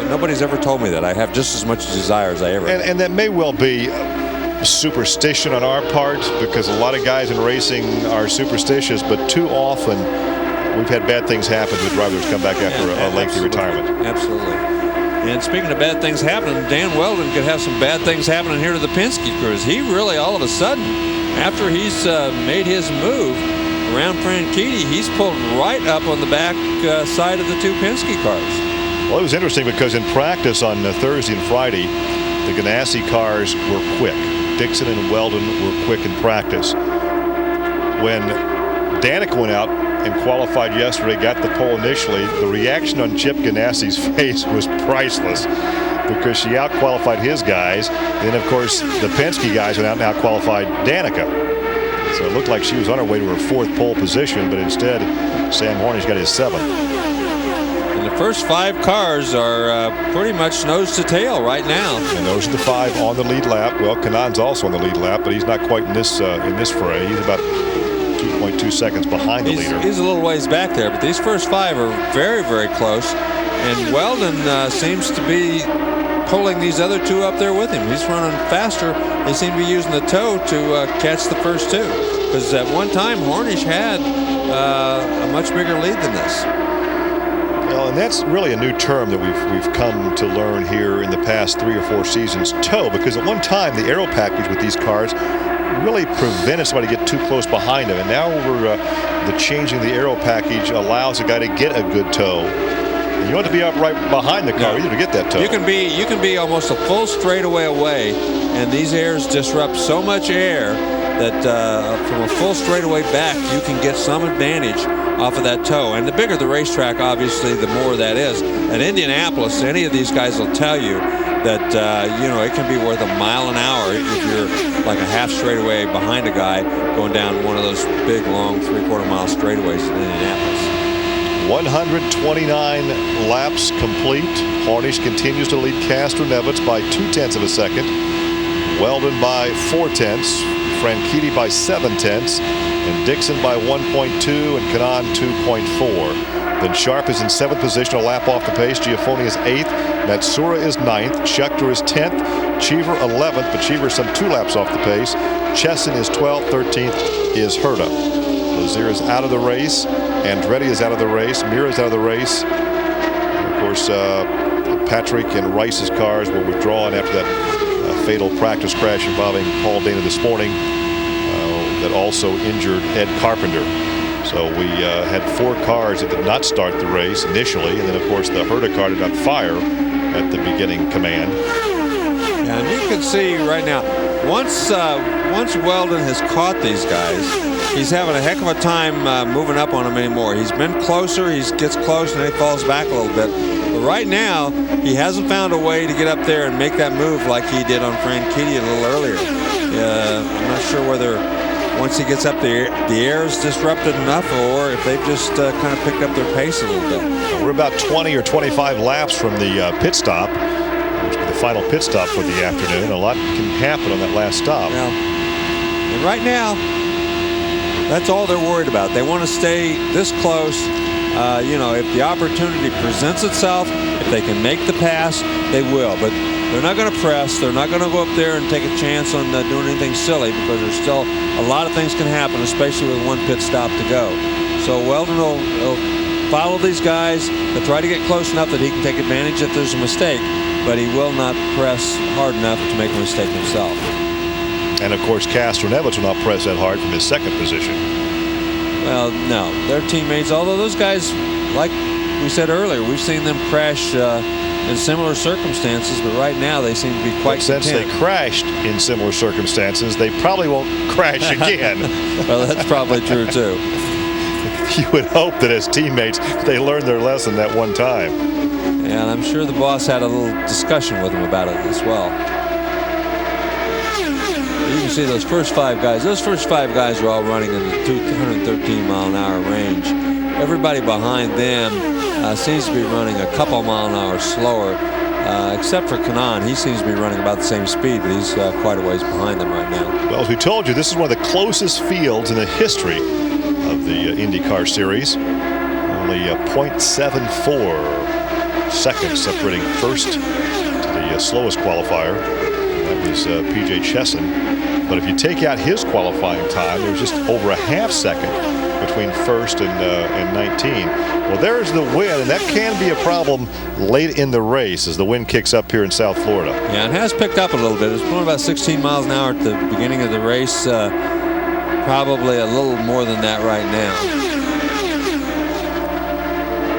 Nobody's ever told me that. I have just as much desire as I ever had. And that may well be superstition on our part, because a lot of guys in racing are superstitious, but too often we've had bad things happen to drivers come back after a lengthy retirement. Absolutely. And speaking of bad things happening, Dan Weldon could have some bad things happening here to the Penske crews. He really, all of a sudden, after he's made his move around Franchitti, he's pulled right up on the back side of the two Penske cars. Well, it was interesting because in practice on Thursday and Friday, the Ganassi cars were quick. Dixon and Weldon were quick in practice. When Danica went out and qualified yesterday, got the pole initially, the reaction on Chip Ganassi's face was priceless because she out-qualified his guys. And then, of course, the Penske guys went out and out-qualified Danica. So it looked like she was on her way to her 4th pole position, but instead, Sam Hornish got his 7th. And the first 5 cars are pretty much nose to tail right now. And those are the 5 on the lead lap. Well, Kanaan's also on the lead lap, but he's not quite in this fray. He's about 2.2 seconds behind the leader. He's a little ways back there, but these first 5 are very, very close. And Weldon seems to be pulling these other 2 up there with him. He's running faster. They seem to be using the toe to catch the first 2. Because at one time, Hornish had a much bigger lead than this. Well, and that's really a new term that we've come to learn here in the past 3 or 4 seasons, toe, because at one time the aero package with these cars really prevented somebody to get too close behind them, and now the changing the aero package allows a guy to get a good toe. And you want to be up right behind the car either to get that toe. You can be almost a full straightaway away, and these airs disrupt so much air that from a full straightaway back you can get some advantage off of that toe. And the bigger the racetrack, obviously, the more that is. At Indianapolis, any of these guys will tell you that it can be worth a mile an hour if you're like a half straightaway behind a guy going down one of those big, long 3/4 mile straightaways in Indianapolis. 129 laps complete. Hornish continues to lead Castroneves by 0.2 of a second. Weldon by 0.4, Franchitti by 0.7, and Dixon by 1.2, and Kanaan 2.4. Then Sharp is in 7th position, a lap off the pace. Giafoni is 8th. Matsura is 9th. Schechter is 10th. Cheever 11th, but Cheever is some 2 laps off the pace. Chesson is 12th. 13th is Herta. Lazier is out of the race. Andretti is out of the race. Mir is out of the race. And of course, Patrick and Rice's cars were withdrawn after that fatal practice crash involving Paul Dana this morning that also injured Ed Carpenter. So we had 4 cars that did not start the race initially, and then of course the Herta car did not fire at the beginning command. Yeah, and you can see right now, once Weldon has caught these guys, he's having a heck of a time moving up on them anymore. He's been closer, he gets close, and then he falls back a little bit. But right now, he hasn't found a way to get up there and make that move like he did on Franchitti a little earlier. I'm not sure whether once he gets up there, the air is disrupted enough, or if they've just kind of picked up their pace a little bit. We're about 20 or 25 laps from the pit stop, which will be the final pit stop for the afternoon. A lot can happen on that last stop. And right now, that's all they're worried about. They want to stay this close. If the opportunity presents itself, if they can make the pass, they will. But they're not going to press. They're not going to go up there and take a chance on doing anything silly, because there's still a lot of things can happen, especially with 1 pit stop to go. So Weldon will follow these guys. He'll try to get close enough that he can take advantage if there's a mistake, but he will not press hard enough to make a mistake himself. And of course, Castroneves will not press that hard from his 2nd position. Well, no, their teammates, although those guys, like we said earlier, we've seen them crash in similar circumstances, but right now they seem to be quite content. Since they crashed in similar circumstances, they probably won't crash again. Well, that's probably true too. You would hope that as teammates they learned their lesson that one time. Yeah, and I'm sure the boss had a little discussion with them about it as well. You can see those first 5 guys. Those first 5 guys are all running in the 213 mile an hour range. Everybody behind them seems to be running a couple mile an hour slower, except for Kanaan. He seems to be running about the same speed, but he's quite a ways behind them right now. Well, as we told you, this is one of the closest fields in the history of the IndyCar series. Only 0.74 seconds separating first to the slowest qualifier. That was P.J. Chesson. But if you take out his qualifying time, there was just over a half second between first and 19. Well, there's the win, and that can be a problem late in the race as the wind kicks up here in South Florida. Yeah, it has picked up a little bit. It's going about 16 miles an hour at the beginning of the race. Probably a little more than that right now.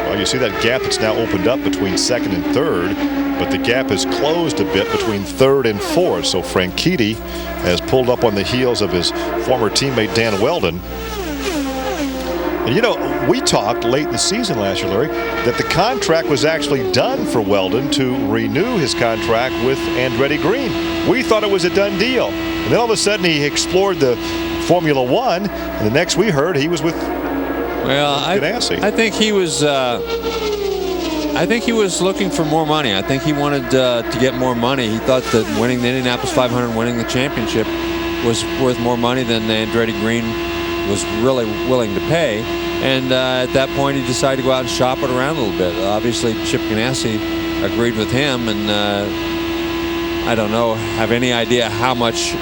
Well, you see that gap that's now opened up between 2nd and 3rd, but the gap has closed a bit between 3rd and 4th. So Franchitti has pulled up on the heels of his former teammate Dan Weldon. And we talked late in the season last year, Larry, that the contract was actually done for Weldon to renew his contract with Andretti Green. We thought it was a done deal. And then all of a sudden he explored the Formula One, and the next we heard he was with Ganassi. I think he was looking for more money. I think he wanted to get more money. He thought that winning the Indianapolis 500, winning the championship, was worth more money than the Andretti Green was really willing to pay. And at that point, he decided to go out and shop it around a little bit. Obviously, Chip Ganassi agreed with him, and I don't know, have any idea how much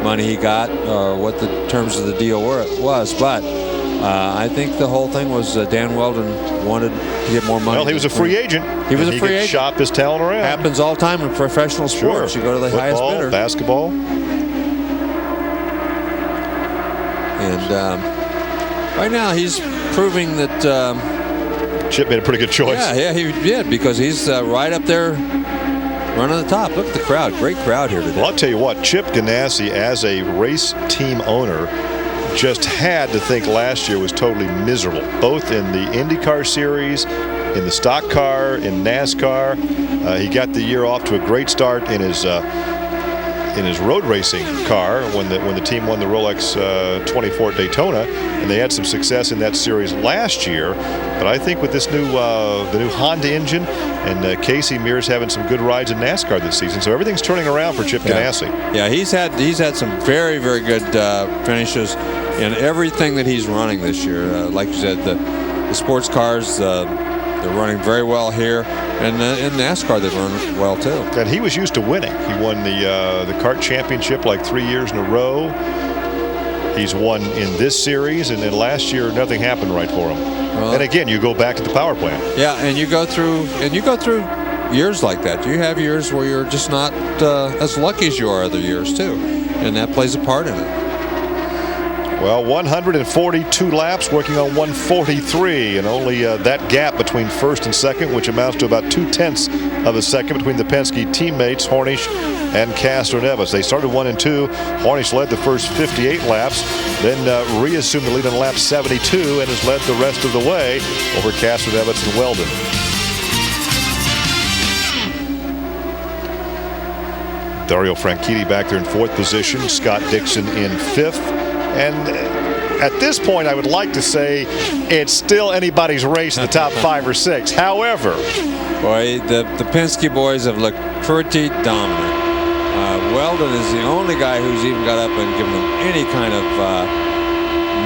money he got or what the terms of the deal was, but I think the whole thing was Dan Weldon wanted to get more money. Well, he was a free agent. He was a free agent. Shop his talent around. Happens all the time in professional sports. Sure. You go to the Football, highest bidder. Basketball. And right now he's proving that Chip made a pretty good choice. Yeah, he did, because he's right up there running the top. Look at the crowd. Great crowd here today. Well, I'll tell you what, Chip Ganassi, as a race team owner, just had to think last year was totally miserable, both in the IndyCar series, in the stock car, in NASCAR. He got the year off to a great start in his road racing car when the team won the Rolex 24 at Daytona, and they had some success in that series last year. But I think with this the new Honda engine, and Casey Mears having some good rides in NASCAR this season, so everything's turning around for Chip Ganassi. Yeah, he's had some very, very good finishes in everything that he's running this year. Like you said, the sports cars, they're running very well here, and in NASCAR they've run well too. And he was used to winning. He won the kart championship like 3 years in a row. He's won in this series, and then last year nothing happened right for him. And again, you go back to the power plant. Yeah, and you go through years like that. You have years where you're just not as lucky as you are other years too, and that plays a part in it. Well, 142 laps, working on 143, and only that gap between first and second, which amounts to about 0.2 of a second between the Penske teammates, Hornish and Castro-Neves. They started 1 and 2. Hornish led the first 58 laps, then reassumed the lead on lap 72 and has led the rest of the way over Castro-Neves and Weldon. Dario Franchitti back there in 4th position, Scott Dixon in 5th. And at this point, I would like to say it's still anybody's race in the top 5 or 6. However, boy, the Penske boys have looked pretty dominant. Weldon is the only guy who's even got up and given them any kind of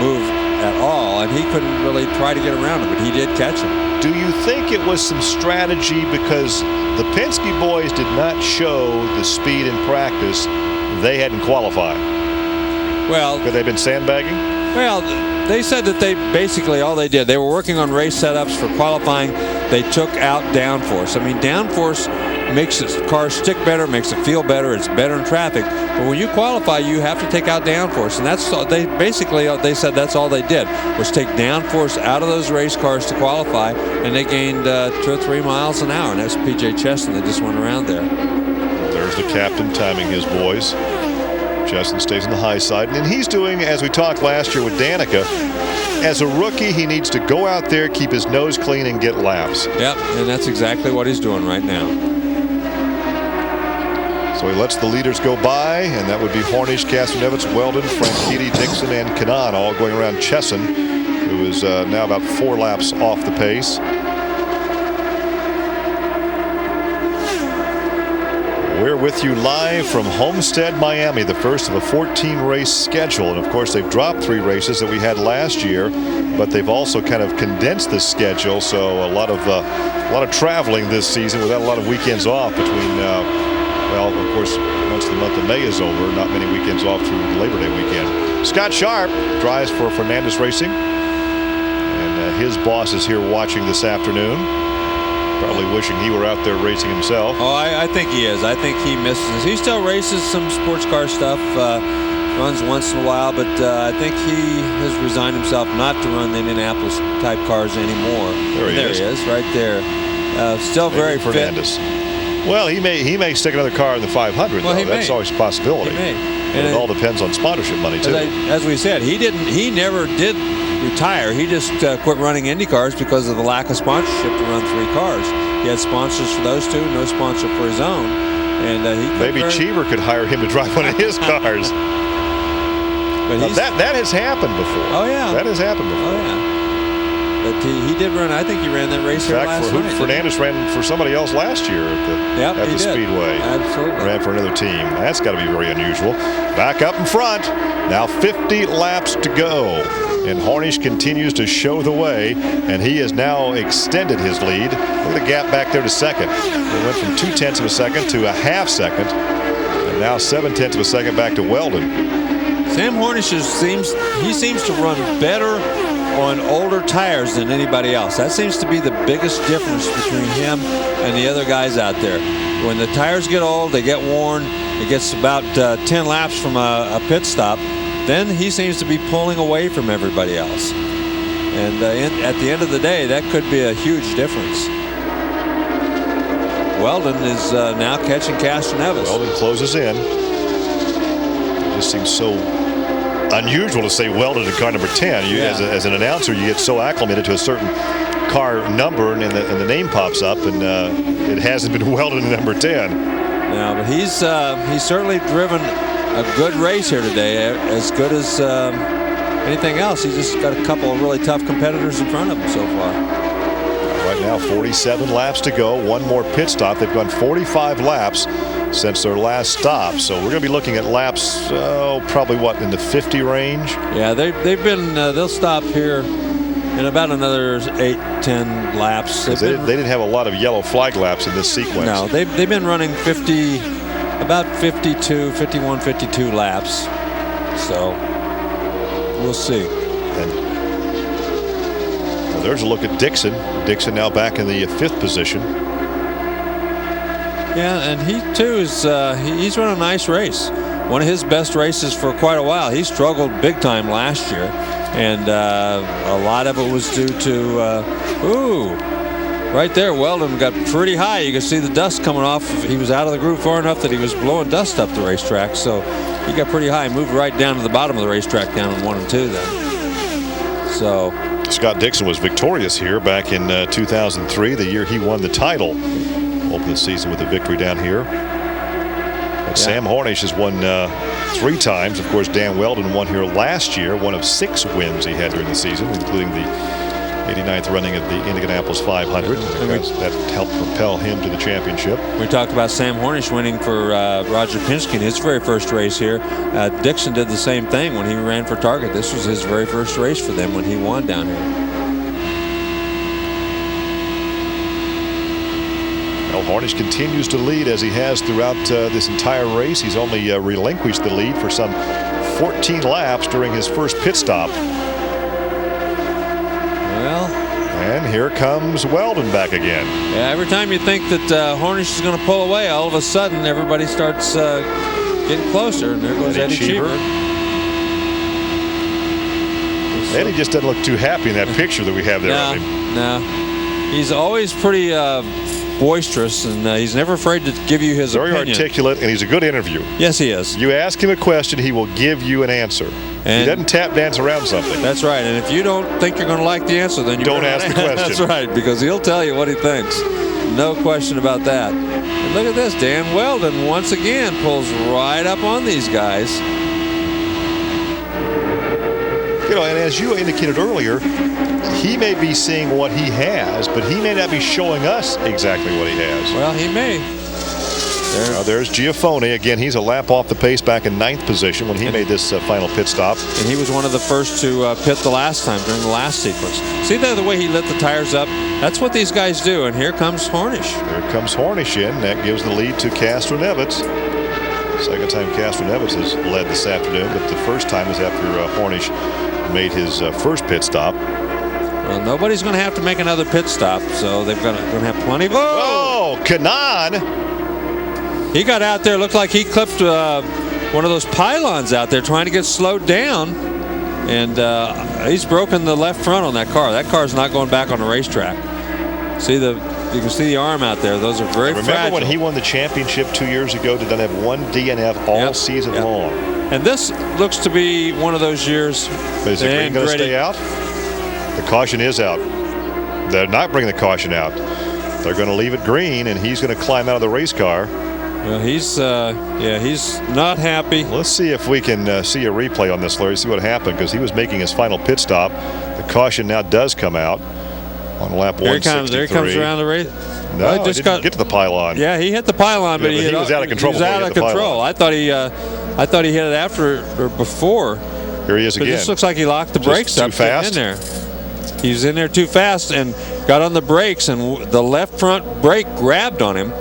move at all, and he couldn't really try to get around him, but he did catch him. Do you think it was some strategy, because the Penske boys did not show the speed in practice they hadn't qualified? Well, could they have been sandbagging? Well, they said that they basically all they did, they were working on race setups for qualifying. They took out downforce. I mean, downforce makes the car stick better, makes it feel better, it's better in traffic. But when you qualify, you have to take out downforce, and that's they basically they said that's all they did was take downforce out of those race cars to qualify, and they gained 2 or 3 miles an hour. And that's PJ Cheston that just went around there. There's the captain timing his boys. Justin stays on the high side, and he's doing, as we talked last year with Danica, as a rookie, he needs to go out there, keep his nose clean, and get laps. Yep, and that's exactly what he's doing right now. So he lets the leaders go by, and that would be Hornish, Castro-Neves, Weldon, Franchitti, Dixon, and Kanaan, all going around Chesson, who is now about 4 laps off the pace. We're with you live from Homestead, Miami, the first of a 14-race schedule. And, of course, they've dropped 3 races that we had last year, but they've also kind of condensed the schedule, so a lot of traveling this season without a lot of weekends off between, well, of course, once the month of May is over, not many weekends off through Labor Day weekend. Scott Sharp drives for Fernandez Racing, and his boss is here watching this afternoon. Probably wishing he were out there racing himself. Oh, I think he is. I think he misses. He still races some sports car stuff, runs once in a while, but I think he has resigned himself not to run the Indianapolis type cars anymore. There he is, right there. Still very Fernandez. Well, he may stick another car in the 500. Well, though. That's always a possibility. He may. And it all depends on sponsorship money too. As we said, he never did retire. He just quit running Indy cars because of the lack of sponsorship to run 3 cars. He had sponsors for those 2, no sponsor for his own, and maybe Cheever could hire him to drive one of his cars. But that has happened before. Oh yeah, that has happened before. Oh yeah. But he did run. I think he ran that race here last night. Fernandez ran for somebody else last year at the Speedway. Absolutely. Ran for another team. That's got to be very unusual. Back up in front. Now 50 laps to go. And Hornish continues to show the way, and he has now extended his lead. Look at the gap back there to second. It went from 0.2 of a second to a half second, and now 0.7 of a second back to Weldon. Sam Hornish seems to run better on older tires than anybody else. That seems to be the biggest difference between him and the other guys out there. When the tires get old, they get worn, it gets about 10 laps from a pit stop, then he seems to be pulling away from everybody else. And at the end of the day, that could be a huge difference. Weldon is now catching Castroneves. Weldon closes in. It just seems so unusual to say Weldon in car number 10. You, as an announcer, you get so acclimated to a certain car number, and the name pops up, and it hasn't been Weldon in number 10. No, but he's certainly driven a good race here today, as good as anything else. He's just got a couple of really tough competitors in front of him so far. Right now, 47 laps to go. One more pit stop. They've gone 45 laps since their last stop. So we're going to be looking at laps, probably what, in the 50 range? Yeah, they've been. They'll stop here in about another 8-10 laps. They didn't have a lot of yellow flag laps in this sequence. No, they've been running 50, about 52, 51, 52 laps. So we'll see. And there's a look at Dixon. Dixon now back in the 5th position. Yeah, and he too is he's run a nice race. One of his best races for quite a while. He struggled big time last year, and a lot of it was due to right there, Weldon got pretty high. You could see the dust coming off. He was out of the groove far enough that he was blowing dust up the racetrack, so he got pretty high, moved right down to the bottom of the racetrack down in 1 and 2 then. So Scott Dixon was victorious here back in 2003, the year he won the title. Opened the season with a victory down here. But Sam Hornish has won 3 times. Of course, Dan Weldon won here last year, one of 6 wins he had during the season, including the 89th running of the Indianapolis 500. That helped propel him to the championship. We talked about Sam Hornish winning for Roger Penske in his very first race here. Dixon did the same thing when he ran for Target. This was his very first race for them when he won down here. Well, Hornish continues to lead as he has throughout this entire race. He's only relinquished the lead for some 14 laps during his first pit stop. Well, and here comes Weldon back again. Yeah, every time you think that Hornish is going to pull away, all of a sudden everybody starts getting closer, and there goes Eddie Cheever. Eddie just doesn't look too happy in that picture that we have there of him. No, he's always pretty boisterous, and he's never afraid to give you his opinion. Very articulate, and he's a good interviewer. Yes, he is. You ask him a question, he will give you an answer. And he doesn't tap dance around something. That's right. And if you don't think you're going to like the answer, then you don't ask the question. That's right, because he'll tell you what he thinks. No question about that. And look at this. Dan Weldon once again pulls right up on these guys. You know, and as you indicated earlier, he may be seeing what he has, but he may not be showing us exactly what he has. Well, he may. There's Giafone. Again, he's a lap off the pace back in 9th position when he made this final pit stop. And he was one of the first to pit the last time during the last sequence. See there, the way he lit the tires up? That's what these guys do, and here comes Hornish. Here comes Hornish in. That gives the lead to Castroneves. Second time Castroneves has led this afternoon, but the first time was after Hornish made his first pit stop. Well, nobody's going to have to make another pit stop, so they're going to have plenty of... Oh, Kanaan! He got out there, looked like he clipped one of those pylons out there trying to get slowed down, and he's broken the left front on that car. That car's not going back on the racetrack. You can see the arm out there. Those are very fragile. Remember when he won the championship 2 years ago, did not have one DNF all season long. And this looks to be one of those years. But is the green going to stay out? The caution is out. They're not bringing the caution out. They're going to leave it green, and he's going to climb out of the race car. Well, he's not happy. Let's see if we can see a replay on this, Larry, see what happened, because he was making his final pit stop. The caution now does come out on lap 163. There he comes around the race. No, he didn't get to the pylon. Yeah, he hit the pylon, but he was out of control. He was out of control. I thought he hit it after or before. Here he is again. But this looks like he locked the brakes up too fast. in there. He was in there too fast and got on the brakes, and the left front brake grabbed on him.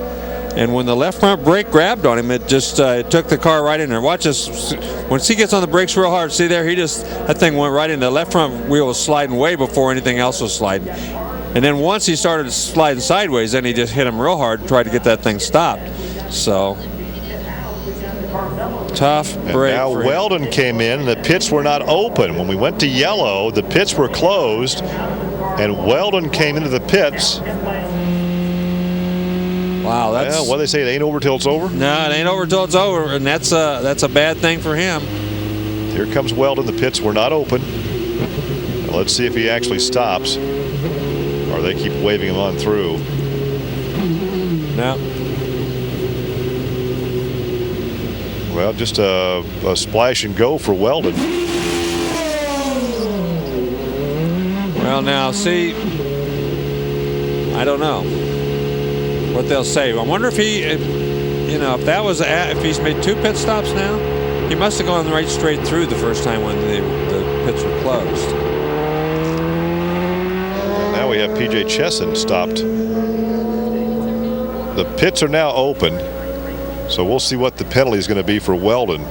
And when the left front brake grabbed on him, it just took the car right in there. Watch this. Once he gets on the brakes real hard, see there, that thing went right in. The left front wheel was sliding way before anything else was sliding. And then once he started sliding sideways, then he just hit him real hard and tried to get that thing stopped. So, tough break. Now Weldon came in, and the pits were not open. When we went to yellow, the pits were closed, and Weldon came into the pits. Wow, that's... Yeah, what do they say, it ain't over till it's over? No, it ain't over till it's over, and that's a bad thing for him. Here comes Weldon. The pits were not open. Now let's see if he actually stops, or they keep waving him on through. No. Well, just a splash and go for Weldon. Well, now, see, I don't know what they'll say. I wonder if if he's made 2 pit stops now, he must have gone right straight through the first time when the pits were closed. Now we have PJ Chesson stopped. The pits are now open, so we'll see what the penalty is going to be for Weldon.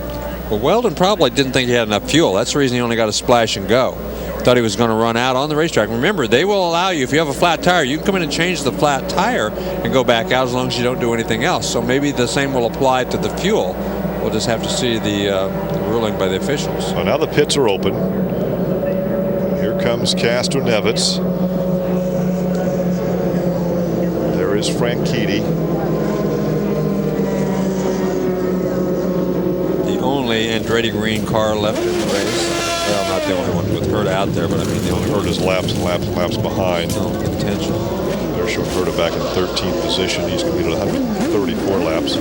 Well, Weldon probably didn't think he had enough fuel. That's the reason he only got a splash and go. Thought he was going to run out on the racetrack. Remember, they will allow you, if you have a flat tire, you can come in and change the flat tire and go back out as long as you don't do anything else. So maybe the same will apply to the fuel. We'll just have to see the ruling by the officials. So now the pits are open. Here comes Castro Nevitz. There is Franchitti. The only Andretti Green car left in the race. Well, not the only one with Herta out there, but I mean the only one. Herta's laps and laps and laps behind. No contention. There's Herta back in 13th position. He's completed 134 laps.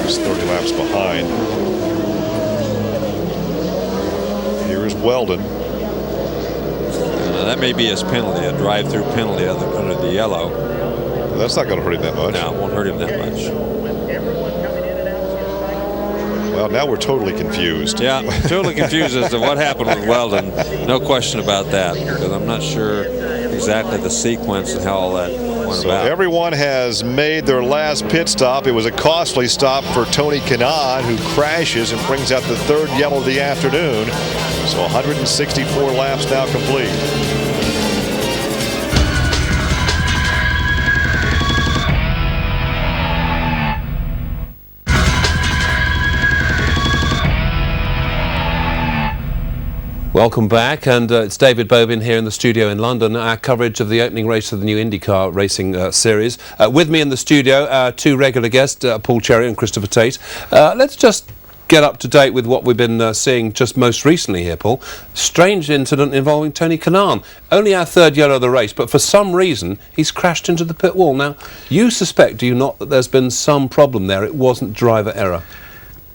He's 30 laps behind. Here is Weldon. That may be his penalty, a drive-through penalty under the yellow. Well, that's not going to hurt him that much. No, it won't hurt him that much. Well, now we're totally confused. Yeah, totally confused as to what happened with Weldon. No question about that, because I'm not sure exactly the sequence and how all that went about. Everyone has made their last pit stop. It was a costly stop for Tony Kanaan, who crashes and brings out the 3rd yellow of the afternoon. So 164 laps now complete. Welcome back, and it's David Bobin here in the studio in London. Our coverage of the opening race of the new IndyCar racing series. With me in the studio, our 2 regular guests, Paul Cherry and Christopher Tate. Let's just get up to date with what we've been seeing just most recently here, Paul. Strange incident involving Tony Kanaan. Only our 3rd yellow of the race, but for some reason he's crashed into the pit wall. Now, you suspect, do you not, that there's been some problem there? It wasn't driver error.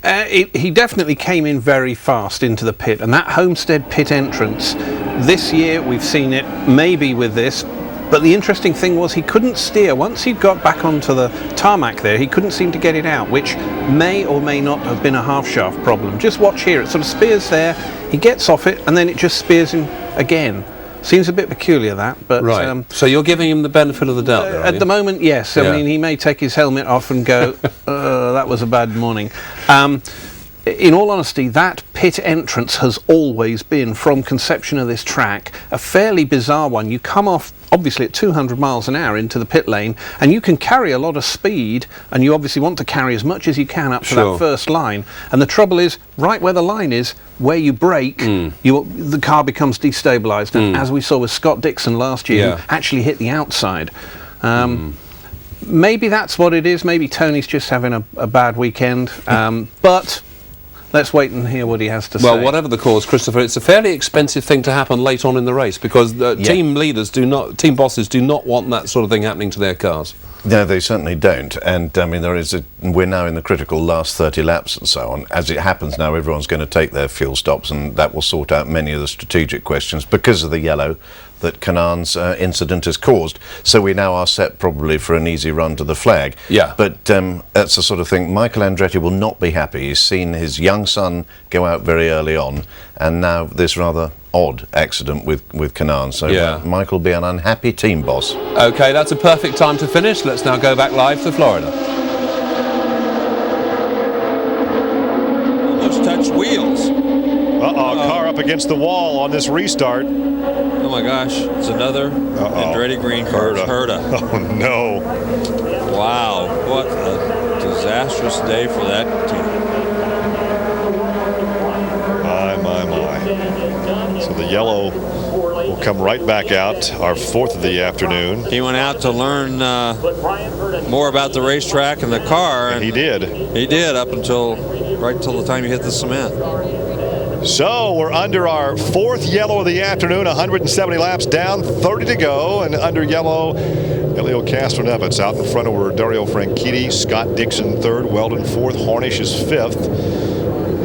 He definitely came in very fast into the pit, and that Homestead pit entrance, this year we've seen it maybe with this, but the interesting thing was he couldn't steer. Once he'd got back onto the tarmac there, he couldn't seem to get it out, which may or may not have been a half shaft problem. Just watch here, it sort of spears there, he gets off it, and then it just spears him again. Seems a bit peculiar, that, but... Right, so you're giving him the benefit of the doubt there, at the moment, yes. I mean, he may take his helmet off and go, that was a bad morning. In all honesty, that pit entrance has always been, from conception of this track, a fairly bizarre one. You come off, obviously, at 200 miles an hour into the pit lane, and you can carry a lot of speed, and you obviously want to carry as much as you can up to that first line. And the trouble is, right where the line is, where you brake, the car becomes destabilised. And as we saw with Scott Dixon last year, who actually hit the outside. Maybe that's what it is. Maybe Tony's just having a bad weekend. But let's wait and hear what he has to say. Well, whatever the cause, Christopher, it's a fairly expensive thing to happen late on in the race, because team bosses do not want that sort of thing happening to their cars. No, they certainly don't. And I mean, there is we're now in the critical last 30 laps and so on. As it happens now, everyone's going to take their fuel stops, and that will sort out many of the strategic questions because of the yellow that Canaan's incident has caused. So we now are set probably for an easy run to the flag. Yeah. But that's the sort of thing. Michael Andretti will not be happy. He's seen his young son go out very early on, and now this rather odd accident with Canaan. So Michael will be an unhappy team boss. Okay, that's a perfect time to finish. Let's now go back live to Florida. Almost touched wheels. Car up against the wall on this restart. Oh my gosh, it's another Andretti green car. Herta. Oh no. Wow, what a disastrous day for that team. My. So the yellow will come right back out, our 4th of the afternoon. He went out to learn more about the racetrack and the car. And he did. He did right until the time he hit the cement. So we're under our 4th yellow of the afternoon, 170 laps down, 30 to go, and under yellow, Elio Castroneves out in front over Dario Franchitti, Scott Dixon 3rd, Weldon 4th, Hornish is 5th,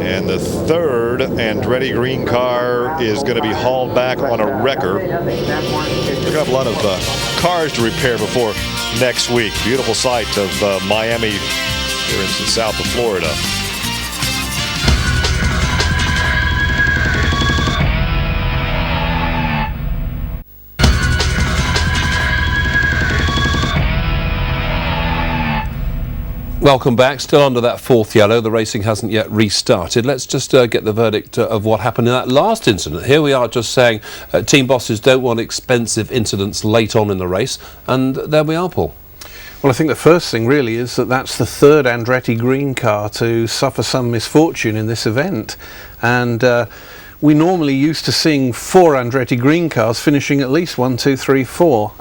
and the 3rd Andretti green car is going to be hauled back on a wrecker. We're going to have a lot of cars to repair before next week. Beautiful sight of Miami here in the south of Florida. Welcome back. Still under that 4th yellow. The racing hasn't yet restarted. Let's just get the verdict of what happened in that last incident. Here we are just saying team bosses don't want expensive incidents late on in the race, and there we are, Paul. Well, I think the first thing really is that that's the 3rd Andretti green car to suffer some misfortune in this event, and we normally used to seeing 4 Andretti green cars finishing at least 1, 2, 3, 4.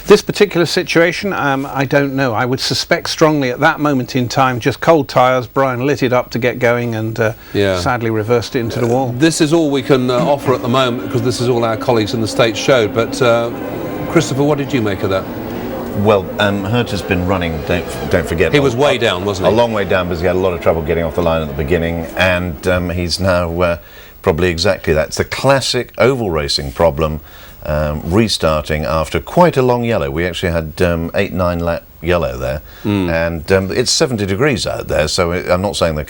This particular situation, I don't know. I would suspect strongly at that moment in time, just cold tyres. Brian lit it up to get going and sadly reversed it into the wall. This is all we can offer at the moment, because this is all our colleagues in the States showed. But Christopher, what did you make of that? Well, Herta's been running, don't forget. He was way down, wasn't he? A long way down, because he had a lot of trouble getting off the line at the beginning, and he's now probably exactly that. It's the classic oval racing problem, restarting after quite a long yellow. We actually had 8-9 lap yellow there, and it's 70 degrees out there, so I'm not saying the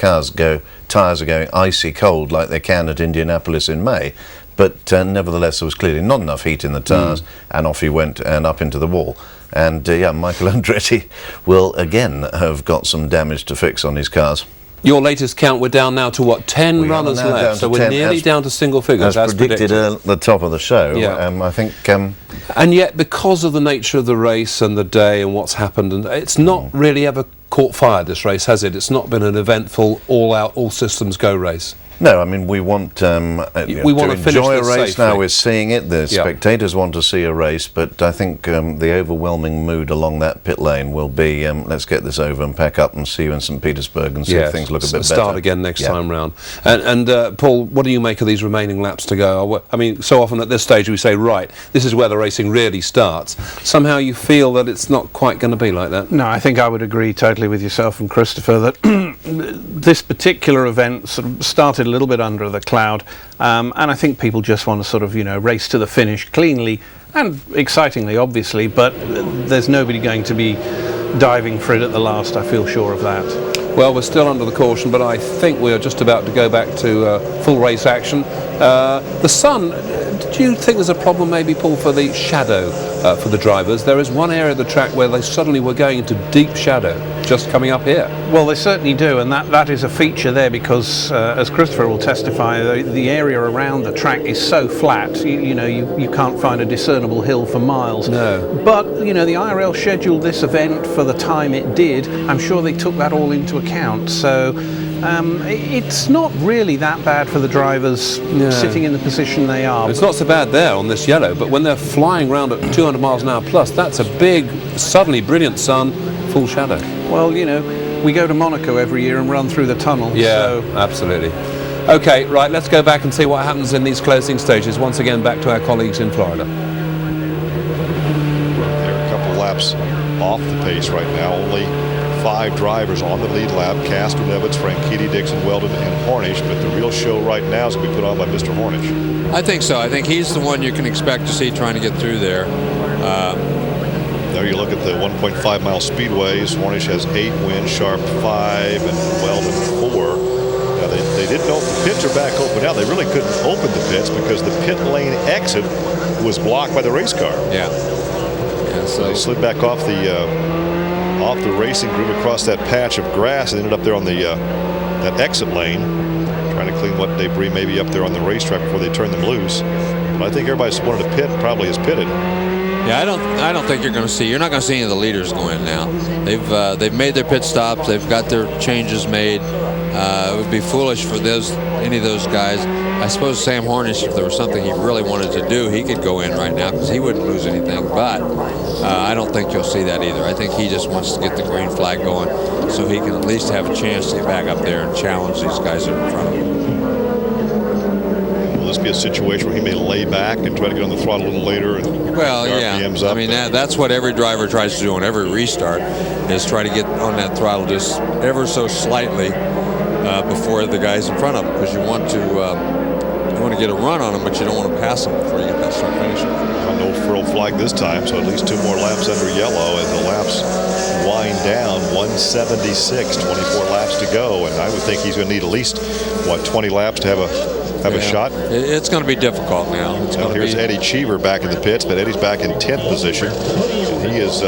tyres are going icy cold like they can at Indianapolis in May, but nevertheless there was clearly not enough heat in the tyres, and off he went and up into the wall. And Michael Andretti will again have got some damage to fix on his cars. Your latest count, we're down now to what, 10 runners left, so we're nearly down to single figures. As predicted at the top of the show. I think. And yet, because of the nature of the race and the day and what's happened, and it's not really ever caught fire, this race, has it? It's not been an eventful, all-out, all-systems-go race. No, I mean, we want to enjoy a race safely. now. We're seeing it. The spectators want to see a race, but I think the overwhelming mood along that pit lane will be, let's get this over and pack up and see you in St. Petersburg and see if things look a bit better. Start again next time round. And Paul, what do you make of these remaining laps to go? I mean, so often at this stage we say, right, this is where the racing really starts. Somehow you feel that it's not quite going to be like that. No, I think I would agree totally with yourself and Christopher that this particular event sort of started a little bit under the cloud, and I think people just want to sort of race to the finish cleanly and excitingly, obviously, but there's nobody going to be diving for it at the last. I feel sure of that. Well, we're still under the caution, but I think we're just about to go back to full race action. The sun, do you think there's a problem maybe, Paul, for the shadow for the drivers? There is one area of the track where they suddenly were going into deep shadow just coming up here. Well, they certainly do, and that is a feature there because, as Christopher will testify, the area around the track is so flat, you can't find a discernible hill for miles. No. But, the IRL scheduled this event for the time it did. I'm sure they took that all into account, so it's not really that bad for the drivers sitting in the position they are. It's not so bad there on this yellow, but when they're flying around at 200 miles an hour plus, that's a big, suddenly brilliant sun, full shadow. Well, we go to Monaco every year and run through the tunnel. Yeah, absolutely. Okay, right, let's go back and see what happens in these closing stages. Once again, back to our colleagues in Florida. They're a couple laps off the pace right now, only 5 drivers on the lead lap: Castroneves, Franchitti, Dixon, Weldon, and Hornish. But the real show right now is going to be put on by Mr. Hornish. I think so. I think he's the one you can expect to see trying to get through there. There you look at the 1.5 mile speedways. Hornish has 8 wins, Sharp 5, and Weldon 4. Now they didn't know if the pits are back open now. They really couldn't open the pits because the pit lane exit was blocked by the race car. Yeah. So they slid back off the racing groove across that patch of grass and ended up there on the that exit lane, trying to clean what debris may be up there on the racetrack before they turn them loose. But I think everybody's wanted to pit probably has pitted. Yeah, I don't think you're not going to see any of the leaders go in now. They've made their pit stops. They've got their changes made. It would be foolish for any of those guys. I suppose Sam Hornish, if there was something he really wanted to do, he could go in right now because he wouldn't lose anything. But I don't think you'll see that either. I think he just wants to get the green flag going so he can at least have a chance to get back up there and challenge these guys that are in front of him. Will this be a situation where he may lay back and try to get on the throttle a little later? Well, yeah. I mean, that's what every driver tries to do on every restart, is try to get on that throttle just ever so slightly before the guys in front of them, because you want to get a run on them, but you don't want to pass them before you get that start finish. No frill flag this time, so at least 2 more laps under yellow as the laps wind down. 176, 24 laps to go, and I would think he's going to need at least 20 laps to have a shot. It's going to be difficult now. Here's Eddie Cheever back in the pits, but Eddie's back in 10th position. And he is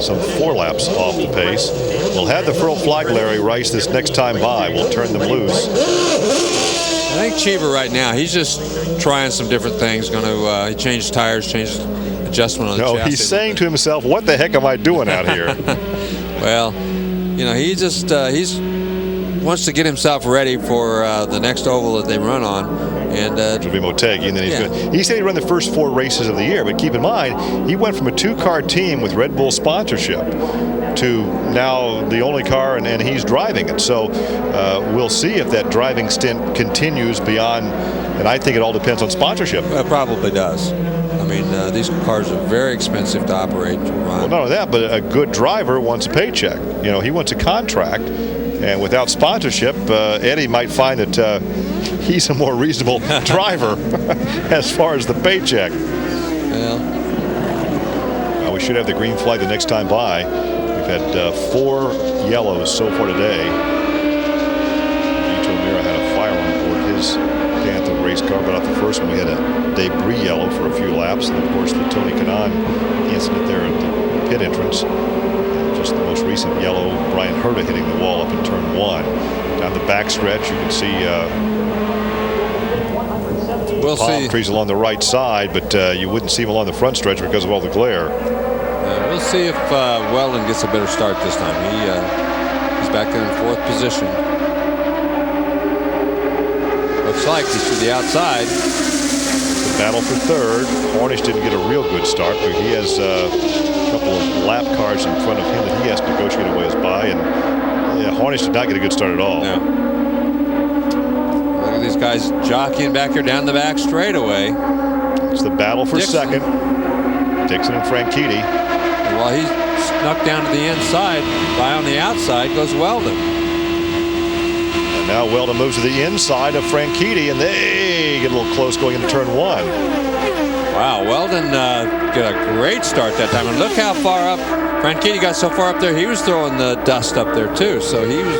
some 4 laps off the pace. We'll have the frill flag, Larry Rice, this next time by. We'll turn them loose. I think Cheever right now, he's just trying some different things. Going to he changed tires, changed adjustment on the chassis. He's saying to himself, "What the heck am I doing out here?" Well, he just he's wants to get himself ready for the next oval that they run on, and it'll be Motegi, and then he's good. He said he'd run the first 4 races of the year, but keep in mind he went from a 2-car team with Red Bull sponsorship to now the only car, and he's driving it. So we'll see if that driving stint continues beyond, and I think it all depends on sponsorship. It probably does. I mean, these cars are very expensive to operate, to run. Well, not only that, but a good driver wants a paycheck. He wants a contract, and without sponsorship, Eddie might find that he's a more reasonable driver as far as the paycheck. Well, we should have the green flag the next time by. We've had 4 yellows so far today. Vito Mira had a fire on board his Panther race car, but off the first one we had a debris yellow for a few laps, and of course the Tony Kanaan incident there at the pit entrance. Just the most recent yellow, Brian Herta hitting the wall up in turn 1. Down the backstretch, you can see palm trees along the right side, but you wouldn't see them along the front stretch because of all the glare. We'll see if Weldon gets a better start this time. He's back there in 4th position. Looks like he's to the outside. The battle for 3rd. Hornish didn't get a real good start, but he has a couple of lap cars in front of him that he has to negotiate a ways by, and Hornish did not get a good start at all. No. Look at these guys jockeying back here down the back straightaway. It's the battle for Dixon. 2nd. Dixon and Franchitti. And while he snuck down to the inside, by on the outside goes Weldon. And now Weldon moves to the inside of Franchitti, and they get a little close going into turn 1. Wow, Weldon got a great start that time. And look how far up Franchitti got so far up there. He was throwing the dust up there too. So he was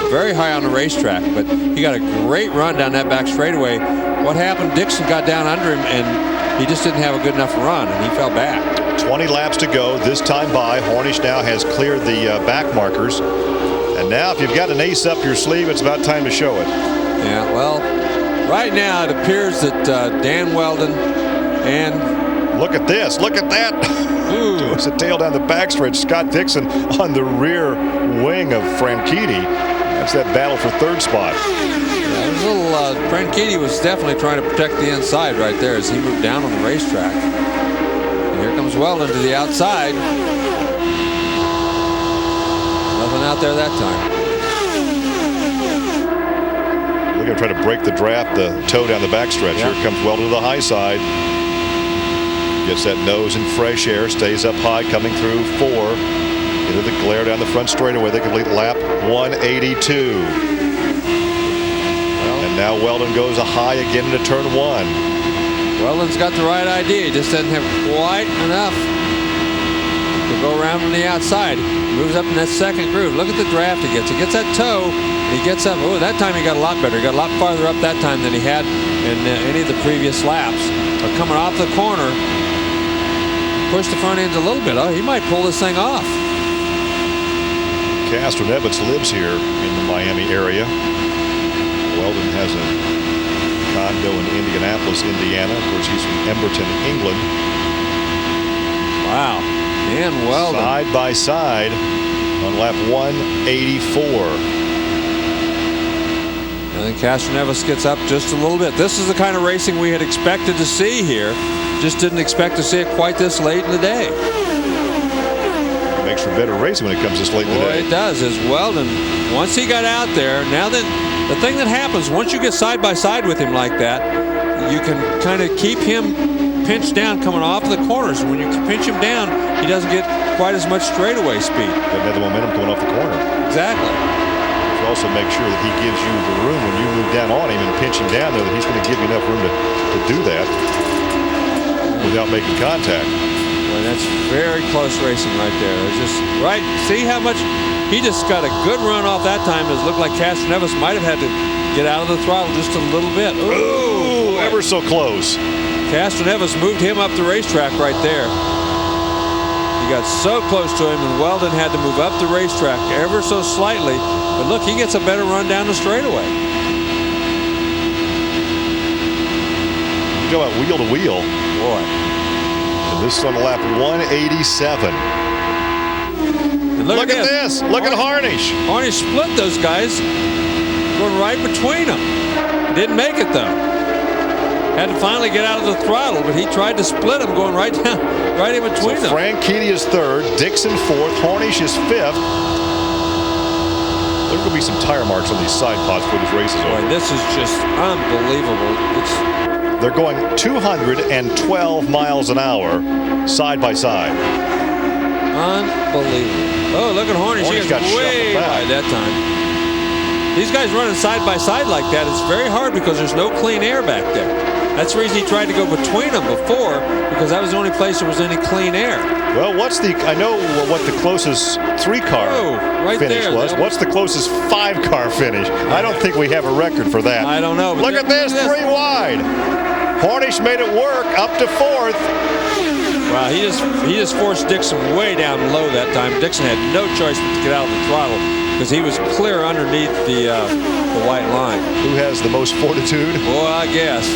very high on the racetrack. But he got a great run down that back straightaway. What happened? Dixon got down under him, and he just didn't have a good enough run, and he fell back. 20 laps to go this time by. Hornish now has cleared the back markers. And now if you've got an ace up your sleeve, it's about time to show it. Yeah, well, right now it appears that Dan Weldon and... Look at this. Look at that. It's a tail down the backstretch. Scott Dixon on the rear wing of Franchitti. That's that battle for 3rd spot. Yeah, there's a little, Franchitti was definitely trying to protect the inside right there as he moved down on the racetrack. And here comes Weldon to the outside. Nothing out there that time. We're going to try to break the draft, the toe down the backstretch. Yeah. Here comes Weldon to the high side. Gets that nose in fresh air, stays up high, coming through 4. Into the glare down the front straightaway. They complete lap 182. And now Weldon goes a high again into turn 1. Weldon's got the right idea. He just doesn't have quite enough to go around from the outside. Moves up in that second groove. Look at the draft he gets. He gets that toe. He gets up. Oh, that time he got a lot better. He got a lot farther up that time than he had in any of the previous laps. But coming off the corner, push the front ends a little bit. Oh, he might pull this thing off. Castro-Neves lives here in the Miami area. Weldon has a condo in Indianapolis, Indiana. Of course, he's from Emberton, England. Wow. And Weldon. Side by side on lap 184. I think Castro-Neves gets up just a little bit. This is the kind of racing we had expected to see here. Just didn't expect to see it quite this late in the day. Makes for better racing when it comes this late in the day. It does. As Weldon, once he got out there, now that the thing that happens once you get side by side with him like that, you can kind of keep him pinched down coming off the corners. When you pinch him down, he doesn't get quite as much straightaway speed. Doesn't have the momentum coming off the corner. Exactly. You also make sure that he gives you the room when you move down on him and pinch him down there, that he's going to give you enough room to do that without making contact. Well, that's very close racing right there. It's just right. See how much he just got a good run off that time. It looked like Castro-Neves might have had to get out of the throttle just a little bit. Ooh, ever so close. Castro-Neves moved him up the racetrack right there. He got so close to him, and Weldon had to move up the racetrack ever so slightly. But look, he gets a better run down the straightaway. You go out wheel to wheel. Boy. And this is on lap 187. And look at this. Look at Harnish. Harnish split those guys, going right between them. Didn't make it, though. Had to finally get out of the throttle, but he tried to split them, going right down, right in between them. Franchitti is third, Dixon fourth, Harnish is fifth. There's going to be some tire marks on these side pods before this race is over. Boy, this is just unbelievable. They're going 212 miles an hour side by side. Unbelievable. Oh, look at Harnish. He got way wide that time. These guys running side by side like that, it's very hard because there's no clean air back there. That's the reason he tried to go between them before, because that was the only place there was any clean air. Well, I know what the closest 3-car finish was. What's the closest 5-car finish? I don't think we have a record for that. I don't know. Look at this, 3 wide. Harnish made it work up to 4th. Wow, he just forced Dixon way down low that time. Dixon had no choice but to get out of the throttle because he was clear underneath the white line. Who has the most fortitude? Boy, I guess.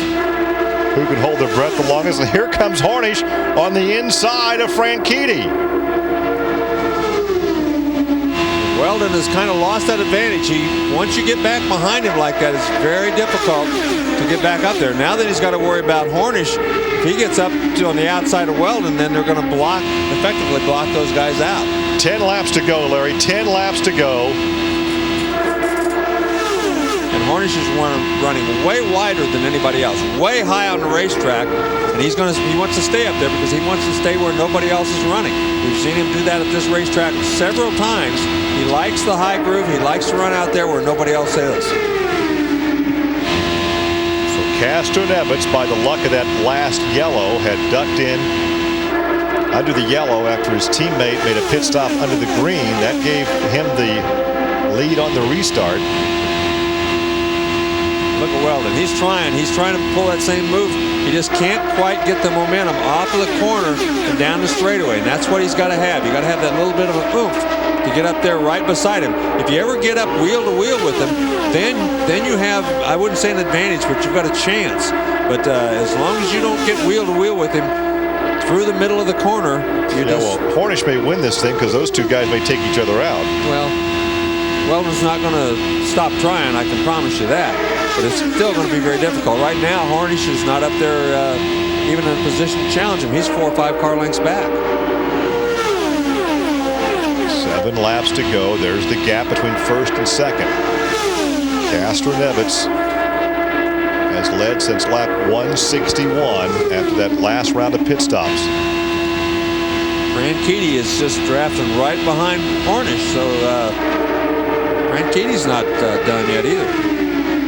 Who can hold their breath the longest? And here comes Harnish on the inside of Franchitti. Weldon has kind of lost that advantage. Once you get back behind him like that, it's very difficult to get back up there. Now that he's got to worry about Harnish, if he gets up on the outside of Weldon, then they're going to effectively block those guys out. 10 laps to go, Larry. 10 laps to go. And Harnish is running way wider than anybody else, way high on the racetrack, and he wants to stay up there because he wants to stay where nobody else is running. We've seen him do that at this racetrack several times. He likes the high groove. He likes to run out there where nobody else is. So Castro-Neves, by the luck of that last yellow, had ducked in under the yellow after his teammate made a pit stop under the green. That gave him the lead on the restart. Look at Weldon. He's trying to pull that same move. He just can't quite get the momentum off of the corner and down the straightaway, and that's what he's got to have. You got to have that little bit of a oomph to get up there right beside him. If you ever get up wheel to wheel with him, then you have, I wouldn't say an advantage, but you've got a chance. But as long as you don't get wheel to wheel with him through the middle of the corner, well, Harnish may win this thing because those two guys may take each other out. Well, Weldon's not going to stop trying, I can promise you that. But it's still going to be very difficult. Right now, Harnish is not up there even in a position to challenge him. He's 4 or 5 car lengths back. 7 laps to go. There's the gap between first and second. Castro-Neves has led since lap 161 after that last round of pit stops. Franchitti is just drafting right behind Hornish, so Franchitti's not done yet either.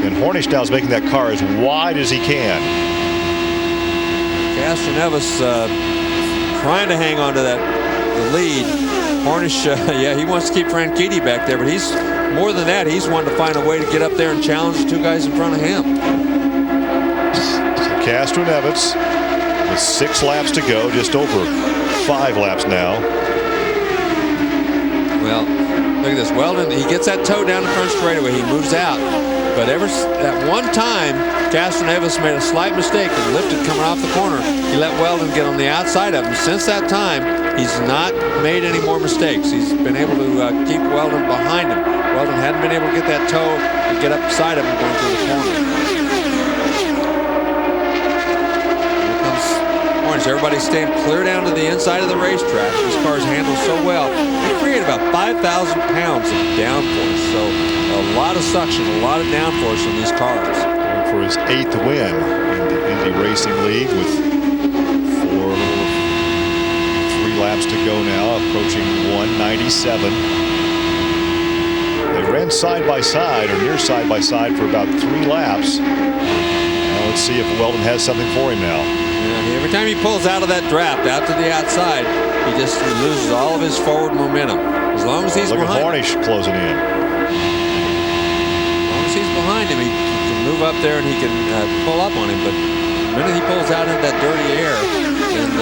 And Hornish now is making that car as wide as he can. Castroneves trying to hang on to the lead. Hornish, yeah, he wants to keep Franchitti back there, but he's more than that. He's wanting to find a way to get up there and challenge the two guys in front of him. Castroneves with 6 laps to go, just over 5 laps now. Well, look at this. Weldon, he gets that toe down the front straightaway. He moves out. But at one time, Castroneves made a slight mistake and lifted coming off the corner. He let Weldon get on the outside of him. Since that time, he's not made any more mistakes. He's been able to keep Weldon behind him. Weldon hadn't been able to get that toe and get up beside him going through the corner. Here comes Hornish. Everybody's staying clear down to the inside of the racetrack. These cars handle so well. They create about 5,000 pounds of downforce. So a lot of suction, a lot of downforce on these cars. Going for his 8th win in the Indy Racing League with 3 laps to go now, approaching 197. They ran side by side or near side by side for about 3 laps. Now let's see if Weldon has something for him now. Yeah, every time he pulls out of that draft, out to the outside, he just loses all of his forward momentum. As long as he's behind. Look at Hornish closing in. As long as he's behind him, he can move up there and he can pull up on him. But the minute he pulls out into that dirty air, then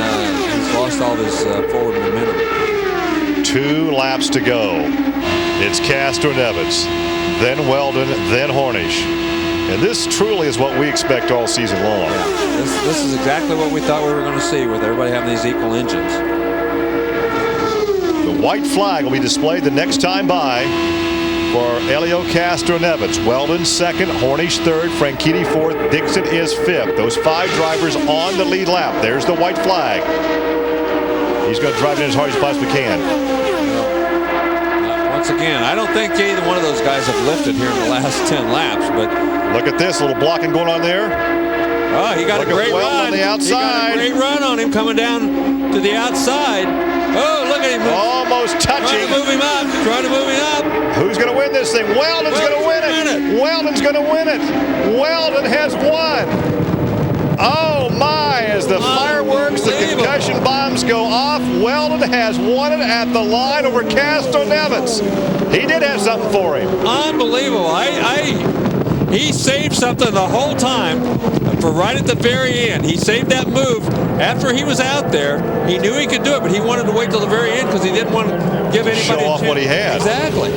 he's lost all of his forward momentum. 2 laps to go. It's Castroneves, then Weldon, then Hornish. And this truly is what we expect all season long. Yeah, this is exactly what we thought we were going to see with everybody having these equal engines. The white flag will be displayed the next time by for Helio Castroneves. Weldon 2nd, Hornish 3rd, Franchitti 4th, Dixon is 5th. Those 5 drivers on the lead lap. There's the white flag. He's going to drive it in as hard as he possibly can. Once again, I don't think either one of those guys have lifted here in the last 10 laps, but look at this little blocking going on there. Oh, he got a great run on the outside. He got a great run on him coming down to the outside. Oh, look at him. Almost touching. Trying to move him up. Trying to move him up. Who's going to win this thing? Weldon's going to win it. Weldon's going to win it. Weldon has won. Oh my, as the fireworks, the concussion bombs go off, Weldon has won it at the line over Castroneves. He did have something for him. Unbelievable. He saved something the whole time for right at the very end. He saved that move after he was out there. He knew he could do it, but he wanted to wait till the very end because he didn't want to give anybody show off what he had. Exactly.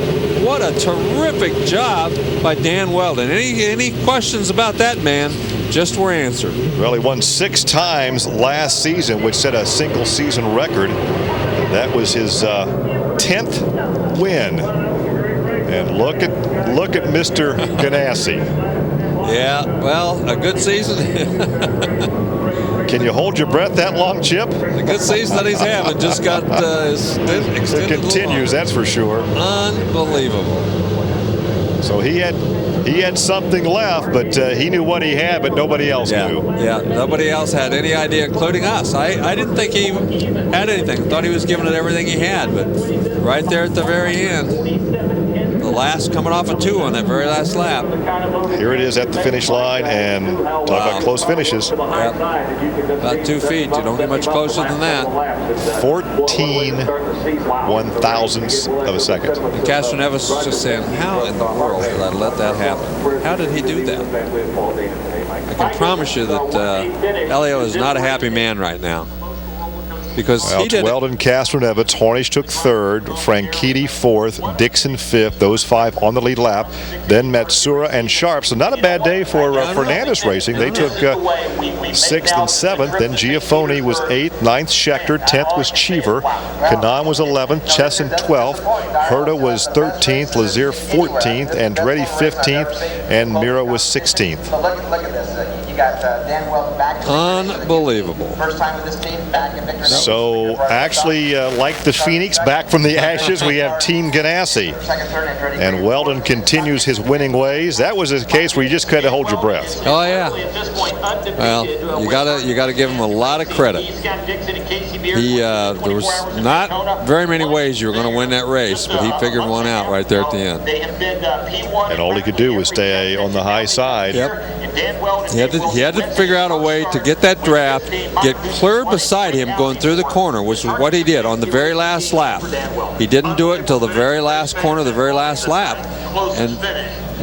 What a terrific job by Dan Weldon. Any questions about that man just were answered. Well, he won 6 times last season, which set a single season record. That was his 10th win. And look at Mr. Ganassi. Yeah, well, a good season. Can you hold your breath that long, Chip? The good season that he's having just got extended. It continues, that's for sure. Unbelievable. So he had something left, but he knew what he had, but nobody else knew. Yeah, nobody else had any idea, including us. I didn't think he had anything. Thought he was giving it everything he had, but right there at the very end, the last coming off a 2 on that very last lap. Here it is at the finish line, and talk about close finishes. Yep. About 2 feet. You don't get much closer than that. 14 1,000ths of a second. And Castroneves was just saying, how in the world did I let that happen? How did he do that? I can promise you that Helio is not a happy man right now. Because he did Weldon, Castroneves, Hornish took 3rd, Franchitti 4th, Dixon 5th. Those 5 on the lead lap. Then Matsura and Sharp. So not a bad day for Fernandez Racing. They took 6th and 7th. Then Giafoni was 8th, 9th Schechter, 10th was Cheever, Kanan was 11th, Chesson 12th, Herta was 13th, Lazier 14th, Andretti 15th, and Mira was 16th. You got Dan Weldon back. Unbelievable. First time with this team back in victory. So actually, like the Phoenix, back from the ashes, we have Team Ganassi. And Weldon continues his winning ways. That was a case where you just had to hold your breath. Oh yeah. Well, you gotta give him a lot of credit. There was not very many ways you were going to win that race, but he figured one out right there at the end. And all he could do was stay on the high side. Yep. He had to figure out a way to get that draft, get clear beside him going through the corner, which is what he did on the very last lap. He didn't do it until the very last corner, the very last lap. And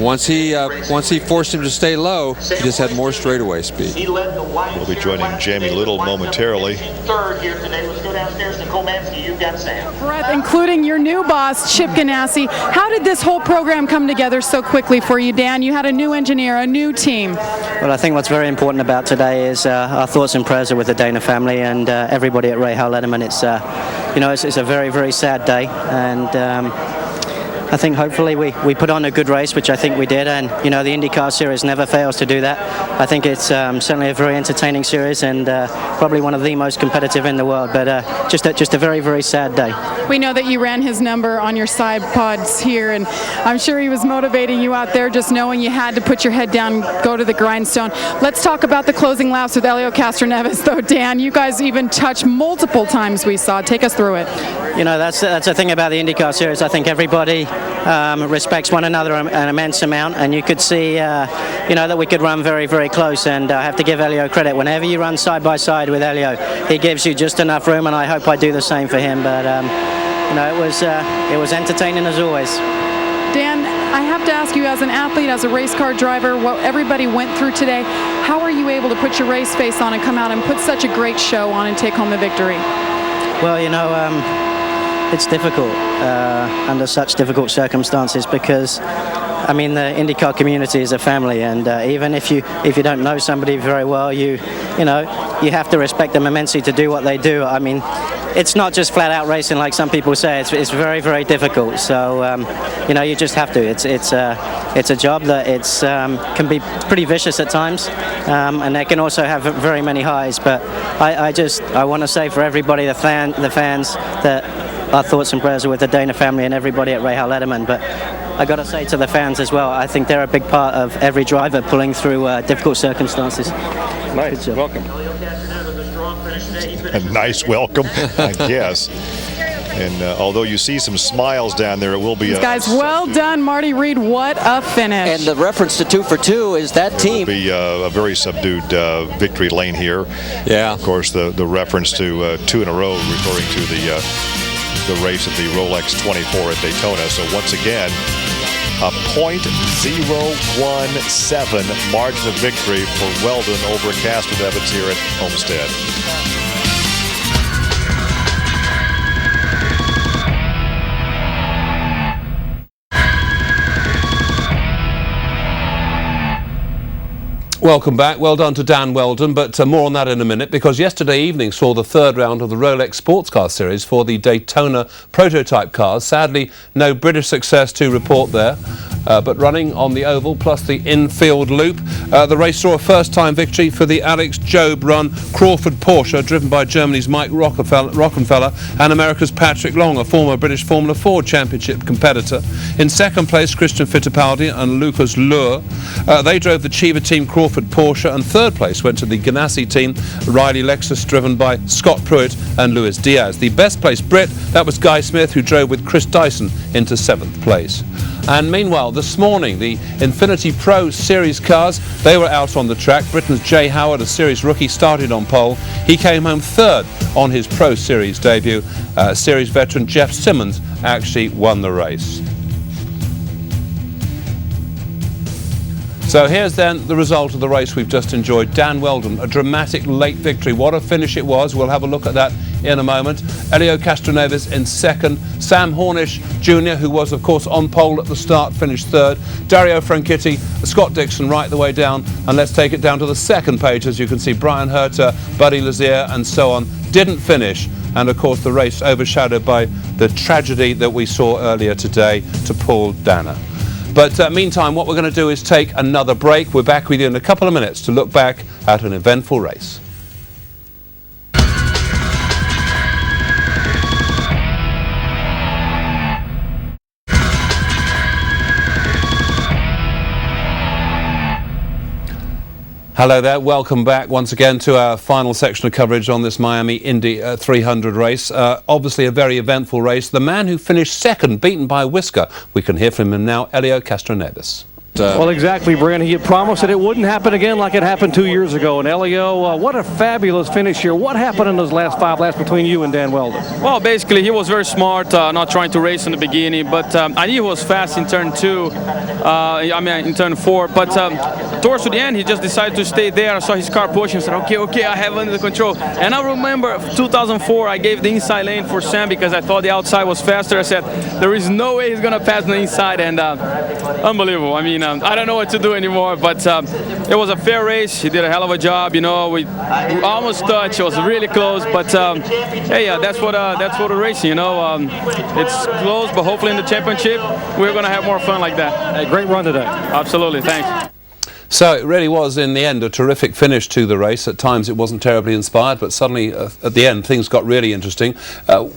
once he forced him to stay low, he just had more straightaway speed. We'll be joining Jamie Little momentarily. Third here today. Let's go downstairs to Komansky. You've got Sam. Brett, including your new boss, Chip Ganassi. How did this whole program come together so quickly for you, Dan? You had a new engineer, a new team. Well, I think what's very important about today is our thoughts and prayers are with the Dana family and everybody at Rahal Letterman. It's a very, very sad day, and I think hopefully we put on a good race, which I think we did, and the IndyCar series never fails to do that. I think it's certainly a very entertaining series and probably one of the most competitive in the world, but just a very, very sad day. We know that you ran his number on your side pods here, and I'm sure he was motivating you out there, just knowing you had to put your head down, go to the grindstone. Let's talk about the closing laps with Helio Castroneves, though, Dan. You guys even touched multiple times, we saw. Take us through it. That's the thing about the IndyCar series. I think everybody respects one another an immense amount, and you could see that we could run very, very close, and I have to give Helio credit. Whenever you run side by side with Helio, he gives you just enough room, and I hope I do the same for him, but it was entertaining as always. Dan, I have to ask you, as an athlete, as a race car driver, what everybody went through today, how are you able to put your race face on and come out and put such a great show on and take home the victory? Well, it's difficult under such difficult circumstances because, the IndyCar community is a family, and even if you don't know somebody very well, you have to respect them immensely to do what they do. It's not just flat out racing like some people say. It's very, very difficult. So you just have to. It's a job that can be pretty vicious at times, and they can also have very many highs. But I want to say for everybody, the fans, that our thoughts and prayers are with the Dana family and everybody at Rahal Letterman. But I got to say to the fans as well, I think they're a big part of every driver pulling through difficult circumstances. Nice. Welcome. A nice welcome, I guess. And although you see some smiles down there, it will be guys, well done, Marty Reed. What a finish. And the reference to 2 for 2 is that team. It will be a very subdued victory lane here. Yeah. Of course, the reference to 2 in a row, referring to the race at the Rolex 24 at Daytona. So once again, a .017 margin of victory for Weldon over Castroneves here at Homestead. Welcome back. Well done to Dan Weldon, but more on that in a minute, because yesterday evening saw the third round of the Rolex Sports Car Series for the Daytona prototype cars. Sadly, no British success to report there, but running on the oval plus the infield loop. The race saw a first-time victory for the Alex Job-run Crawford Porsche, driven by Germany's Mike Rockenfeller and America's Patrick Long, a former British Formula Ford Championship competitor. In second place, Christian Fittipaldi and Lucas Luhr. They drove the Chiva team Crawford Porsche, and third place went to the Ganassi team, Riley Lexus, driven by Scott Pruitt and Luis Diaz. The best placed Brit, that was Guy Smith, who drove with Chris Dyson into 7th place. And meanwhile, this morning, the Infiniti Pro Series cars, they were out on the track. Britain's Jay Howard, a Series rookie, started on pole. He came home third on his Pro Series debut. Series veteran Jeff Simmons actually won the race. So here's then the result of the race we've just enjoyed. Dan Weldon, a dramatic late victory. What a finish it was. We'll have a look at that in a moment. Helio Castroneves in second. Sam Hornish Jr., who was, of course, on pole at the start, finished third. Dario Franchitti, Scott Dixon right the way down. And let's take it down to the second page. As you can see, Brian Herter, Buddy Lazier, and so on, didn't finish. And, of course, the race overshadowed by the tragedy that we saw earlier today to Paul Dana. But meantime, what we're going to do is take another break. We're back with you in a couple of minutes to look back at an eventful race. Hello there, welcome back once again to our final section of coverage on this Miami Indy 300 race. Obviously a very eventful race. The man who finished second, beaten by a whisker. We can hear from him now, Elio Castroneves. Well, exactly, Brandon. He had promised that it wouldn't happen again like it happened 2 years ago. And Elio, what a fabulous finish here. What happened in those last 5 laps between you and Dan Weldon? Well, basically, he was very smart, not trying to race in the beginning, but I knew he was fast in turn 2, in turn 4, but towards the end, he just decided to stay there. I saw his car pushing and said, okay, I have under control. And I remember 2004, I gave the inside lane for Sam because I thought the outside was faster. I said, there is no way he's going to pass the inside, and unbelievable. I mean, I don't know what to do anymore, but it was a fair race. He did a hell of a job. You know, we almost touched. It was really close, but hey, that's what we're racing. You know, it's close, but hopefully in the championship we're going to have more fun like that. Hey, great run today. Absolutely, thanks. So it really was, in the end, a terrific finish to the race. At times it wasn't terribly inspired, but suddenly at the end things got really interesting.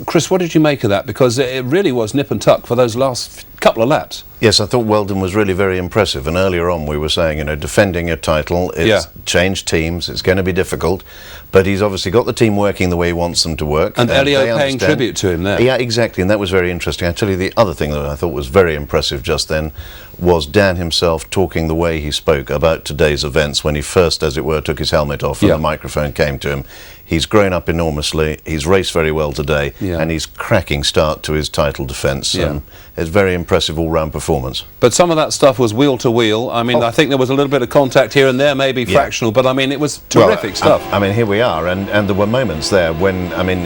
Chris, what did you make of that? Because it really was nip and tuck for those last couple of laps. Yes, I thought Weldon was really very impressive, and earlier on we were saying, you know, defending your title, it's changed teams, it's going to be difficult, but he's obviously got the team working the way he wants them to work. And Elio paying tribute to him there. Yeah, exactly, and that was very interesting. I tell you, the other thing that I thought was very impressive just then was Dan himself talking the way he spoke about today's events when he first, as it were, took his helmet off and the microphone came to him. He's grown up enormously, he's raced very well today, and he's cracking start to his title defence. It's very impressive all-round performance. But some of that stuff was wheel to wheel. I mean, I think there was a little bit of contact here and there, maybe fractional, but I mean, it was terrific stuff. I mean, here we are, and there were moments there when, I mean,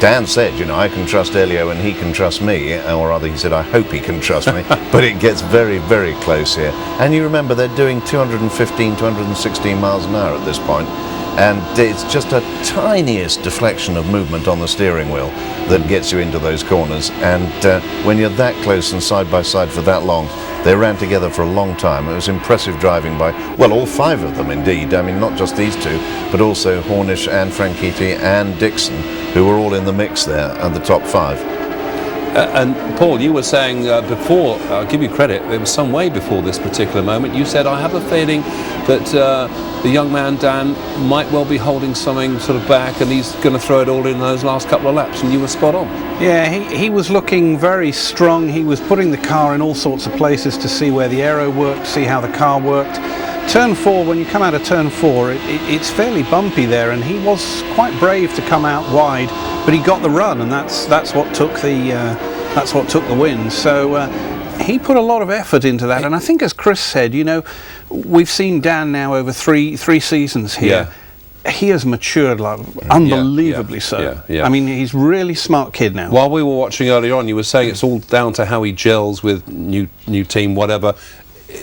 Dan said, you know, I can trust Elio and he can trust me, or rather he said, I hope he can trust me, but it gets very, very close here. And you remember they're doing 215, 216 miles an hour at this point, and it's just a tiniest deflection of movement on the steering wheel that gets you into those corners, and when you're that close and side by side for that long, they ran together for a long time. It was impressive driving by, well, all 5 of them indeed. I mean, not just these 2, but also Hornish and Franchitti and Dixon, who were all in the mix there at the top 5. And Paul, you were saying before, I'll give you credit, it was some way before this particular moment, you said, I have a feeling that the young man Dan might well be holding something sort of back and he's going to throw it all in those last couple of laps, and you were spot on. Yeah, he was looking very strong. He was putting the car in all sorts of places to see where the aero worked, see how the car worked. Turn 4, when you come out of turn 4, it's fairly bumpy there, and he was quite brave to come out wide, but he got the run, and that's what took the win. So he put a lot of effort into that, and I think, as Chris said, you know, we've seen Dan now over three seasons here. He has matured unbelievably so. I mean, he's a really smart kid now. While we were watching earlier on, you were saying it's all down to how he gels with new team, whatever.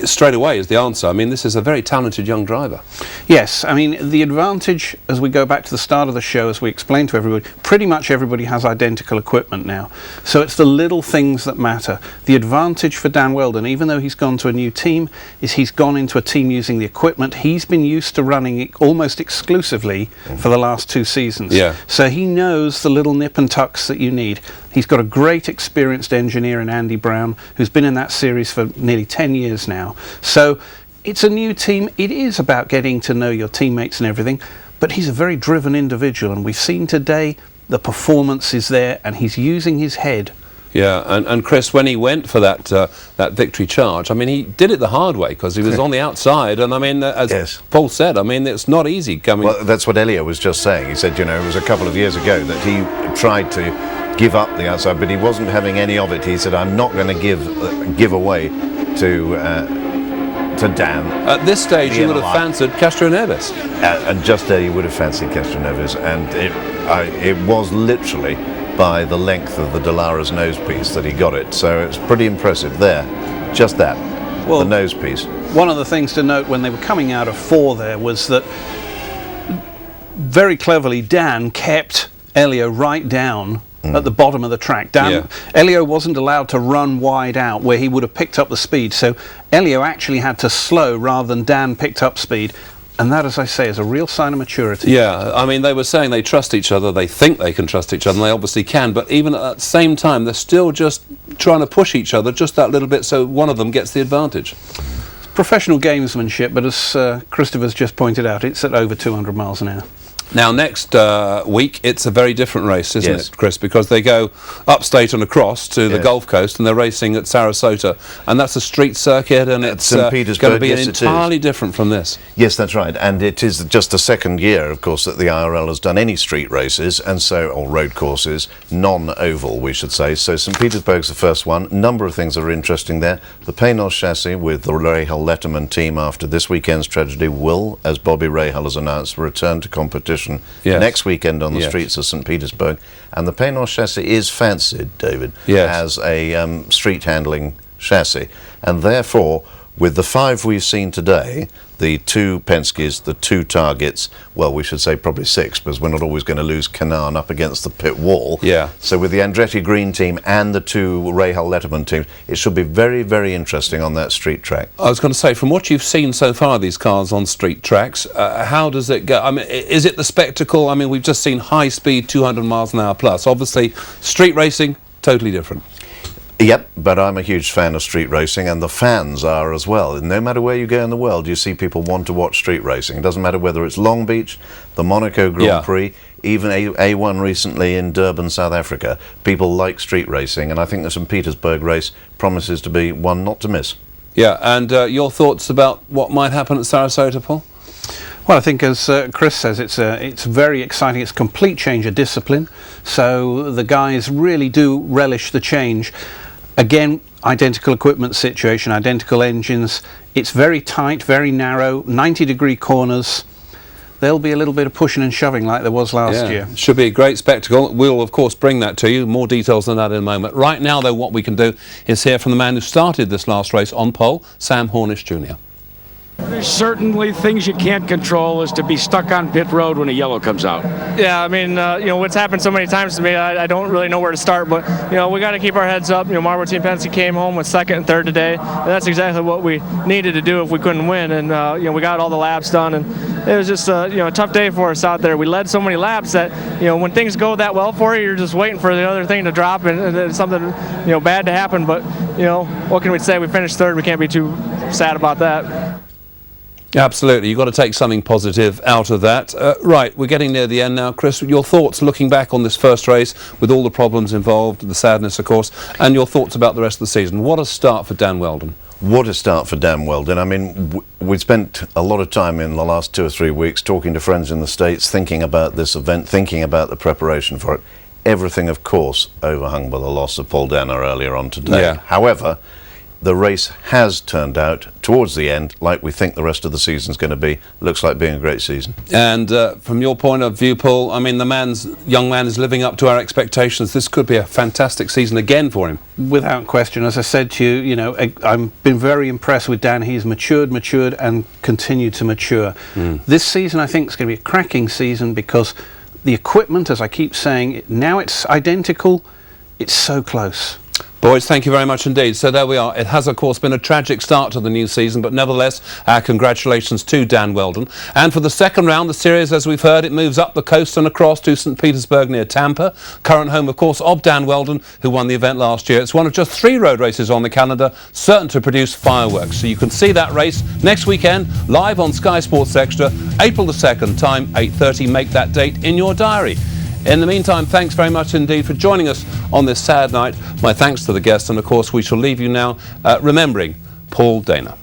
Straight away is the answer. I mean, this is a very talented young driver. Yes, I mean, the advantage, as we go back to the start of the show, as we explained to everybody, pretty much everybody has identical equipment now. So it's the little things that matter. The advantage for Dan Weldon, even though he's gone to a new team, is he's gone into a team using the equipment he's been used to running it almost exclusively for the last 2 seasons. So he knows the little nip and tucks that you need. He's got a great experienced engineer in Andy Brown, who's been in that series for nearly 10 years now. So it's a new team. It is about getting to know your teammates and everything, but he's a very driven individual, and we've seen today the performance is there, and he's using his head. Yeah, and Chris, when he went for that victory charge, I mean, he did it the hard way because he was on the outside, and I mean, as Paul said, I mean, it's not easy coming. Well, that's what Elio was just saying. He said, you know, it was a couple of years ago that he tried to give up the outside, but he wasn't having any of it. He said, I'm not going to give away to Dan. At this stage, he would have fancied Castroneves. And just there, he would have fancied Castroneves, and it was literally by the length of the Dallara's nose piece that he got it. So it's pretty impressive there. Just that, the nose piece. One of the things to note when they were coming out of 4 there was that very cleverly Dan kept Elio right down at the bottom of the track. Elio wasn't allowed to run wide out where he would have picked up the speed, so Elio actually had to slow rather than Dan picked up speed. And that, as I say, is a real sign of maturity. Yeah, I mean, they were saying they trust each other, they think they can trust each other, and they obviously can, but even at the same time, they're still just trying to push each other just that little bit so one of them gets the advantage. It's professional gamesmanship, but as Christopher's just pointed out, it's at over 200 miles an hour. Now, next week, it's a very different race, isn't it, Chris? Because they go upstate and across to the Gulf Coast, and they're racing at Sarasota, and that's a street circuit, and it's going to be entirely different from this. Yes, that's right, and it is just the second year, of course, that the IRL has done any street races, and so, or road courses, non-oval, we should say. So St. Petersburg's the first one. A number of things are interesting there. The Panos chassis with the Rahal Letterman team after this weekend's tragedy will, as Bobby Rahal has announced, return to competition next weekend on the streets of St. Petersburg. And the Panos chassis is fancied, David, as a street handling chassis. And therefore, with the 5 we've seen today, the 2 Penske's, the 2 Targets, well, we should say probably 6, because we're not always going to lose Canaan up against the pit wall. So with the Andretti Green team and the 2 Rahal Letterman teams, it should be very, very interesting on that street track. I was going to say, from what you've seen so far, these cars on street tracks, how does it go? I mean, is it the spectacle? I mean, we've just seen high speed, 200 miles an hour plus. Obviously, street racing, totally different. Yep, but I'm a huge fan of street racing, and the fans are as well. No matter where you go in the world, you see people want to watch street racing. It doesn't matter whether it's Long Beach, the Monaco Grand Prix, even A1 recently in Durban, South Africa. People like street racing, and I think the St. Petersburg race promises to be one not to miss. Yeah, and your thoughts about what might happen at Sarasota, Paul? Well, I think, as Chris says, it's very exciting. It's a complete change of discipline, so the guys really do relish the change. Again, identical equipment situation, identical engines. It's very tight, very narrow, 90-degree corners. There'll be a little bit of pushing and shoving like there was last year. Should be a great spectacle. We'll, of course, bring that to you. More details on that in a moment. Right now, though, what we can do is hear from the man who started this last race on pole, Sam Hornish Jr. There's certainly things you can't control, is to be stuck on pit road when a yellow comes out. Yeah, I mean, you know, what's happened so many times to me, I don't really know where to start, but, you know, we got to keep our heads up. You know, Marlboro Team Penske came home with 2nd and 3rd today, and that's exactly what we needed to do if we couldn't win, and, you know, we got all the laps done, and it was just, you know, a tough day for us out there. We led so many laps that, you know, when things go that well for you, you're just waiting for the other thing to drop and something, you know, bad to happen, but, you know, what can we say? We finished 3rd. We can't be too sad about that. Absolutely, you've got to take something positive out of that. Right, we're getting near the end now. Chris, your thoughts looking back on this first race with all the problems involved, the sadness, of course, and your thoughts about the rest of the season. What a start for Dan Wheldon. What a start for Dan Wheldon. I mean, we spent a lot of time in the last 2 or 3 weeks talking to friends in the States, thinking about this event, thinking about the preparation for it. Everything, of course, overhung by the loss of Paul Danner earlier on today. However, the race has turned out, towards the end, like we think the rest of the season's going to be. Looks like being a great season. And from your point of view, Paul, I mean, the young man is living up to our expectations. This could be a fantastic season again for him. Without question. As I said to you, you know, I've been very impressed with Dan. He's matured, and continued to mature. This season, I think, is going to be a cracking season because the equipment, as I keep saying, now it's identical. It's so close. Boys, thank you very much indeed. So there we are. It has, of course, been a tragic start to the new season, but nevertheless, our congratulations to Dan Wheldon. And for the second round, the series, as we've heard, it moves up the coast and across to St. Petersburg near Tampa, current home, of course, of Dan Wheldon, who won the event last year. It's one of just 3 road races on the calendar, certain to produce fireworks. So you can see that race next weekend, live on Sky Sports Extra, April the 2nd, time 8:30. Make that date in your diary. In the meantime, thanks very much indeed for joining us on this sad night. My thanks to the guests, and of course we shall leave you now remembering Paul Dana.